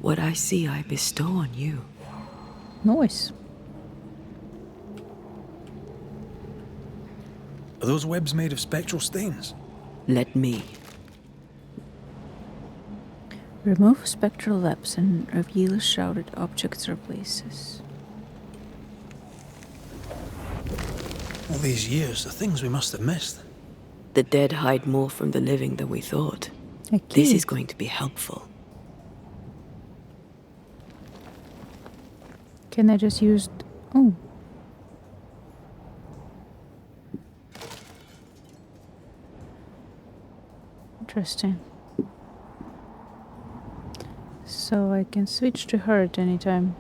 what I see I bestow on you. Nice. Are those webs made of spectral stains? Let me. Remove spectral webs and reveal shrouded objects or places. All these years, the things we must have missed. The dead hide more from the living than we thought. This is going to be helpful. Can I just use... Oh. Interesting. So I can switch to her at any time.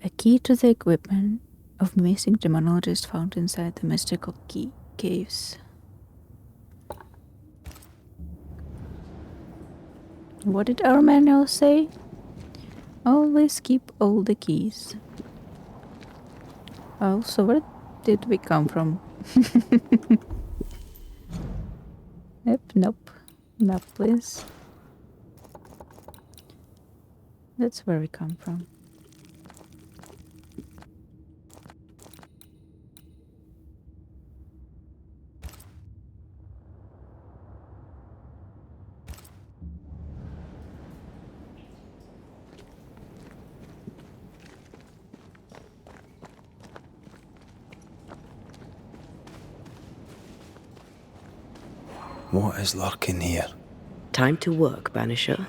A key to the equipment of missing demonologist found inside the mystical caves. What did our manual say? Always keep all the keys. Also, where did we come from? Nope. Map, please. That's where we come from. What is lurking here? Time to work, Banisher.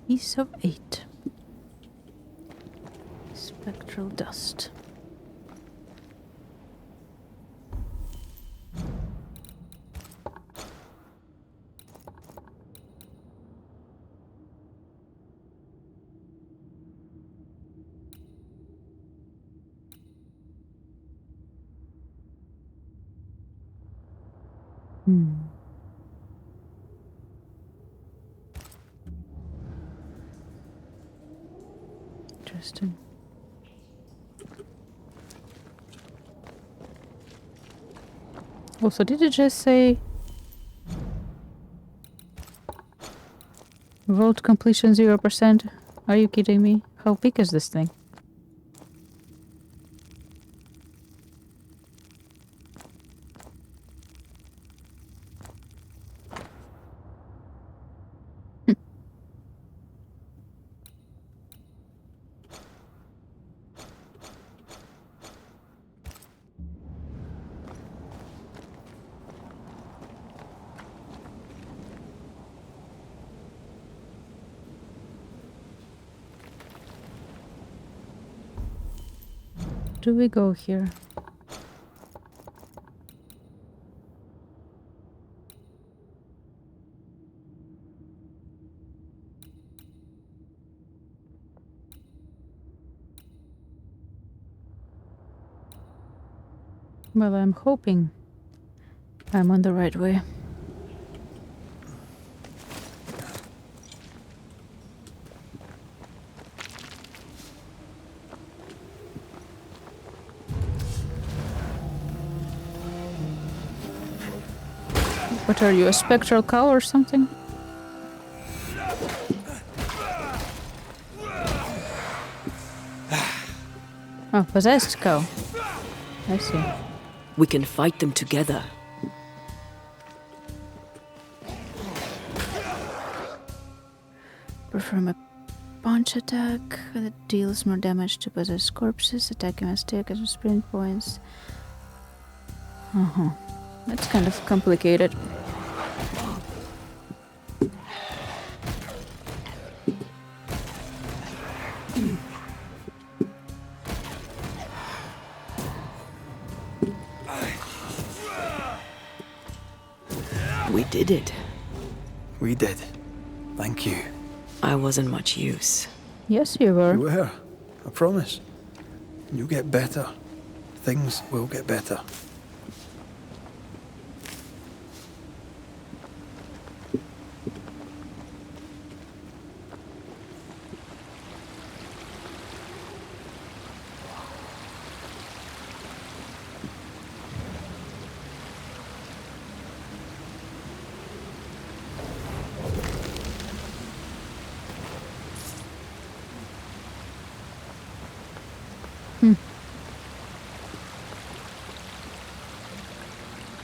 Piece of 8. Spectral dust. Interesting. Also, did it just say vault completion 0%? Are you kidding me? How big is this thing? Do we go here? Well, I'm hoping I'm on the right way. What are you, a spectral cow or something? Oh, possessed cow. I see. We can fight them together. Perform a punch attack that deals more damage to possessed corpses. Attacking must take as sprint points. That's kind of complicated. We did it. We did. Thank you. I wasn't much use. Yes, you were. You were. I promise. You'll get better. Things will get better.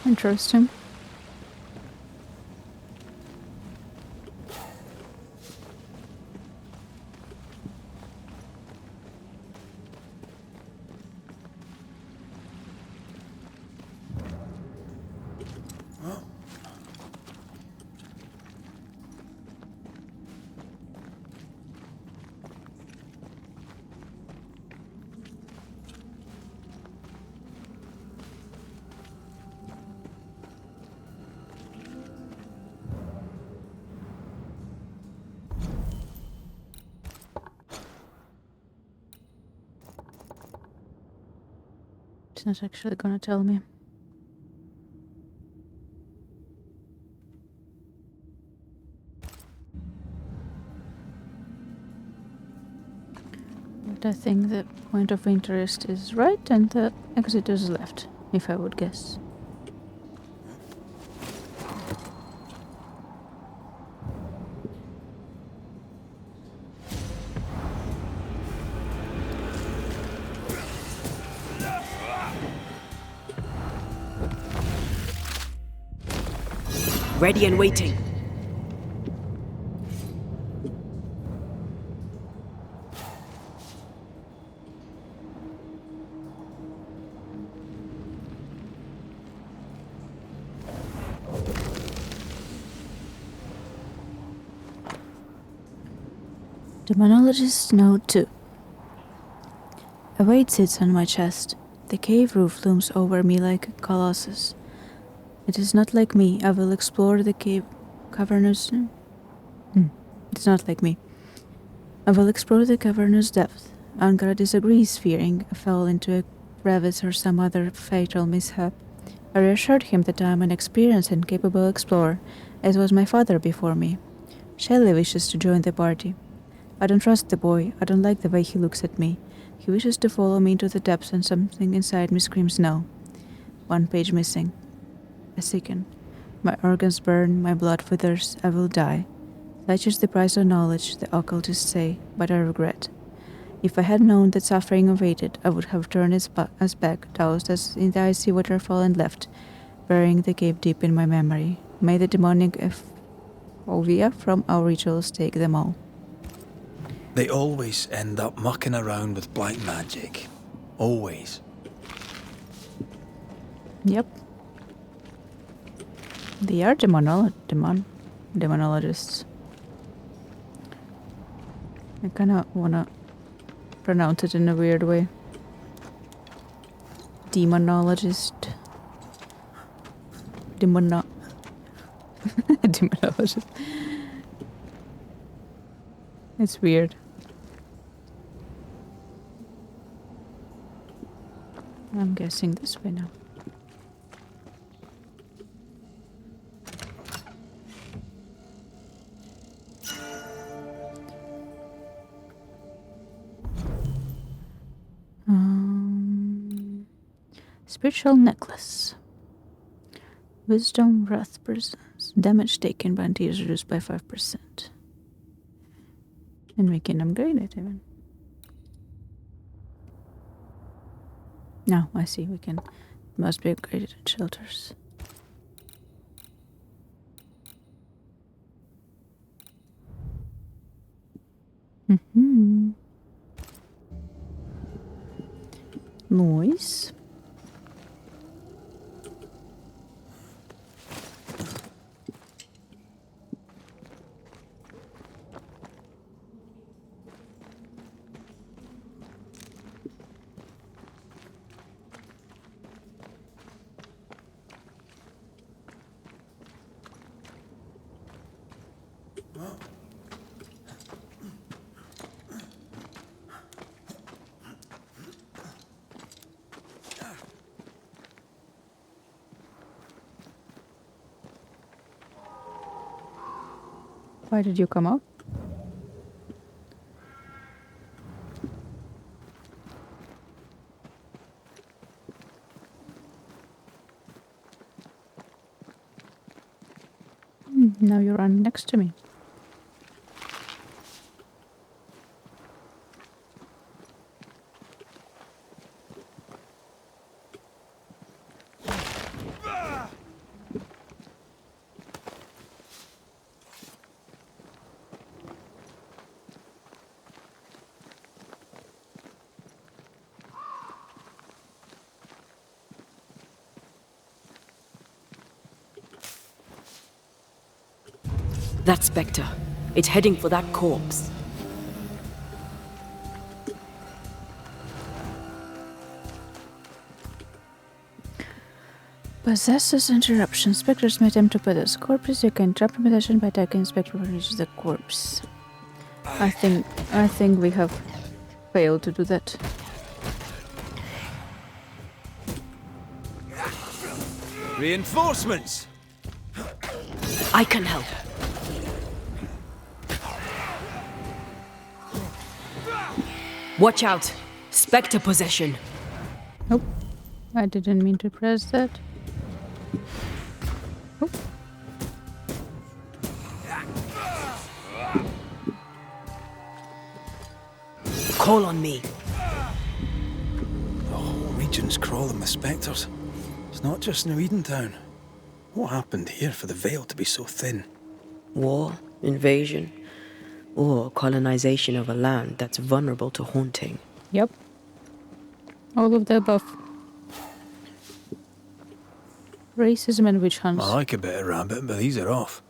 Interesting. It's not actually gonna tell me. But I think the point of interest is right and the exit is left, if I would guess. Ready and waiting. Demonologist Note 2. A weight sits on my chest. The cave roof looms over me like a colossus. It is not like me. I will explore the cavernous... It's not like me. I will explore the cavernous depth. Angara disagrees, fearing I fell into a crevice or some other fatal mishap. I reassured him that I am an experienced and capable explorer, as was my father before me. Shelley wishes to join the party. I don't trust the boy. I don't like the way he looks at me. He wishes to follow me into the depths and something inside me screams no. 1 page missing. I sicken. My organs burn, my blood withers, I will die. Such is the price of knowledge, the occultists say, but I regret. If I had known that suffering awaited, I would have turned us back, doused us in the icy waterfall and left, burying the cave deep in my memory. May the demonic effluvia from our rituals take them all. They always end up mucking around with black magic. Always. Yep. They are demonologists. I kinda wanna pronounce it in a weird way. Demonologist. Demonologist. It's weird. I'm guessing this way now. Spiritual necklace. Wisdom, wrath presence. Damage taken by anti is reduced by 5%. And we can upgrade it even. No, I see, we can. Must be upgraded at shelters. Nice. Why did you come out? Now you run next to me. That spectre. It's heading for that corpse. Possesses interruption. Spectres may attempt to possess corpses. You can interrupt possession by attacking the spectre when it reaches the corpse. I think we have failed to do that. Reinforcements! I can help. Watch out! Spectre possession. Nope. I didn't mean to press that. Oh. Call on me. The whole region's crawling with spectres. It's not just New Edentown. What happened here for the veil to be so thin? War, invasion, or colonization of a land that's vulnerable to haunting. Yep. All of the above. Racism and witch hunts. I like a bit of rabbit, but these are off.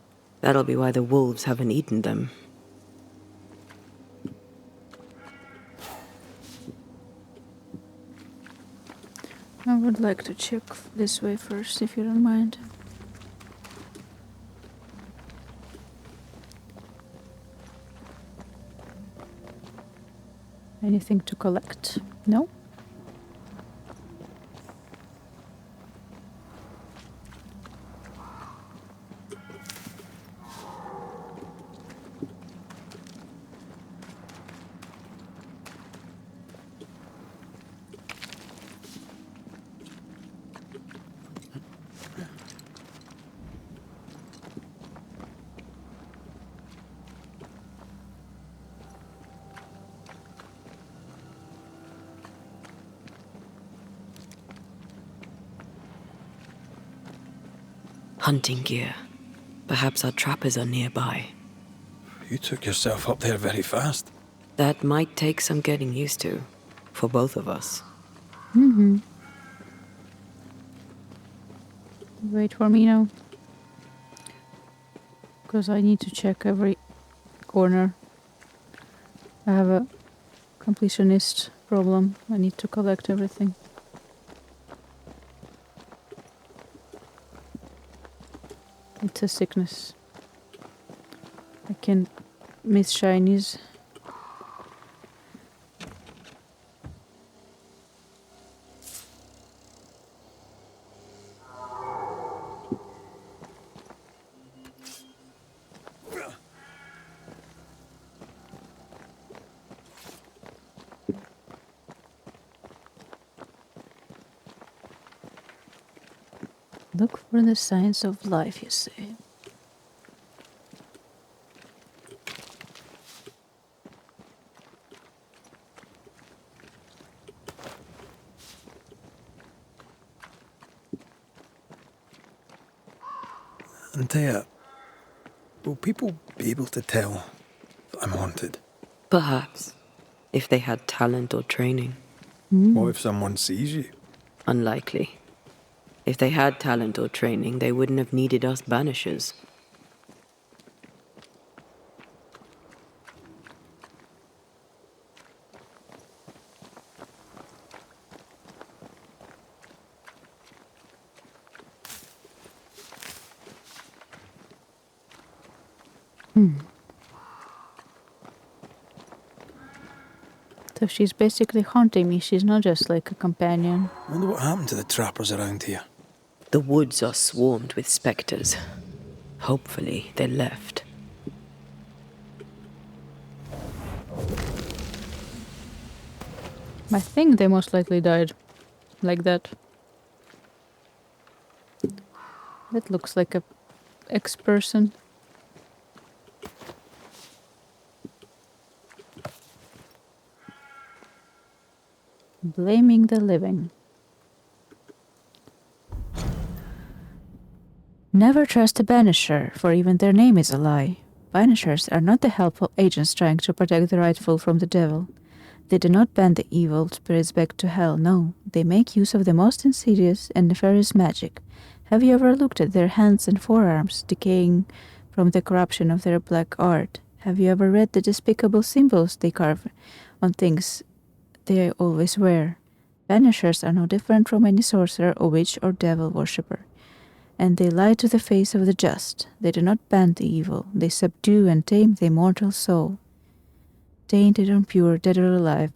That'll be why the wolves haven't eaten them. I would like to check this way first, if you don't mind. Anything to collect? No? Hunting gear. Perhaps our trappers are nearby. You took yourself up there very fast. That might take some getting used to, for both of us. Mm-hmm. Wait for me now. Because I need to check every corner. I have a completionist problem. I need to collect everything. It's a sickness. I can miss shinies. Look for the signs of life, you say. Antea, will people be able to tell that I'm haunted? Perhaps, if they had talent or training. What if someone sees you? Unlikely. If they had talent or training, they wouldn't have needed us Banishers. So she's basically haunting me. She's not just like a companion. Wonder what happened to the trappers around here. The woods are swarmed with spectres. Hopefully, they left. I think they most likely died. Like that. That looks like a ex-person. Blaming the living. Never trust a Banisher, for even their name is a lie. Banishers are not the helpful agents trying to protect the rightful from the devil. They do not bend the evil spirits back to hell, no. They make use of the most insidious and nefarious magic. Have you ever looked at their hands and forearms, decaying from the corruption of their black art? Have you ever read the despicable symbols they carve on things they always wear? Banishers are no different from any sorcerer or witch or devil worshipper. And they lie to the face of the just. They do not bend the evil. They subdue and tame the immortal soul. Tainted and pure, dead or alive.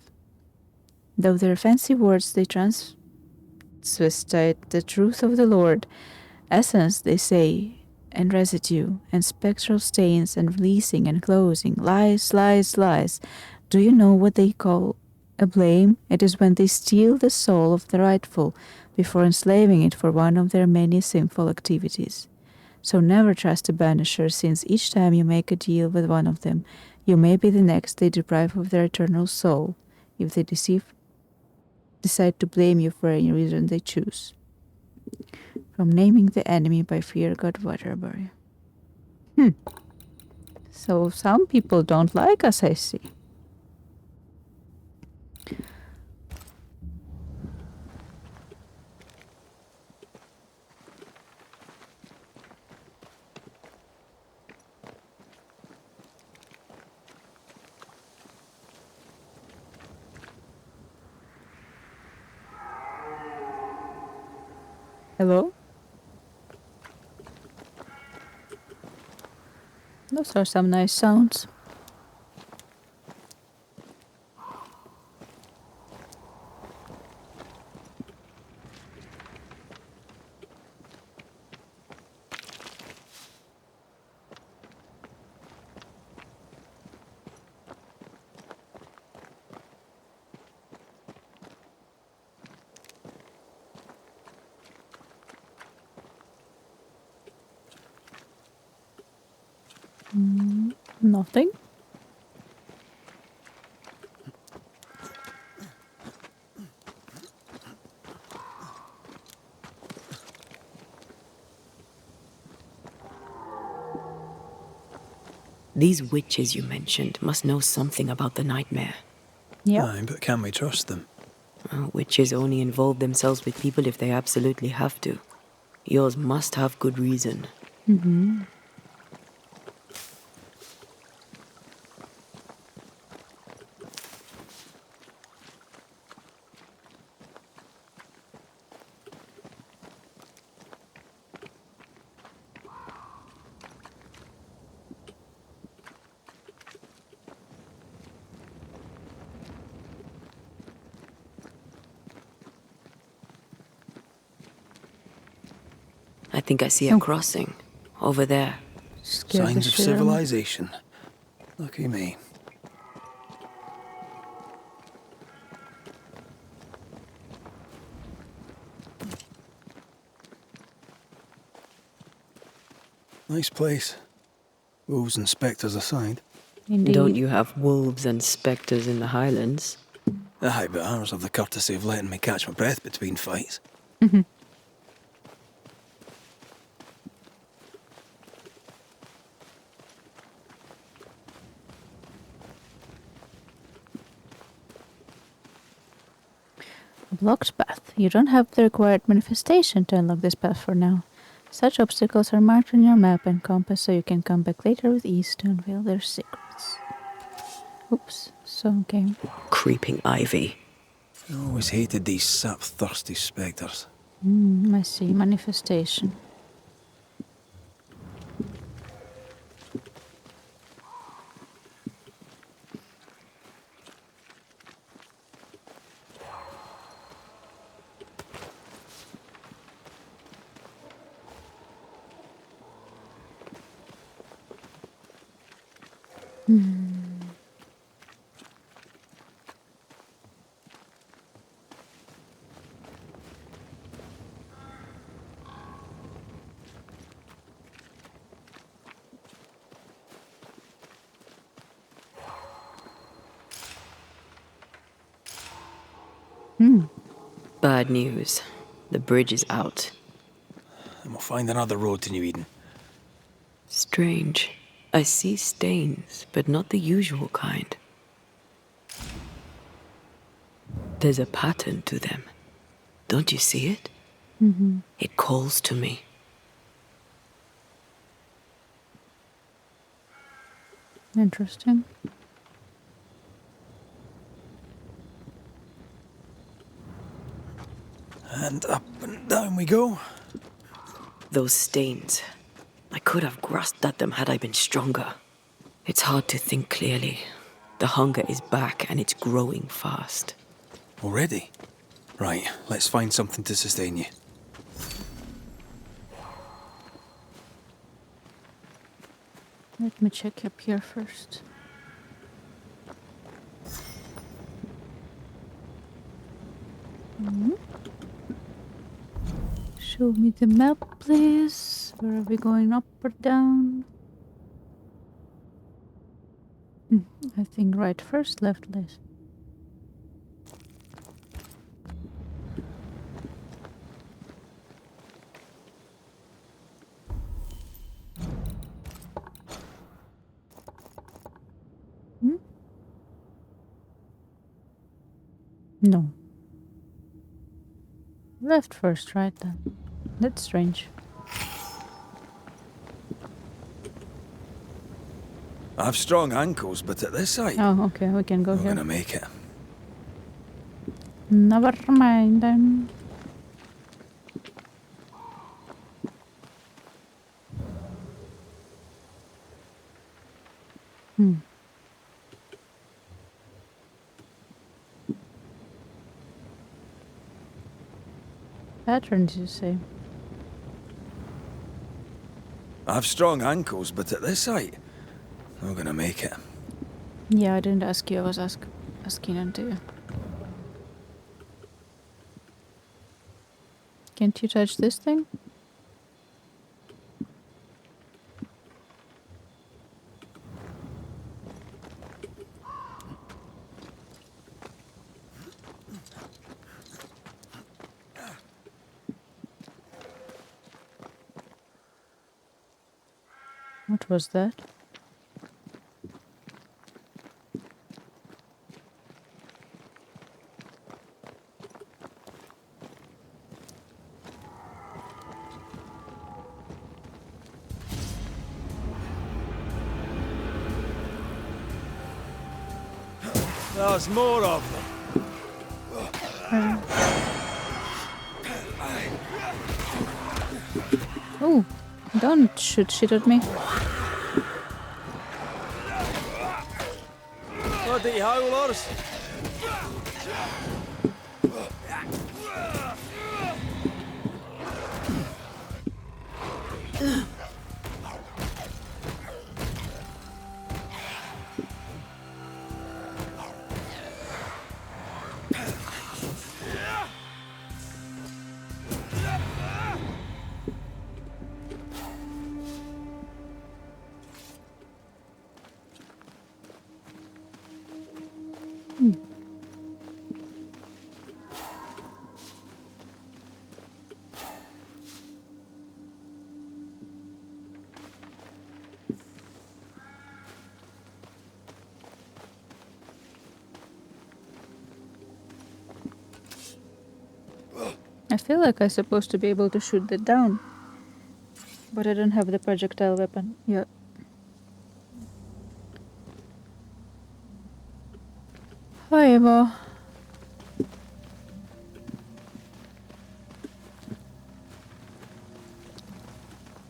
Though their fancy words they transvestite the truth of the Lord. Essence, they say, and residue, and spectral stains, and releasing and closing. Lies, lies, lies. Do you know what they call a blame? It is when they steal the soul of the rightful before enslaving it for one of their many sinful activities. So never trust a Banisher, since each time you make a deal with one of them, you may be the next they deprive of their eternal soul, if they decide to blame you for any reason they choose. From Naming the Enemy by Fear God Waterbury. So some people don't like us, I see. Hello? Those are some nice sounds. Nothing. These witches you mentioned must know something about the nightmare. Yeah. Aye, but can we trust them? Witches only involve themselves with people if they absolutely have to. Yours must have good reason. Mm-hmm. I think I see a crossing. Over there. Signs of civilization. Lucky me. Nice place. Wolves and spectres aside. Indeed. Don't you have wolves and spectres in the Highlands? Aye, but ours have the courtesy of letting me catch my breath between fights. Mm-hmm. Blocked path. You don't have the required manifestation to unlock this path for now. Such obstacles are marked on your map and compass so you can come back later with ease to unveil their secrets. Oops. So, okay. Creeping ivy. I always hated these sap-thirsty spectres. I see. Manifestation. Bad news. The bridge is out. And we'll find another road to New Eden. Strange. I see stains, but not the usual kind. There's a pattern to them. Don't you see it? Mm-hmm. It calls to me. Interesting. And up and down we go. Those stains. I could have grasped at them had I been stronger. It's hard to think clearly. The hunger is back and it's growing fast. Already? Right, let's find something to sustain you. Let me check up here first. Show me the map, please. Where are we going, up or down? I think right first, left last. No. Left first, right then. That's strange. I have strong ankles, but at this height... Oh, okay, we can go we're here. gonna make it. Never mind then. Patterns, you say? I have strong ankles, but at this height, we're gonna make it. Yeah, I didn't ask you. I was asking unto you. Can't you touch this thing? What was that? There's more of them. Oh, don't shoot shit at me. Bloody howlers. I feel like I'm supposed to be able to shoot that down, but I don't have the projectile weapon yet. However,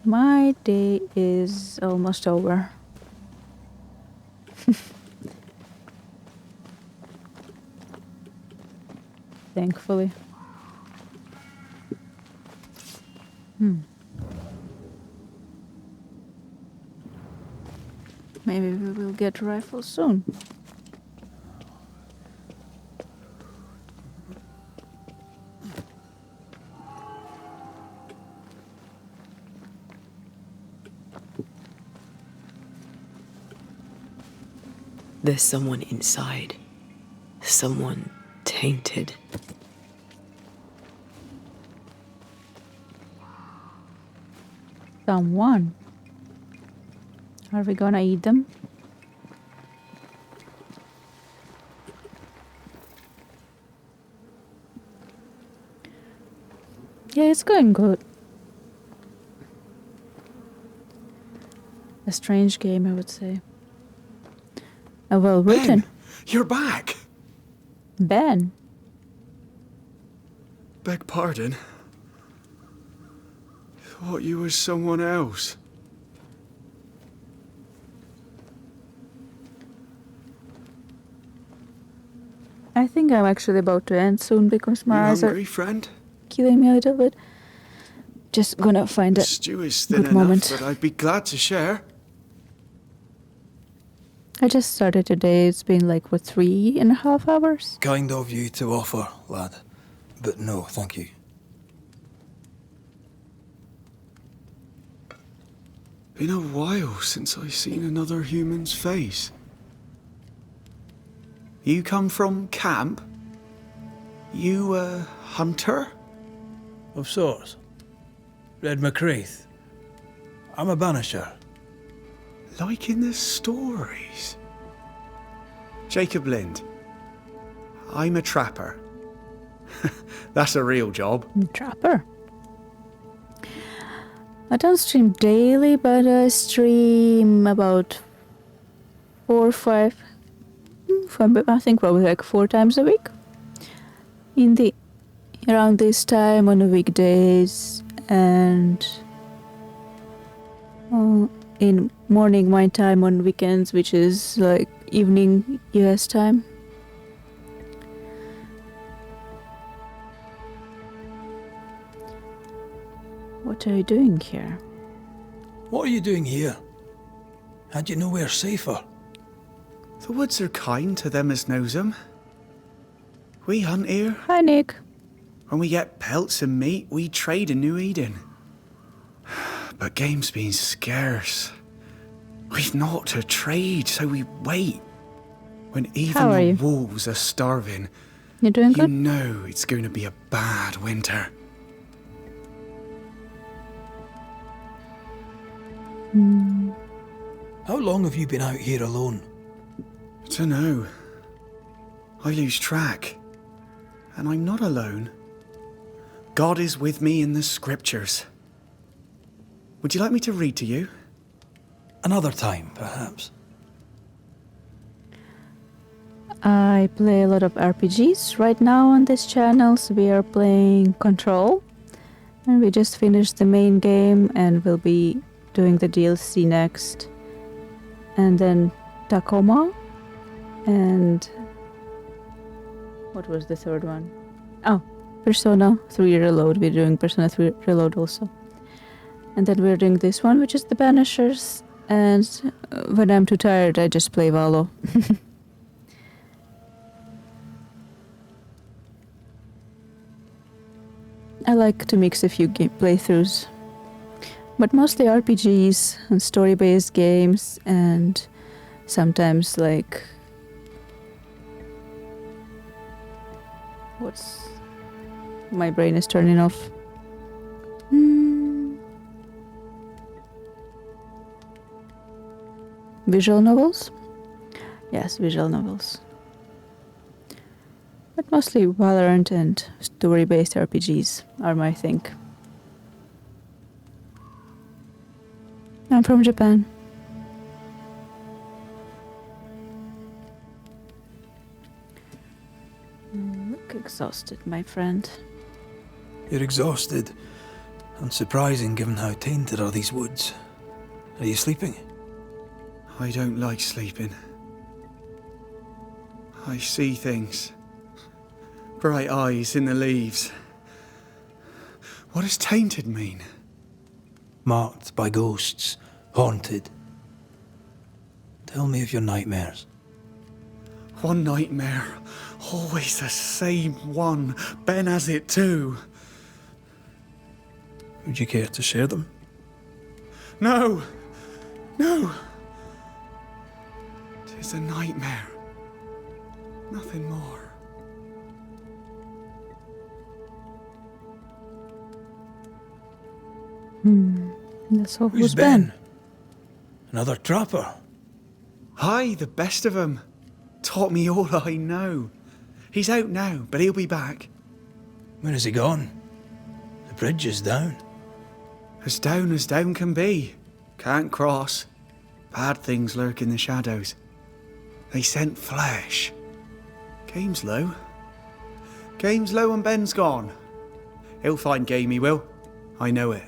my day is almost over. Thankfully. Maybe we will get rifles soon. There's someone inside. Someone tainted. Someone. Are we gonna eat them? Yeah, it's going good. A strange game, I would say. Well written. Ben, you're back. Ben. Beg pardon. Thought you was someone else. I think I'm actually about to end soon because my eyes hungry, are friend? killing me a little bit. Just gonna find a Stew is thin good enough, moment. but I'd be glad to share. I just started today. It's been like, what, 3.5 hours? Kind of you to offer, lad. But no, thank you. Been a while since I seen another human's face. You come from camp? You a hunter? Of sorts. Red McCreath. I'm a banisher. Like in the stories. Jacob Lind. I'm a trapper. That's a real job. Trapper. I don't stream daily, but I stream about 4 or 5. I think probably like 4 times a week. Around this time on the weekdays and in morning my time on weekends, which is like evening US time. What are you doing here? What are you doing here? Had you nowhere safer? The woods are kind to them as knows 'em. We hunt here. Hi, Nick. When we get pelts and meat, we trade in New Eden. But game's been scarce. We've naught to trade, so we wait. When even the wolves are starving, you doing good? You know it's going to be a bad winter. How long have you been out here alone? Dunno. I lose track. And I'm not alone. God is with me in the scriptures. Would you like me to read to you? Another time, perhaps. I play a lot of RPGs right now on this channel, so we are playing Control. And we just finished the main game and we'll be doing the DLC next. And then Tacoma. And what was the third one? Oh, Persona 3 Reload. We're doing Persona 3 Reload also. And then we're doing this one, which is the Banishers. And when I'm too tired, I just play Valo. I like to mix a few playthroughs, but mostly RPGs and story-based games, and sometimes like my brain is turning off. Visual novels? Yes, visual novels. But mostly Valorant and story-based RPGs are my thing. I'm from Japan. You look exhausted, my friend. You're exhausted. Unsurprising given how tainted are these woods. Are you sleeping? I don't like sleeping. I see things. Bright eyes in the leaves. What does tainted mean? Marked by ghosts. Haunted. Tell me of your nightmares. One nightmare. Always the same one. Ben has it too. Would you care to share them? No! No! 'Tis a nightmare. Nothing more. That's all. Who's Ben? Another trapper? Aye, the best of 'em. Taught me all I know. He's out now, but he'll be back. Where has he gone? The bridge is down. As down can be. Can't cross. Bad things lurk in the shadows. They scent flesh. Game's low. Game's low and Ben's gone. He'll find game, he will. I know it.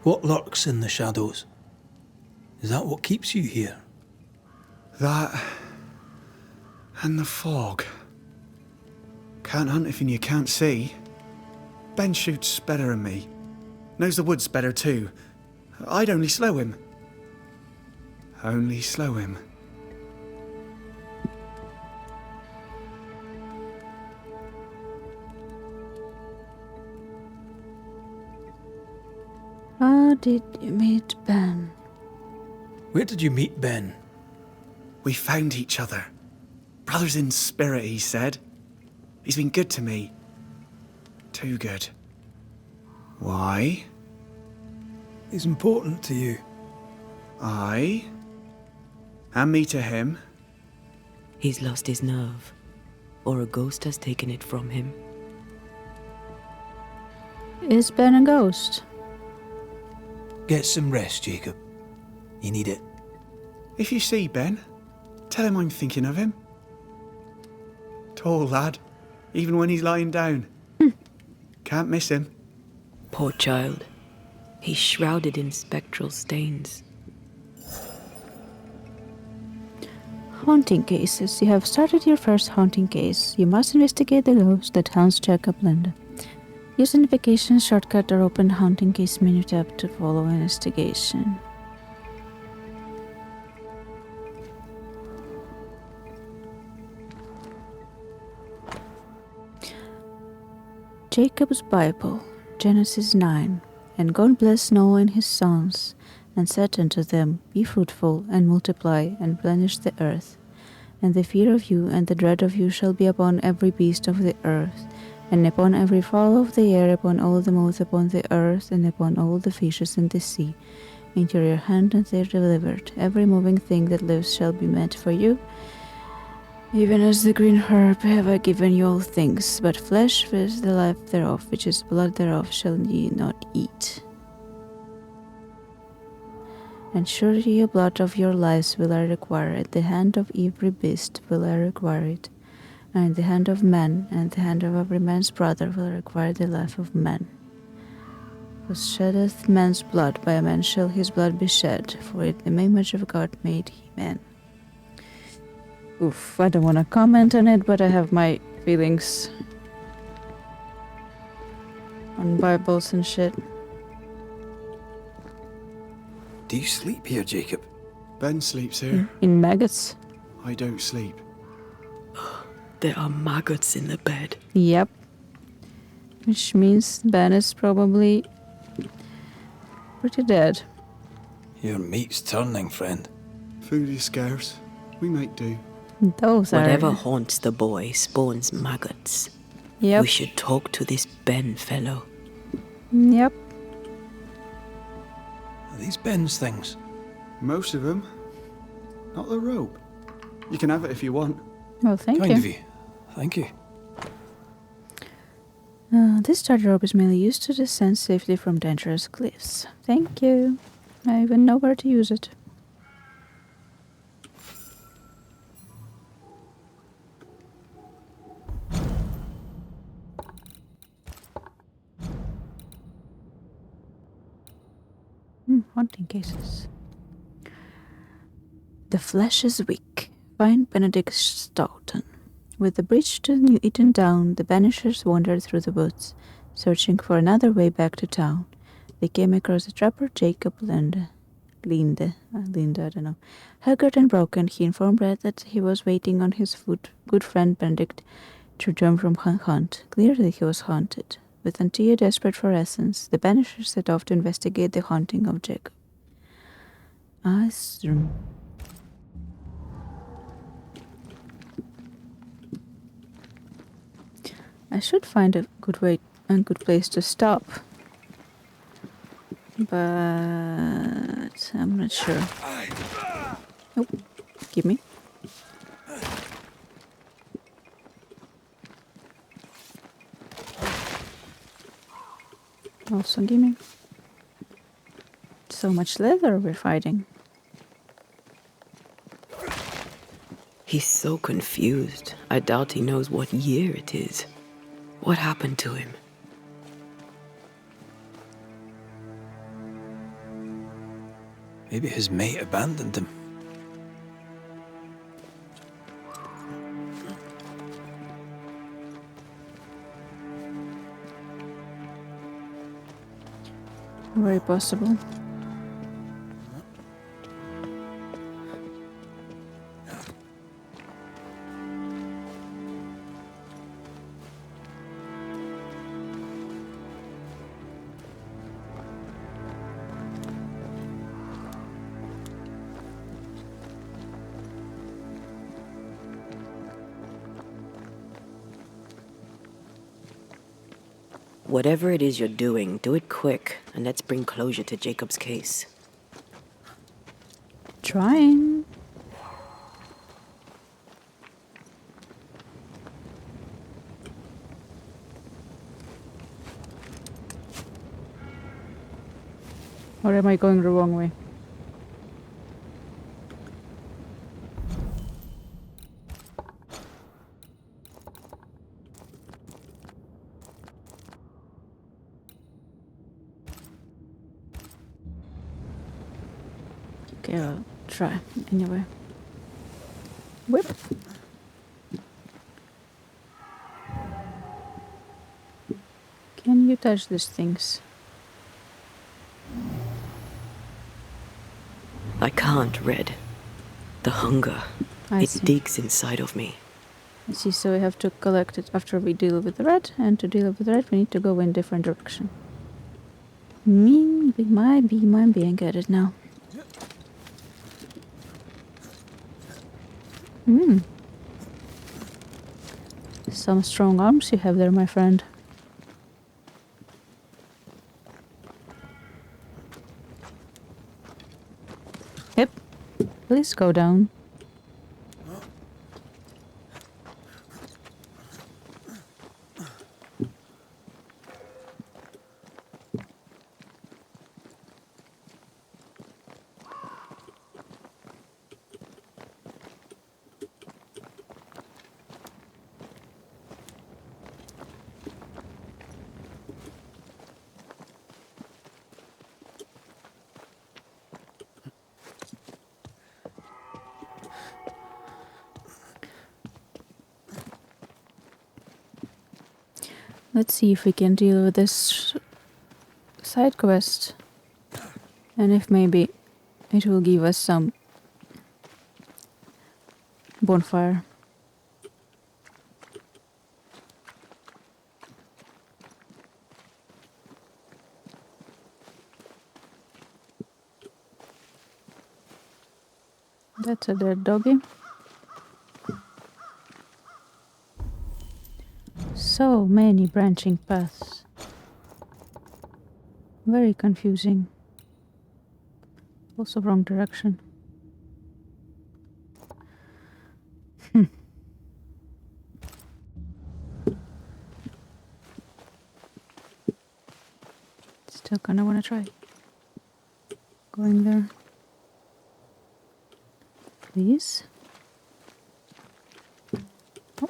What lurks in the shadows? Is that what keeps you here? That and the fog. Can't hunt anything you can't see. Ben shoots better than me. Knows the woods better too. I'd only slow him. Only slow him. How did you meet Ben? Where did you meet Ben? We found each other. Brothers in spirit, he said. He's been good to me. Too good. Why? He's important to you. Aye. And me to him. He's lost his nerve, or a ghost has taken it from him. Is Ben a ghost? Get some rest, Jacob. You need it. If you see Ben, tell him I'm thinking of him. Tall lad, even when he's lying down. Can't miss him. Poor child. He's shrouded in spectral stains. Haunting cases. You have started your first haunting case. You must investigate the ghost that haunts Jacob Linda. Use navigation shortcut or open haunting case menu tab to follow investigation. Jacob's Bible, Genesis 9. And God blessed Noah and his sons, and said unto them, Be fruitful, and multiply, and replenish the earth. And the fear of you and the dread of you shall be upon every beast of the earth, and upon every fowl of the air, upon all the mouth upon the earth, and upon all the fishes in the sea. Into your hand and they are delivered. Every moving thing that lives shall be meat for you. Even as the green herb have I given you all things, but flesh with the life thereof, which is blood thereof, shall ye not eat. And surely a blood of your lives will I require. At the hand of every beast will I require it. And the hand of man, and the hand of every man's brother will require the life of man. Who sheddeth man's blood, by a man shall his blood be shed, for in the image of God made he man. Oof, I don't want to comment on it, but I have my feelings on Bibles and shit. Do you sleep here, Jacob? Ben sleeps here. In maggots. I don't sleep. There are maggots in the bed. Yep. Which means Ben is probably pretty dead. Your meat's turning, friend. Food is scarce. We make do. Whatever haunts the boy spawns maggots. Yep. We should talk to this Ben fellow. Yep. Are these Ben's things? Most of them. Not the rope. You can have it if you want. Well, thank you. Kind of you. Thank you. This starter rope is mainly used to descend safely from dangerous cliffs. Thank you. I even know where to use it. Haunting cases. The flesh is weak. Find Benedict Stoughton. With the bridge to New Eden down, the Banishers wandered through the woods, searching for another way back to town. They came across the trapper Jacob Linde, I don't know. Haggard and broken, he informed Red that he was waiting on his good friend Benedict to return from hunt. Clearly he was haunted. With Antia desperate for essence, the Banishers set off to investigate the haunting of Jacob. I should find a good place to stop. But I'm not sure. Oh, give me. Also give me. So much leather we're fighting. He's so confused. I doubt he knows what year it is. What happened to him? Maybe his mate abandoned him. Very possible. Whatever it is you're doing, do it quick, and let's bring closure to Jacob's case. Trying. Or am I going the wrong way? Okay, I'll try anyway. Whip. Can you touch these things? I can't, Red. The hunger. It digs inside of me. I see, so we have to collect it after we deal with the red, and to deal with the red we need to go in different direction. We might be get it now. Some strong arms you have there, my friend. Yep. Please go down. Let's see if we can deal with this side quest. And if maybe it will give us some bonfire. That's a dead doggy. So many branching paths. Very confusing. Also wrong direction. Still kinda wanna try going there. Please. Oh.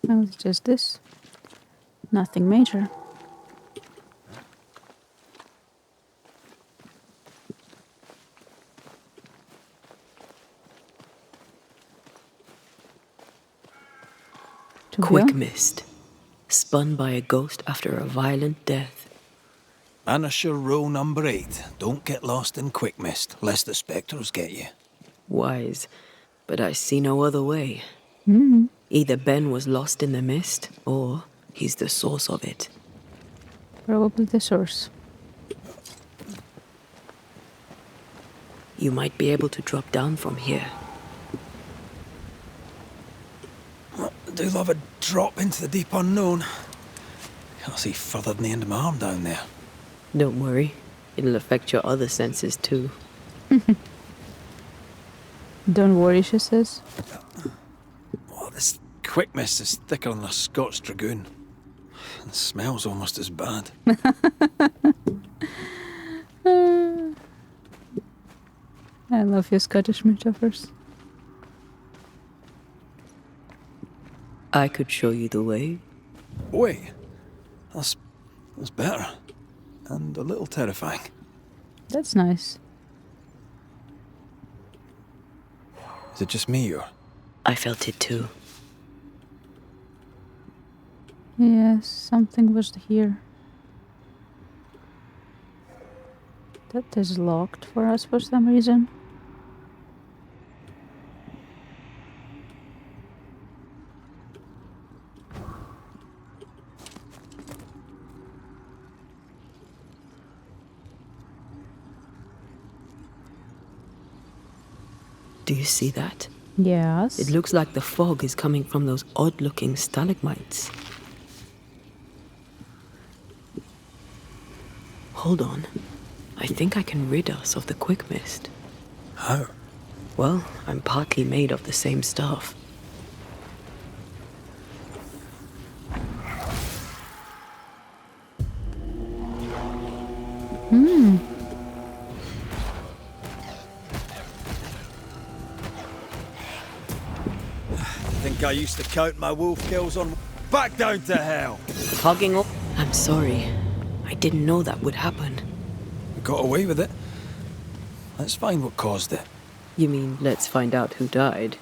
No, it's just this. Nothing major. Quick mist. Spun by a ghost after a violent death. Banisher rule number 8. Don't get lost in quick mist, lest the spectres get you. Wise, but I see no other way. Mm. Either Ben was lost in the mist, or he's the source of it. Probably the source. You might be able to drop down from here. I do love a drop into the deep unknown. Can't see further than the end of my arm down there. Don't worry, it'll affect your other senses too. Don't worry, she says. Oh, this quick mist is thicker than a Scots dragoon. And smells almost as bad. I love your Scottish metaphors. I could show you the way. Wait, that's better. And a little terrifying. That's nice. Is it just me or? I felt it too. Yes, something was here. That is locked for us for some reason. Do you see that? Yes. It looks like the fog is coming from those odd-looking stalagmites. Hold on. I think I can rid us of the quick mist. How? Well, I'm partly made of the same stuff. Hmm. I think I used to count my wolf kills on back down to hell. Hogging up? I'm sorry. I didn't know that would happen. We got away with it. Let's find what caused it. You mean, let's find out who died?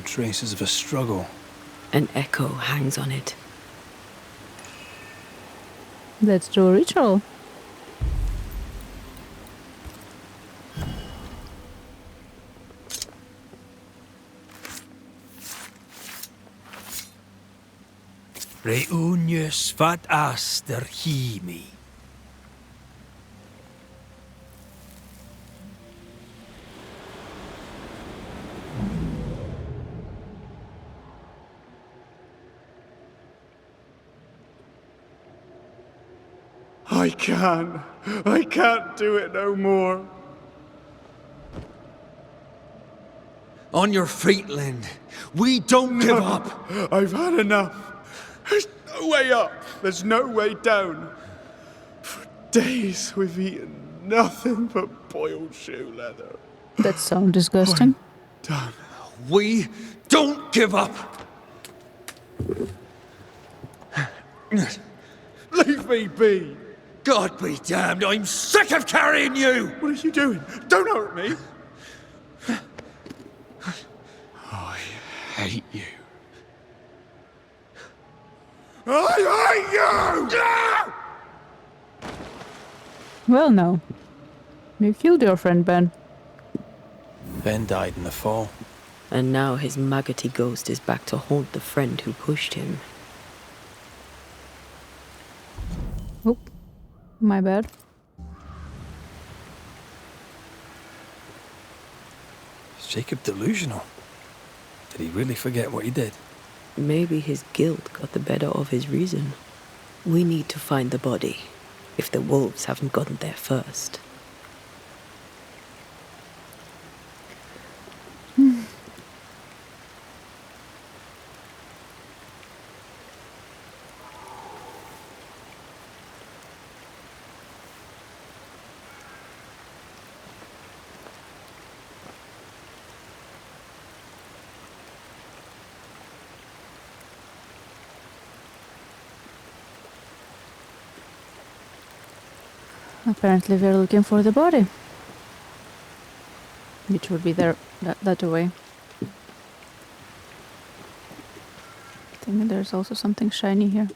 Traces of a struggle. An echo hangs on it. Let's do a ritual. Reunius vat aster himi. I can't do it no more. On your feet, Lind. We don't give up. I've had enough. There's no way up. There's no way down. For days we've eaten nothing but boiled shoe leather. That sounds disgusting. Done. We don't give up. Leave me be. God be damned, I'm sick of carrying you! What are you doing? Don't hurt me. hate you. I hate you! Well, no. You killed your friend, Ben. Ben died in the fall. And now his maggoty ghost is back to haunt the friend who pushed him. Oh, my bad. Is Jacob delusional? Did he really forget what he did? Maybe his guilt got the better of his reason. We need to find the body, if the wolves haven't gotten there first. Apparently we're looking for the body. Which would be there that way. I think there's also something shiny here.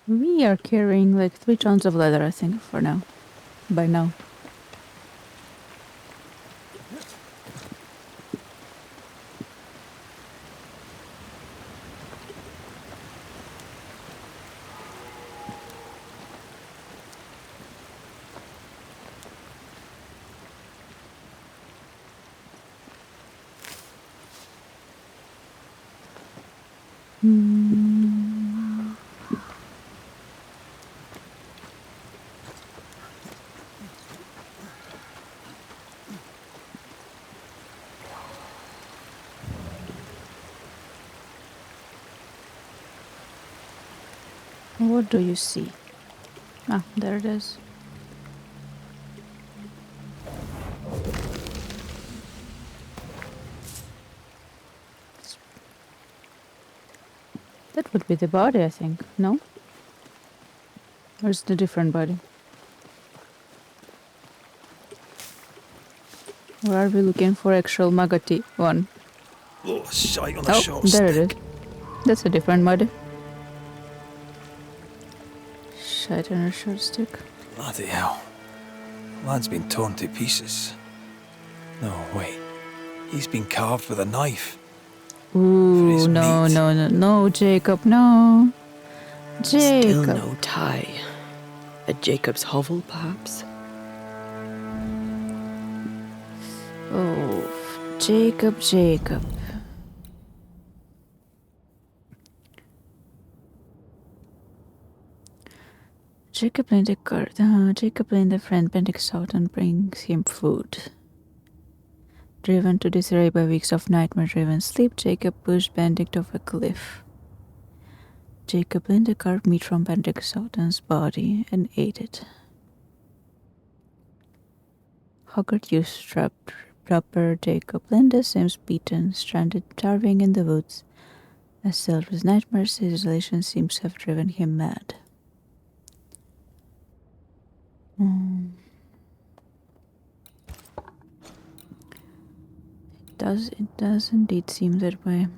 We are carrying like 3 tons of leather, I think, for now. By now. What do you see? Ah, there it is. That would be the body, I think. No? Or is it a different body? Or are we looking for actual maggoty one? Oh, shite on a short there stick. it is. That's a different body. Shite on a short stick. Bloody hell. Lad's been torn to pieces. No, wait. He's been carved with a knife. Ooh, no, Jacob, no. Jacob. Still no tie. A Jacob's hovel, perhaps? Oh, Jacob. Jacob in the cart. Jacob in the friend panics out and brings him food. Driven to disarray by weeks of nightmare-driven sleep, Jacob pushed Benedict off a cliff. Jacob Linde carved meat from Benedict Soughton's body and ate it. Hoggart used proper Jacob Linde seems beaten, stranded, starving in the woods. As filled with nightmares, his isolation seems to have driven him mad. It does indeed seem that way.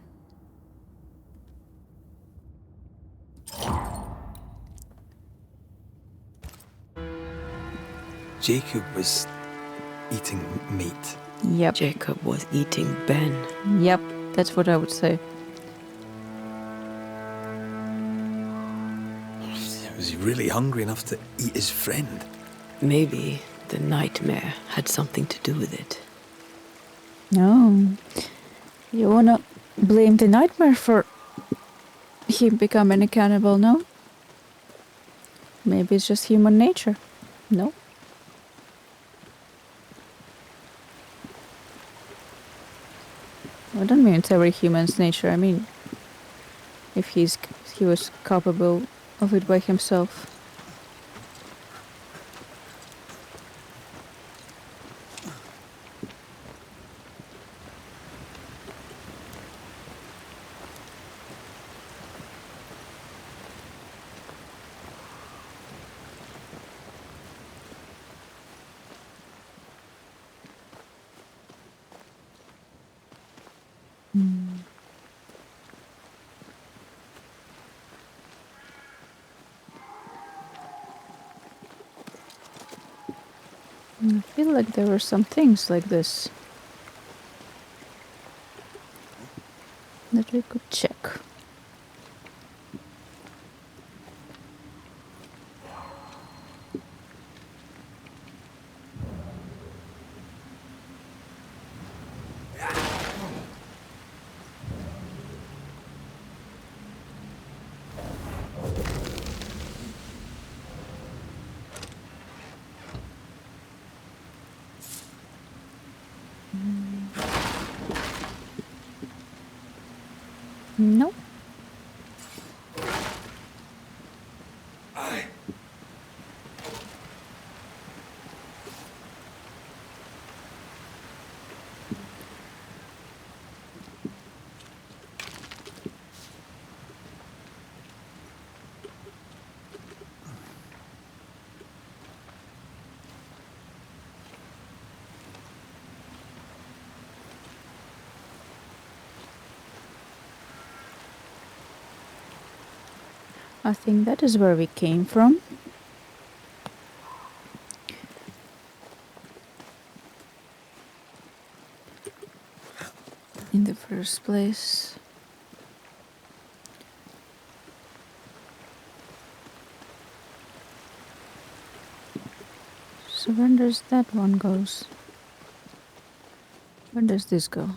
Jacob was eating meat. Yep. Jacob was eating Ben. Yep, that's what I would say. Was he really hungry enough to eat his friend? Maybe the nightmare had something to do with it. No. You wanna blame the nightmare for him becoming a cannibal, no? Maybe it's just human nature. No? I don't mean it's every human's nature. I mean, if he was capable of it by himself. I feel like there were some things like this that we could check. No. I think that is where we came from. In the first place. So where does that one goes? Where does this go?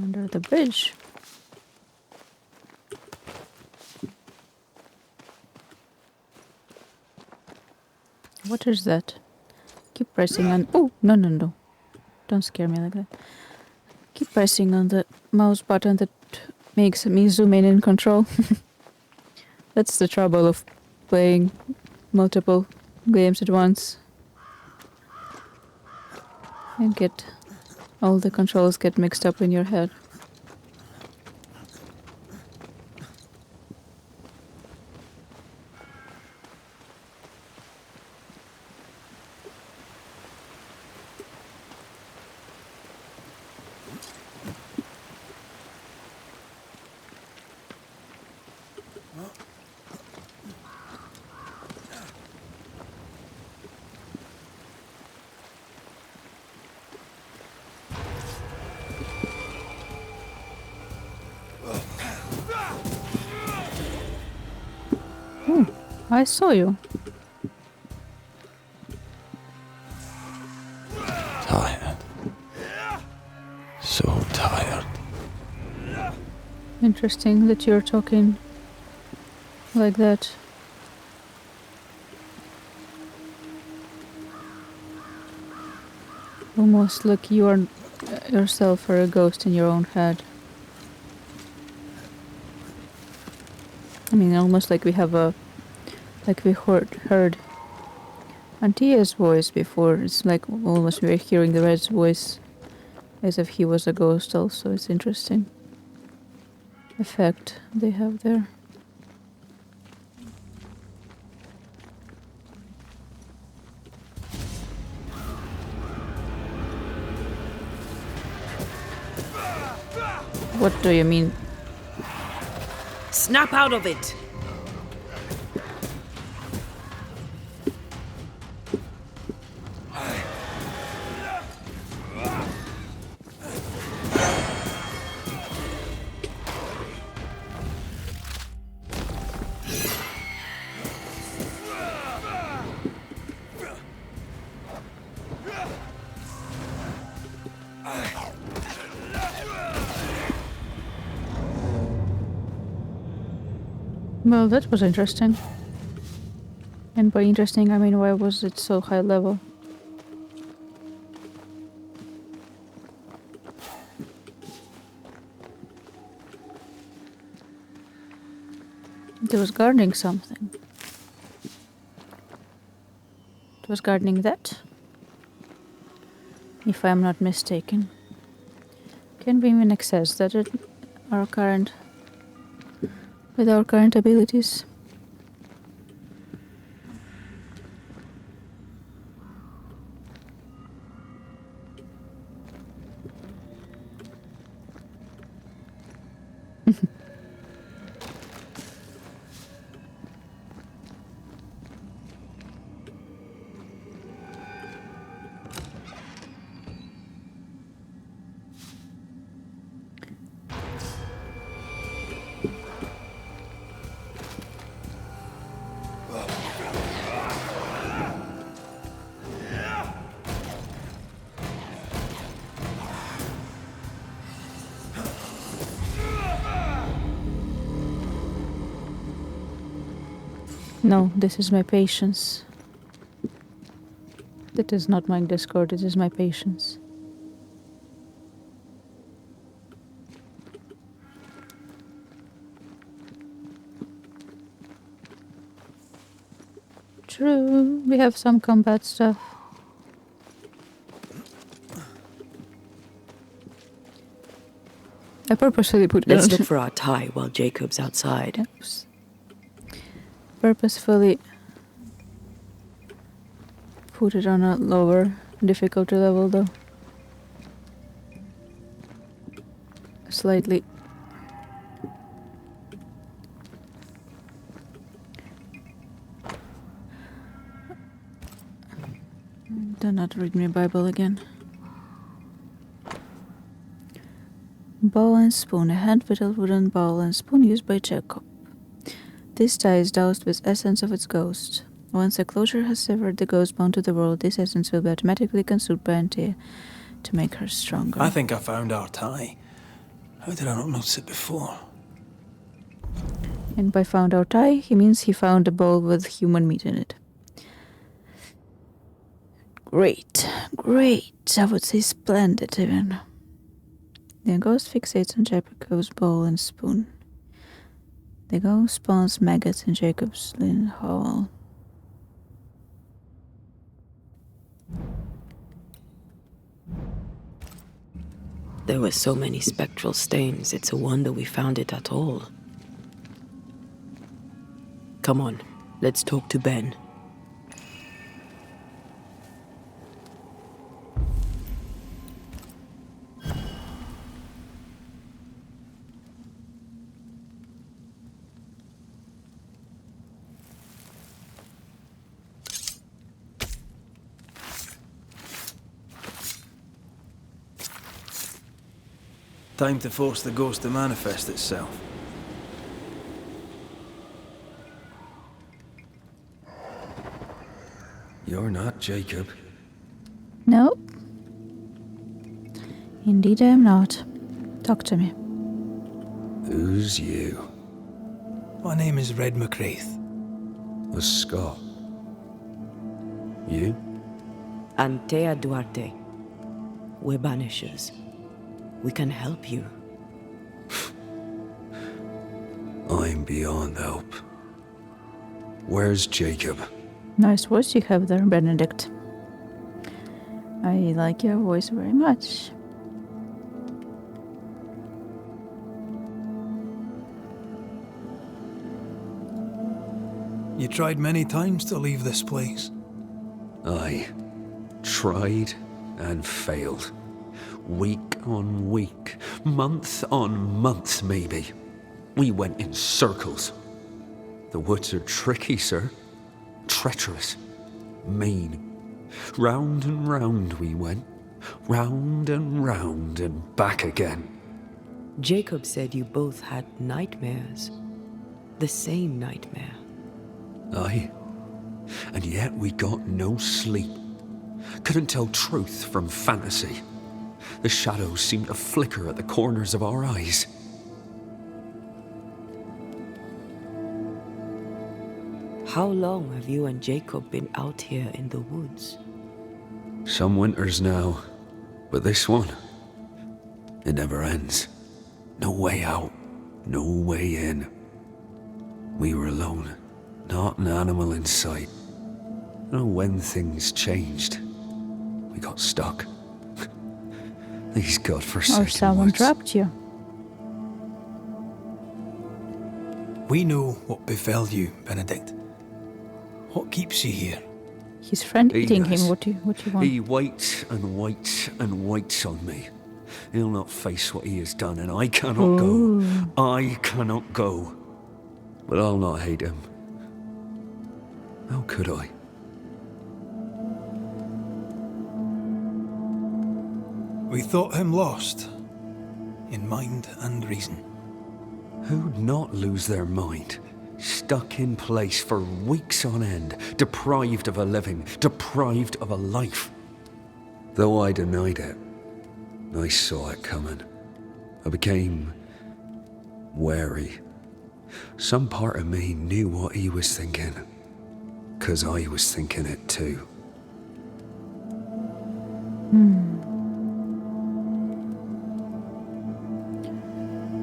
Under the bridge. What is that? Keep pressing on. Oh, no, no, no. Don't scare me like that. Keep pressing on the mouse button that makes me zoom in and control. That's the trouble of playing multiple games at once. And get all the controls get mixed up in your head. I saw you. Tired. So tired. Interesting that you're talking like that. Almost like you are yourself are a ghost in your own head. I mean, almost like we have a... Like we heard Antia's voice before. It's like almost we're hearing the Red's voice as if he was a ghost also. It's interesting effect they have there. What do you mean? Snap out of it! Well, that was interesting. And by interesting, I mean, why was it so high level? It was guarding something. It was guarding that, if I'm not mistaken. Can we even access that at our current with our current abilities? No, this is my patience. That is not my Discord, it is my patience. True, we have some combat stuff. I purposefully put it Let's on. look for our tie while Jacob's outside. Oops. Purposefully put it on a lower difficulty level though. Slightly. Do not read me Bible again. Bowl and spoon, a hand-whittled wooden bowl and spoon used by Jacob. This tie is doused with essence of its ghost. Once a closure has severed the ghost bound to the world, this essence will be automatically consumed by Antea to make her stronger. I think I found our tie. How did I not notice it before? And by found our tie, he means he found a bowl with human meat in it. Great, great. I would say splendid even. The ghost fixates on Jacob's bowl and spoon. The ghost spawns maggots in Jacob's linen hall. There were so many spectral stains, it's a wonder we found it at all. Come on, let's talk to Ben. Time to force the ghost to manifest itself. You're not Jacob. Nope. Indeed I am not. Talk to me. Who's you? My name is Red McCraith. A Scot. You? Antea Duarte. We're Banishers. We can help you. I'm beyond help. Where's Jacob? Nice voice you have there, Benedict. I like your voice very much. You tried many times to leave this place. I tried and failed. Week on week, month on month maybe. We went in circles. The woods are tricky, sir. Treacherous. Mean. Round and round we went. Round and back again. Jacob said you both had nightmares. The same nightmare. Aye. And yet we got no sleep. Couldn't tell truth from fantasy. The shadows seemed to flicker at the corners of our eyes. How long have you and Jacob been out here in the woods? Some winters now, but this one, it never ends. No way out, no way in. We were alone, not an animal in sight. I don't know when things changed. We got stuck. These godforsaken Or someone woods. dropped you. We know what befell you, Benedict. What keeps you here? His friend He eating does. him. What do you want? He waits and waits and waits on me. He'll not face what he has done, and I cannot Ooh. go. I cannot go. But I'll not hate him. How could I? We thought him lost, in mind and reason. Who'd not lose their mind? Stuck in place for weeks on end, deprived of a living, deprived of a life. Though I denied it, I saw it coming. I became wary. Some part of me knew what he was thinking, 'cause I was thinking it too.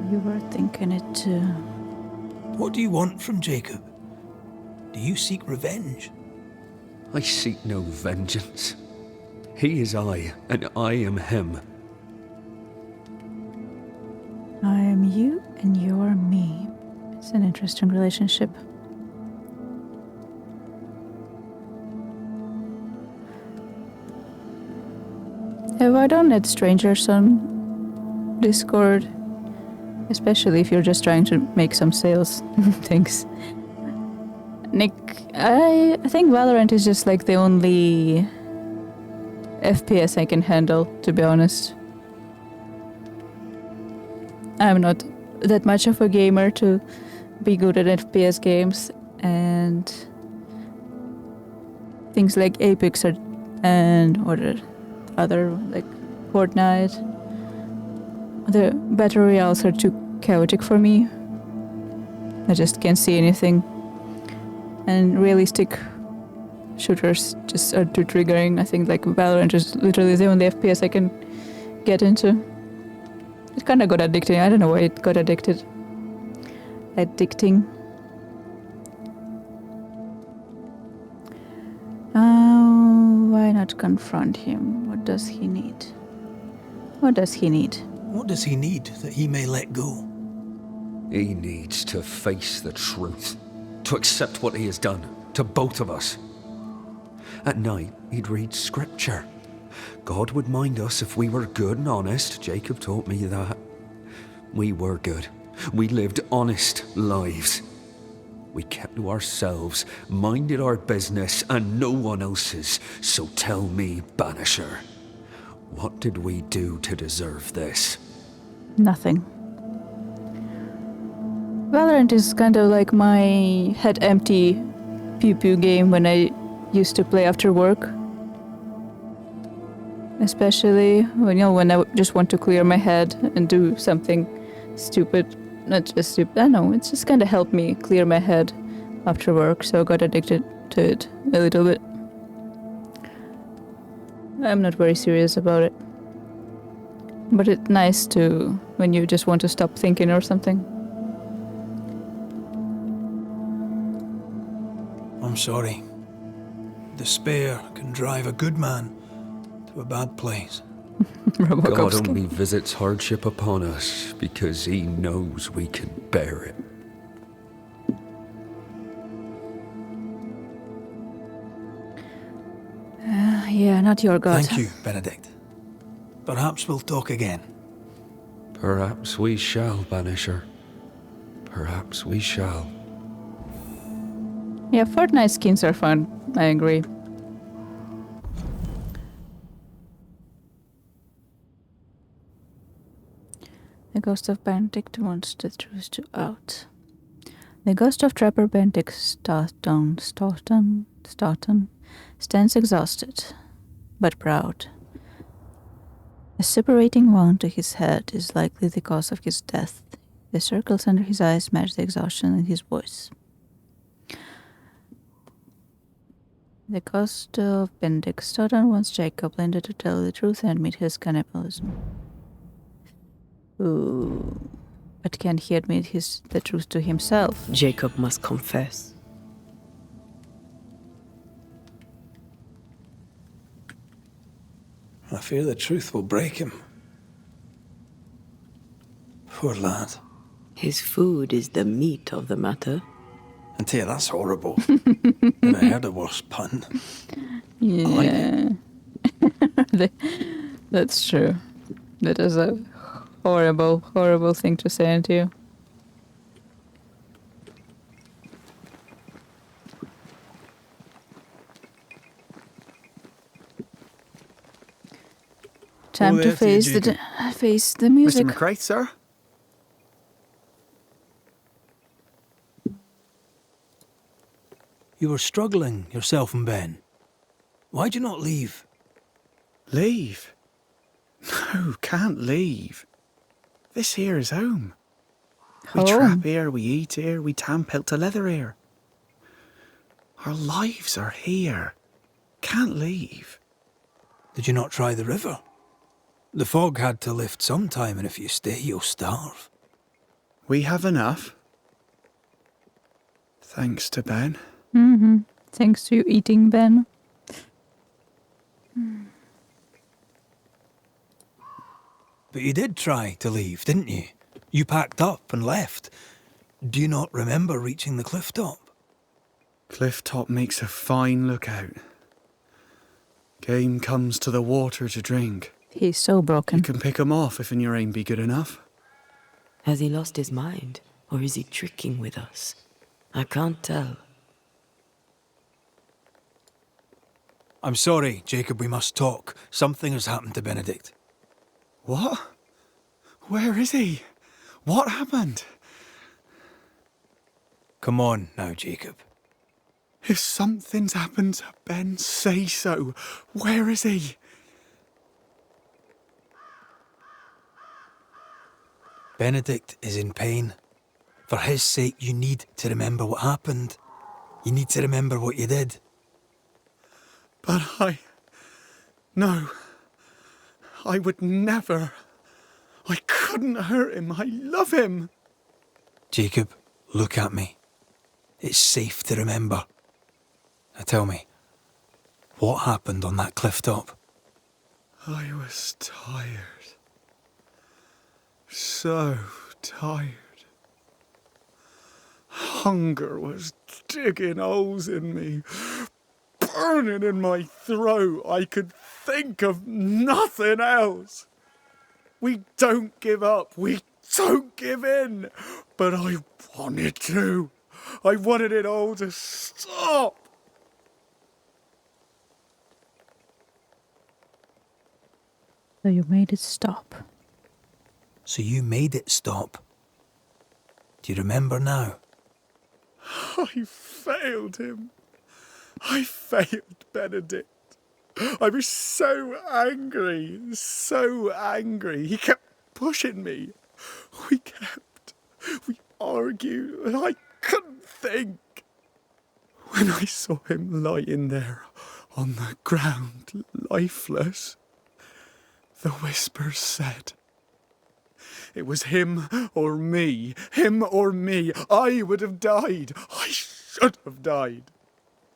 You were thinking it too. What do you want from Jacob? Do you seek revenge? I seek no vengeance. He is I, and I am him. I am you and you are me. It's an interesting relationship. Have I done it, strangers on Discord? Especially if you're just trying to make some sales things. Nick, I think Valorant is just like the only FPS I can handle, to be honest. I'm not that much of a gamer to be good at FPS games, and things like Apex and other like Fortnite, the battle royales are too chaotic for me. I just can't see anything, and realistic shooters just are too triggering. I think like Valorant is literally the only FPS I can get into. It kind of got addicting. I don't know why it got addicting. Why not confront him? What does he need? What does he need? What does he need that he may let go? He needs to face the truth, to accept what he has done to both of us. At night, he'd read scripture. God would mind us if we were good and honest. Jacob taught me that. We were good. We lived honest lives. We kept to ourselves, minded our business and no one else's. So tell me, Banisher, what did we do to deserve this? Nothing. Valorant is kind of like my head empty pew-pew game when I used to play after work. Especially when I just want to clear my head and do something stupid. Not just stupid, I don't know, it's just kind of helped me clear my head after work, so I got addicted to it a little bit. I'm not very serious about it. But it's nice to, when you just want to stop thinking or something. I'm sorry. Despair can drive a good man to a bad place. God only visits hardship upon us because he knows we can bear it. Yeah, not your God. Thank you, Benedict. Perhaps we'll talk again. Perhaps we shall, Banisher. Perhaps we shall. Yeah, Fortnite skins are fun, I agree. The ghost of Benedict wants the truth to out. The ghost of Trapper Benedict Staunton stands exhausted, but proud. A separating wound to his head is likely the cause of his death. The circles under his eyes match the exhaustion in his voice. The ghost of Benedict Staunton wants Jacob Linder to tell the truth and admit his cannibalism. Ooh. But can he admit the truth to himself? Jacob must confess. I fear the truth will break him. Poor lad. His food is the meat of the matter. I tell you, that's horrible. Never heard a worse pun. Yeah. That's true. That is a horrible, horrible thing to say to you. Time to face the music. Mr. McCraith, sir? You were struggling, yourself and Ben. Why'd you not leave? Leave? No, can't leave. This here is home. We trap here, we eat here, we tan pelt to leather here. Our lives are here. Can't leave. Did you not try the river? The fog had to lift sometime, and if you stay, you'll starve. We have enough. Thanks to Ben. Mm-hmm. Thanks to you eating, Ben. But you did try to leave, didn't you? You packed up and left. Do you not remember reaching the cliff top? Cliff top makes a fine lookout. Game comes to the water to drink. He's so broken. You can pick him off if your aim be good enough. Has he lost his mind, or is he tricking with us? I can't tell. I'm sorry, Jacob, we must talk. Something has happened to Benedict. What? Where is he? What happened? Come on now, Jacob. If something's happened to Ben, say so. Where is he? Benedict is in pain. For his sake, you need to remember what happened. You need to remember what you did. But No. I would never. I couldn't hurt him. I love him. Jacob, look at me. It's safe to remember. Now tell me, what happened on that cliff top? I was tired. So tired. Hunger was digging holes in me, burning in my throat. I could think of nothing else. We don't give up. We don't give in. But I wanted to. I wanted it all to stop. So you made it stop. So you made it stop. Do you remember now? I failed him. I failed Benedict. I was so angry, so angry. He kept pushing me. We argued, and I couldn't think. When I saw him lying there on the ground, lifeless, the whispers said, it was him or me, him or me. I would have died. I should have died.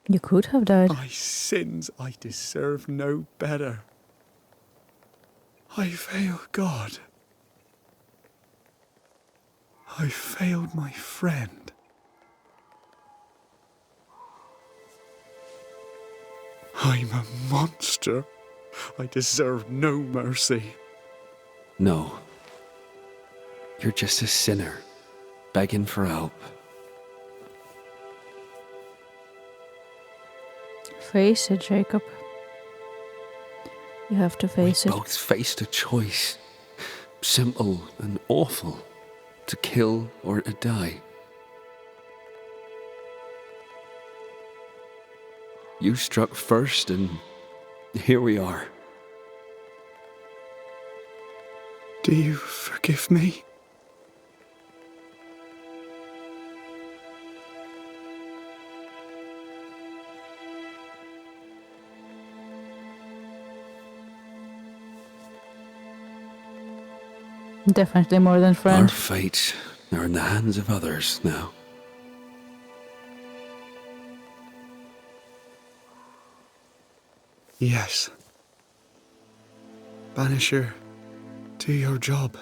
You could have died. My sins, I deserve no better. I failed God. I failed my friend. I'm a monster. I deserve no mercy. No. You're just a sinner, begging for help. Face it, Jacob. You have to face it. We both faced a choice, simple and awful, to kill or to die. You struck first, and here we are. Do you forgive me? Definitely more than friend. Our fates are in the hands of others now. Yes. Banisher, do your job.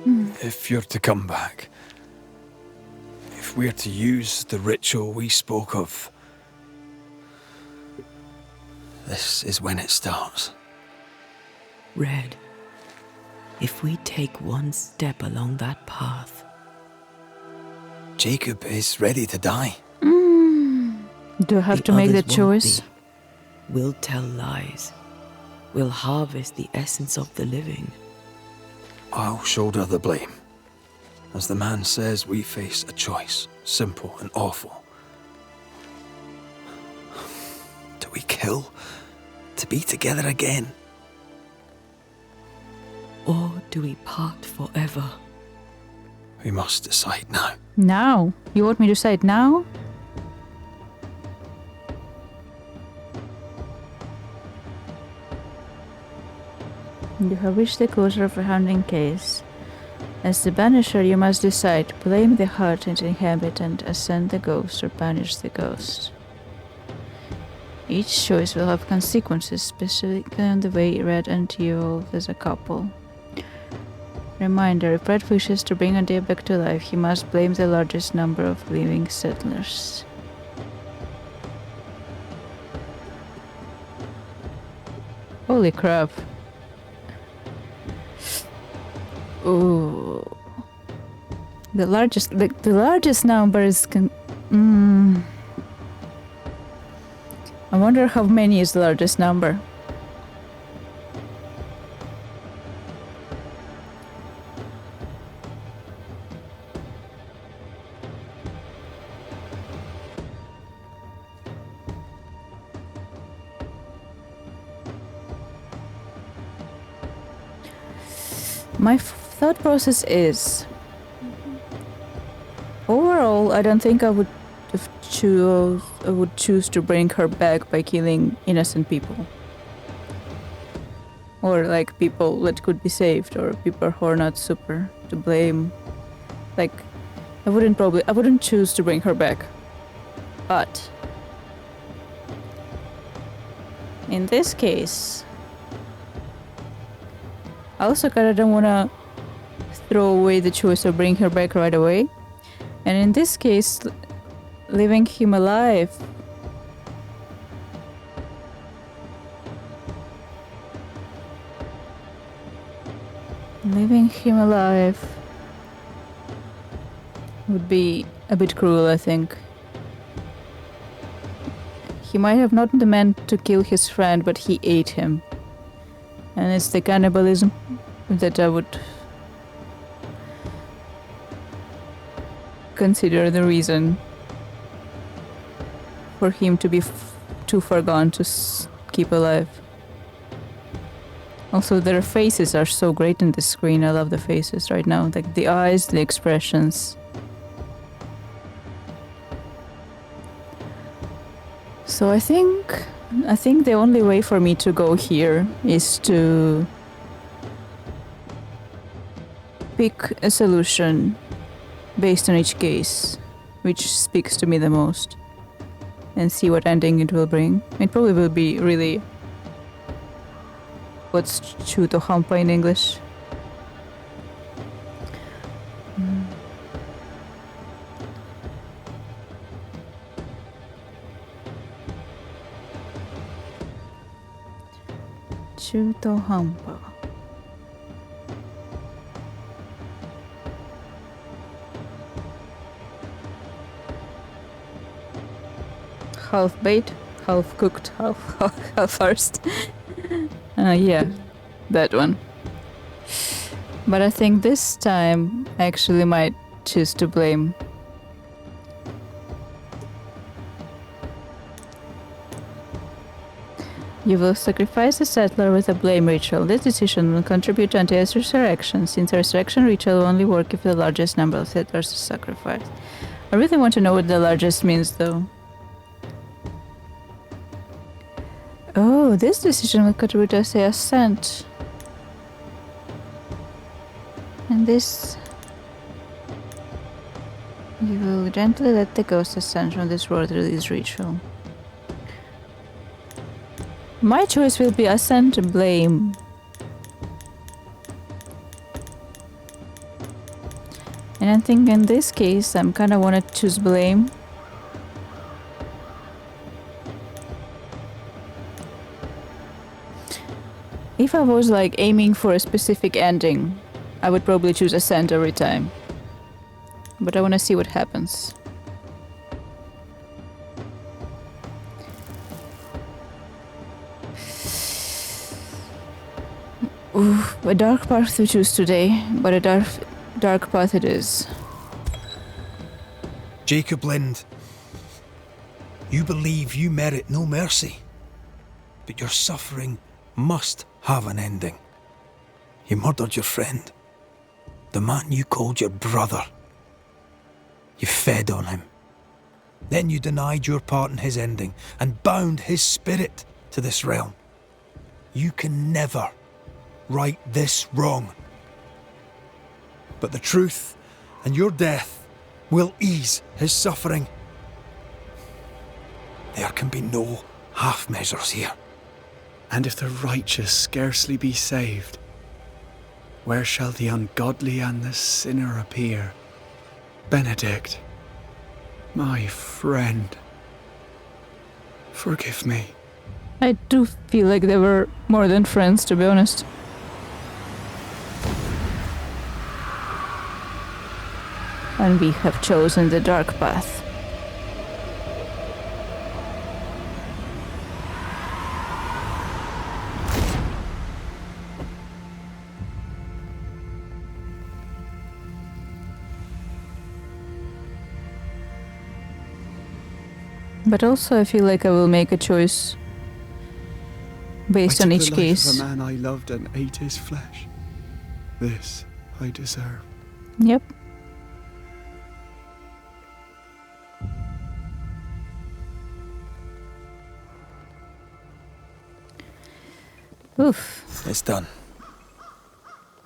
If you're to come back, if we're to use the ritual we spoke of, this is when it starts. Red, if we take one step along that path... Jacob is ready to die. Do I have to make the choice? We'll tell lies. We'll harvest the essence of the living. I'll shoulder the blame. As the man says, we face a choice, simple and awful. Do we kill to be together again? Or do we part forever? We must decide now. Now? You want me to decide now? You have reached the closure of a haunting case. As the Banisher, you must decide: blame the heart and inhabitant, ascend the ghost, or banish the ghost. Each choice will have consequences, specifically on the way Red and you evolve as a couple. Reminder: if Red wishes to bring a day back to life, he must blame the largest number of living settlers. Holy crap. Ooh. The largest number is I wonder how many is the largest number. My thought process is, overall, I don't think I would choose to bring her back by killing innocent people, or like people that could be saved, or people who are not super to blame. Like, I wouldn't choose to bring her back. But in this case, I also kinda don't wanna throw away the choice of bringing her back right away. And in this case, leaving him alive would be a bit cruel, I think. He might have not meant to kill his friend, but he ate him. And it's the cannibalism that I would consider the reason for him to be too far gone to keep alive. Also, their faces are so great in this screen. I love the faces right now, like the eyes, the expressions. So I think the only way for me to go here is to pick a solution based on each case, which speaks to me the most, and see what ending it will bring. It probably will be really... What's chutohampa in English? Chutohampa. Half baked, half cooked, half first. Yeah, that one. But I think this time I actually might choose to blame. You will sacrifice a settler with a blame ritual. This decision will contribute to Antaea's resurrection, since the resurrection ritual will only work if the largest number of settlers is sacrificed. I really want to know what the largest means, though. Oh, this decision will contribute to the ascent. And this... You will gently let the ghost ascend from this world through this ritual. My choice will be ascent and blame. And I think in this case, I'm kind of want to choose blame. If I was like aiming for a specific ending, I would probably choose Ascent every time. But I want to see what happens. Ooh, a dark path to choose today, but a dark path it is. Jacob Lind, you believe you merit no mercy, but your suffering must have an ending. You murdered your friend, the man you called your brother. You fed on him. Then you denied your part in his ending and bound his spirit to this realm. You can never right this wrong. But the truth and your death will ease his suffering. There can be no half measures here. And if the righteous scarcely be saved, where shall the ungodly and the sinner appear? Benedict, my friend, forgive me. I do feel like they were more than friends, to be honest. And we have chosen the dark path. But also I feel like I will make a choice based on each case. I took the life of a man I loved and ate his flesh. This I deserve. Yep. Oof. It's done.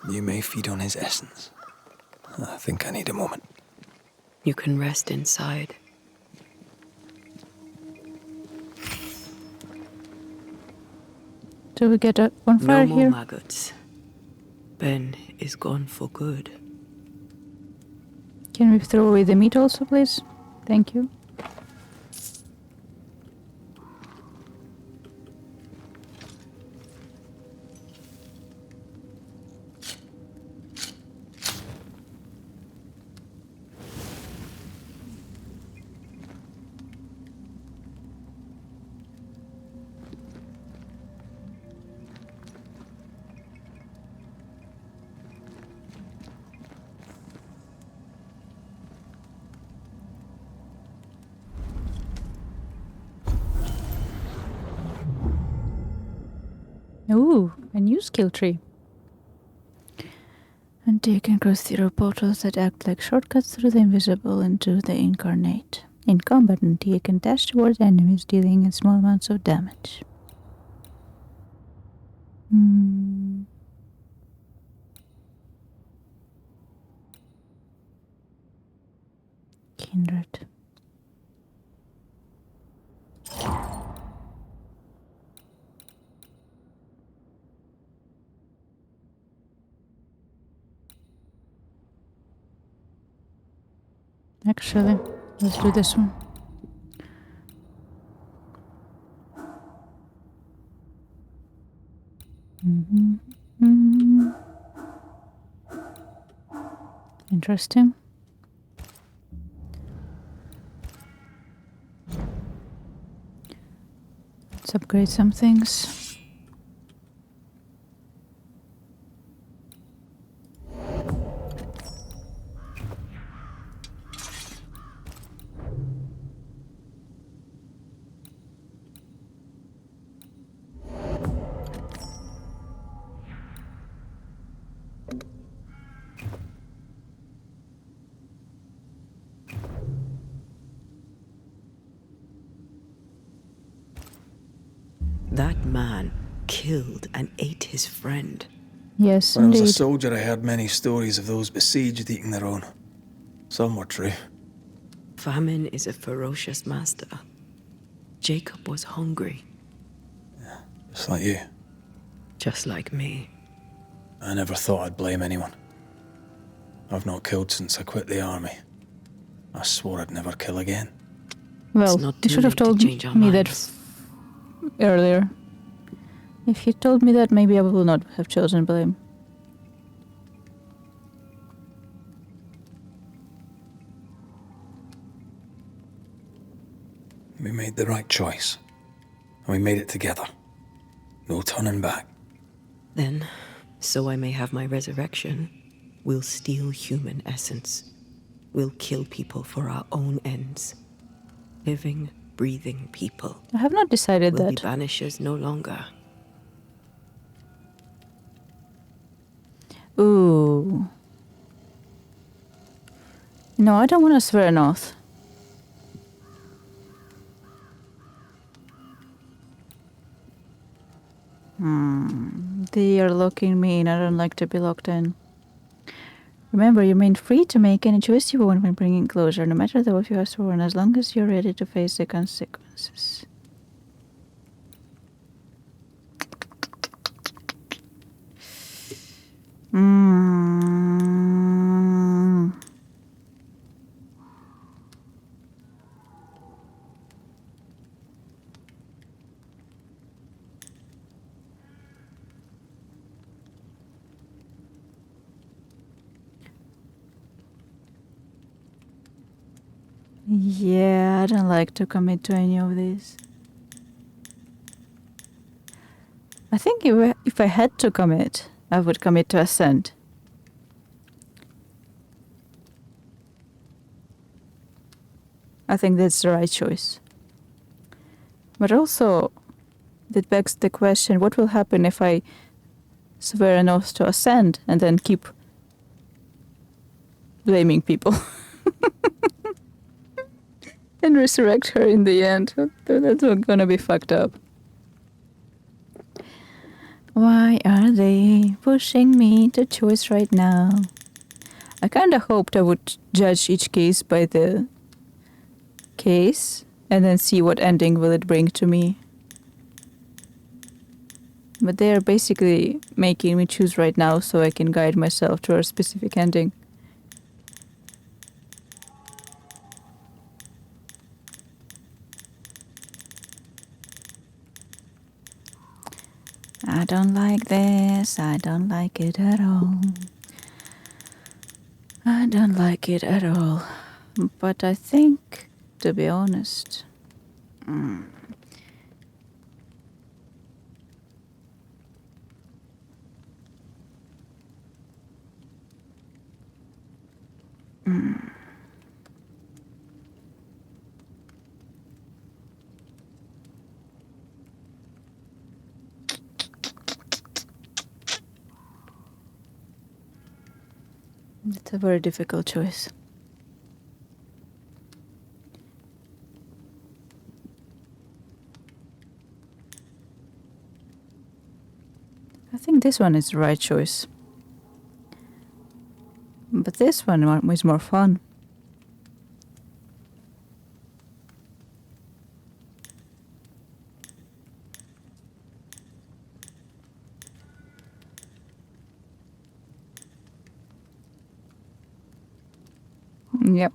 You may feed on his essence. I think I need a moment. You can rest inside. Do we get a bonfire here? No more here? maggots. Ben is gone for good. Can we throw away the meat also, please? Thank you. Ooh, a new skill tree. And you can cross through portals that act like shortcuts through the invisible into the incarnate. In combat, you can dash towards enemies, dealing small amounts of damage. Kindred. Actually, let's do this one. Interesting. Let's upgrade some things. That man killed and ate his friend. Yes, when indeed. I was a soldier, I heard many stories of those besieged eating their own. Some were true. Famine is a ferocious master. Jacob was hungry. Yeah, just like you. Just like me. I never thought I'd blame anyone. I've not killed since I quit the army. I swore I'd never kill again. Well, you should have told me that earlier. If you told me that, maybe I would not have chosen blame. We made the right choice. And we made it together. No turning back. Then, so I may have my resurrection, we'll steal human essence. We'll kill people for our own ends. Living, breathing people. I have not decided we'll that. Be banishers no longer. Ooh. No, I don't want to swear an oath. They are locking me in. I don't like to be locked in. Remember, you remain free to make any choice you want when bringing closure, no matter the oath you have sworn, as long as you're ready to face the consequences. Yeah, I don't like to commit to any of these. I think if I had to commit, I would commit to Ascent. I think that's the right choice. But also, that begs the question, what will happen if I swear an oath to Ascend and then keep blaming people? And resurrect her in the end. That's gonna be fucked up. Why are they pushing me to choice right now? I kinda hoped I would judge each case by the case and then see what ending will it bring to me. But they are basically making me choose right now so I can guide myself to a specific ending. I don't like this. I don't like it at all. I don't like it at all. But I think, to be honest, it's a very difficult choice. I think this one is the right choice. But this one is more fun. Yep.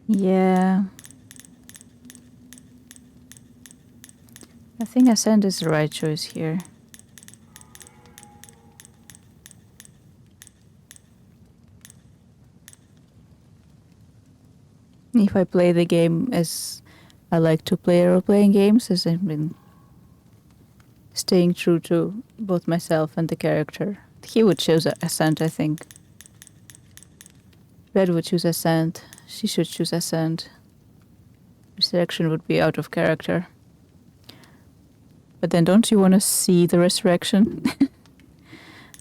Yeah. I think Ascend is the right choice here. If I play the game as I like to play role-playing games, as I've been staying true to both myself and the character, he would choose Ascend, I think. Red would choose Ascend. She should choose Ascend. Resurrection would be out of character. But then don't you want to see the resurrection?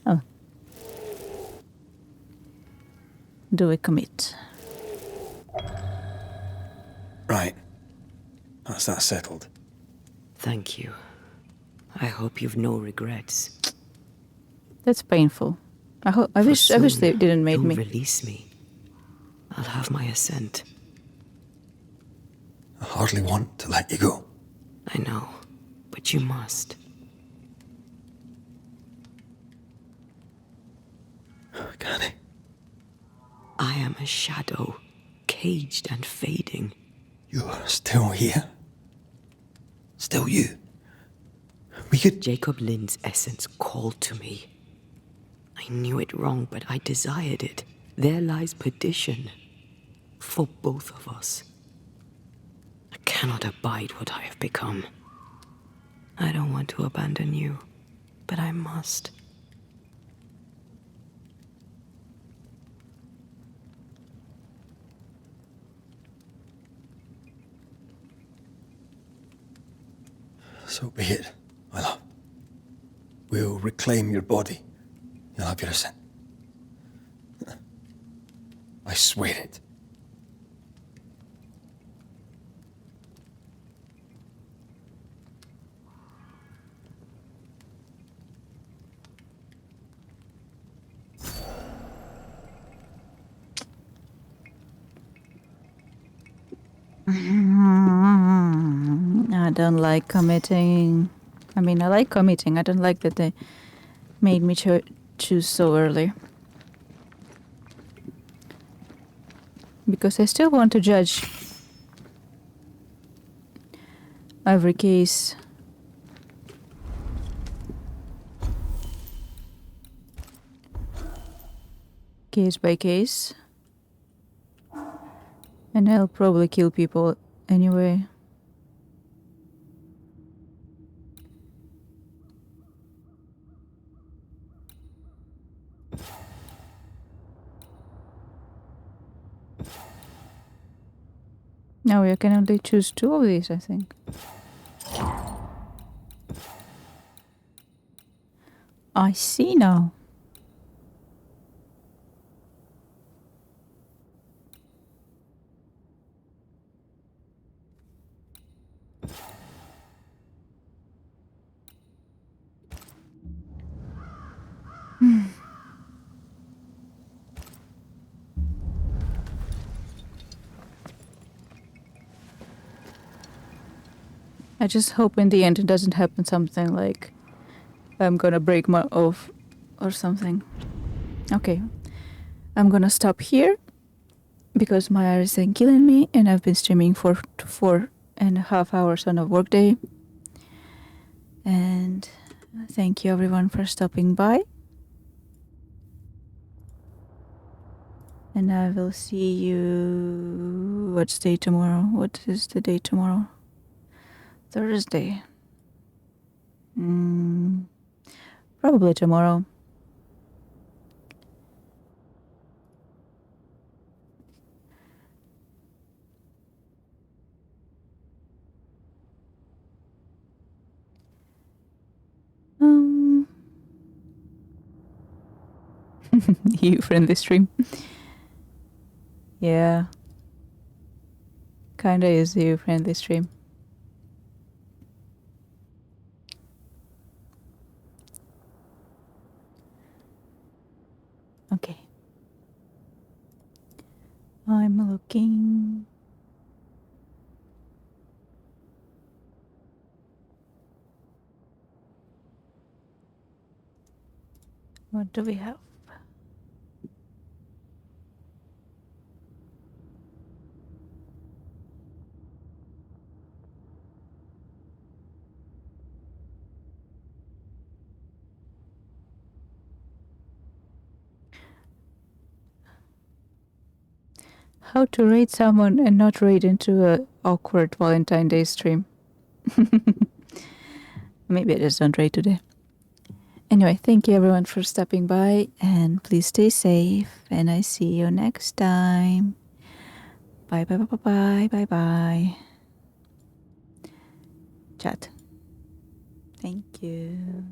Oh. Do we commit? That's that settled. Thank you. I hope you've no regrets. That's painful. I wish they didn't make you'll me. Release me. I'll have my assent. I hardly want to let you go. I know, but you must. Can I? I am a shadow, caged and fading. You're still here? Still you? We could... Jacob Lind's essence called to me. I knew it wrong, but I desired it. There lies perdition. For both of us. I cannot abide what I have become. I don't want to abandon you, but I must. So be it, my love. We'll reclaim your body. You'll have your assent. I swear it. I don't like committing. I mean, I like committing. I don't like that they made me choose so early. Because I still want to judge every case. Case by case. And I'll probably kill people anyway. Now you can only choose 2 of these, I think. I see now. I just hope in the end it doesn't happen something like I'm gonna break my oath or something. Okay, I'm gonna stop here because my eyes are killing me and I've been streaming for 4.5 hours on a workday. And thank you everyone for stopping by. And I will see you... What's day tomorrow? What is the day tomorrow? Thursday. Probably tomorrow. You friendly stream. Yeah. Kinda is you friendly stream. Okay. I'm looking. What do we have? How to raid someone and not raid into a awkward Valentine Day stream. Maybe I just don't raid today. Anyway, thank you everyone for stopping by and please stay safe and I see you next time. Bye bye bye bye bye bye. Chat. Thank you.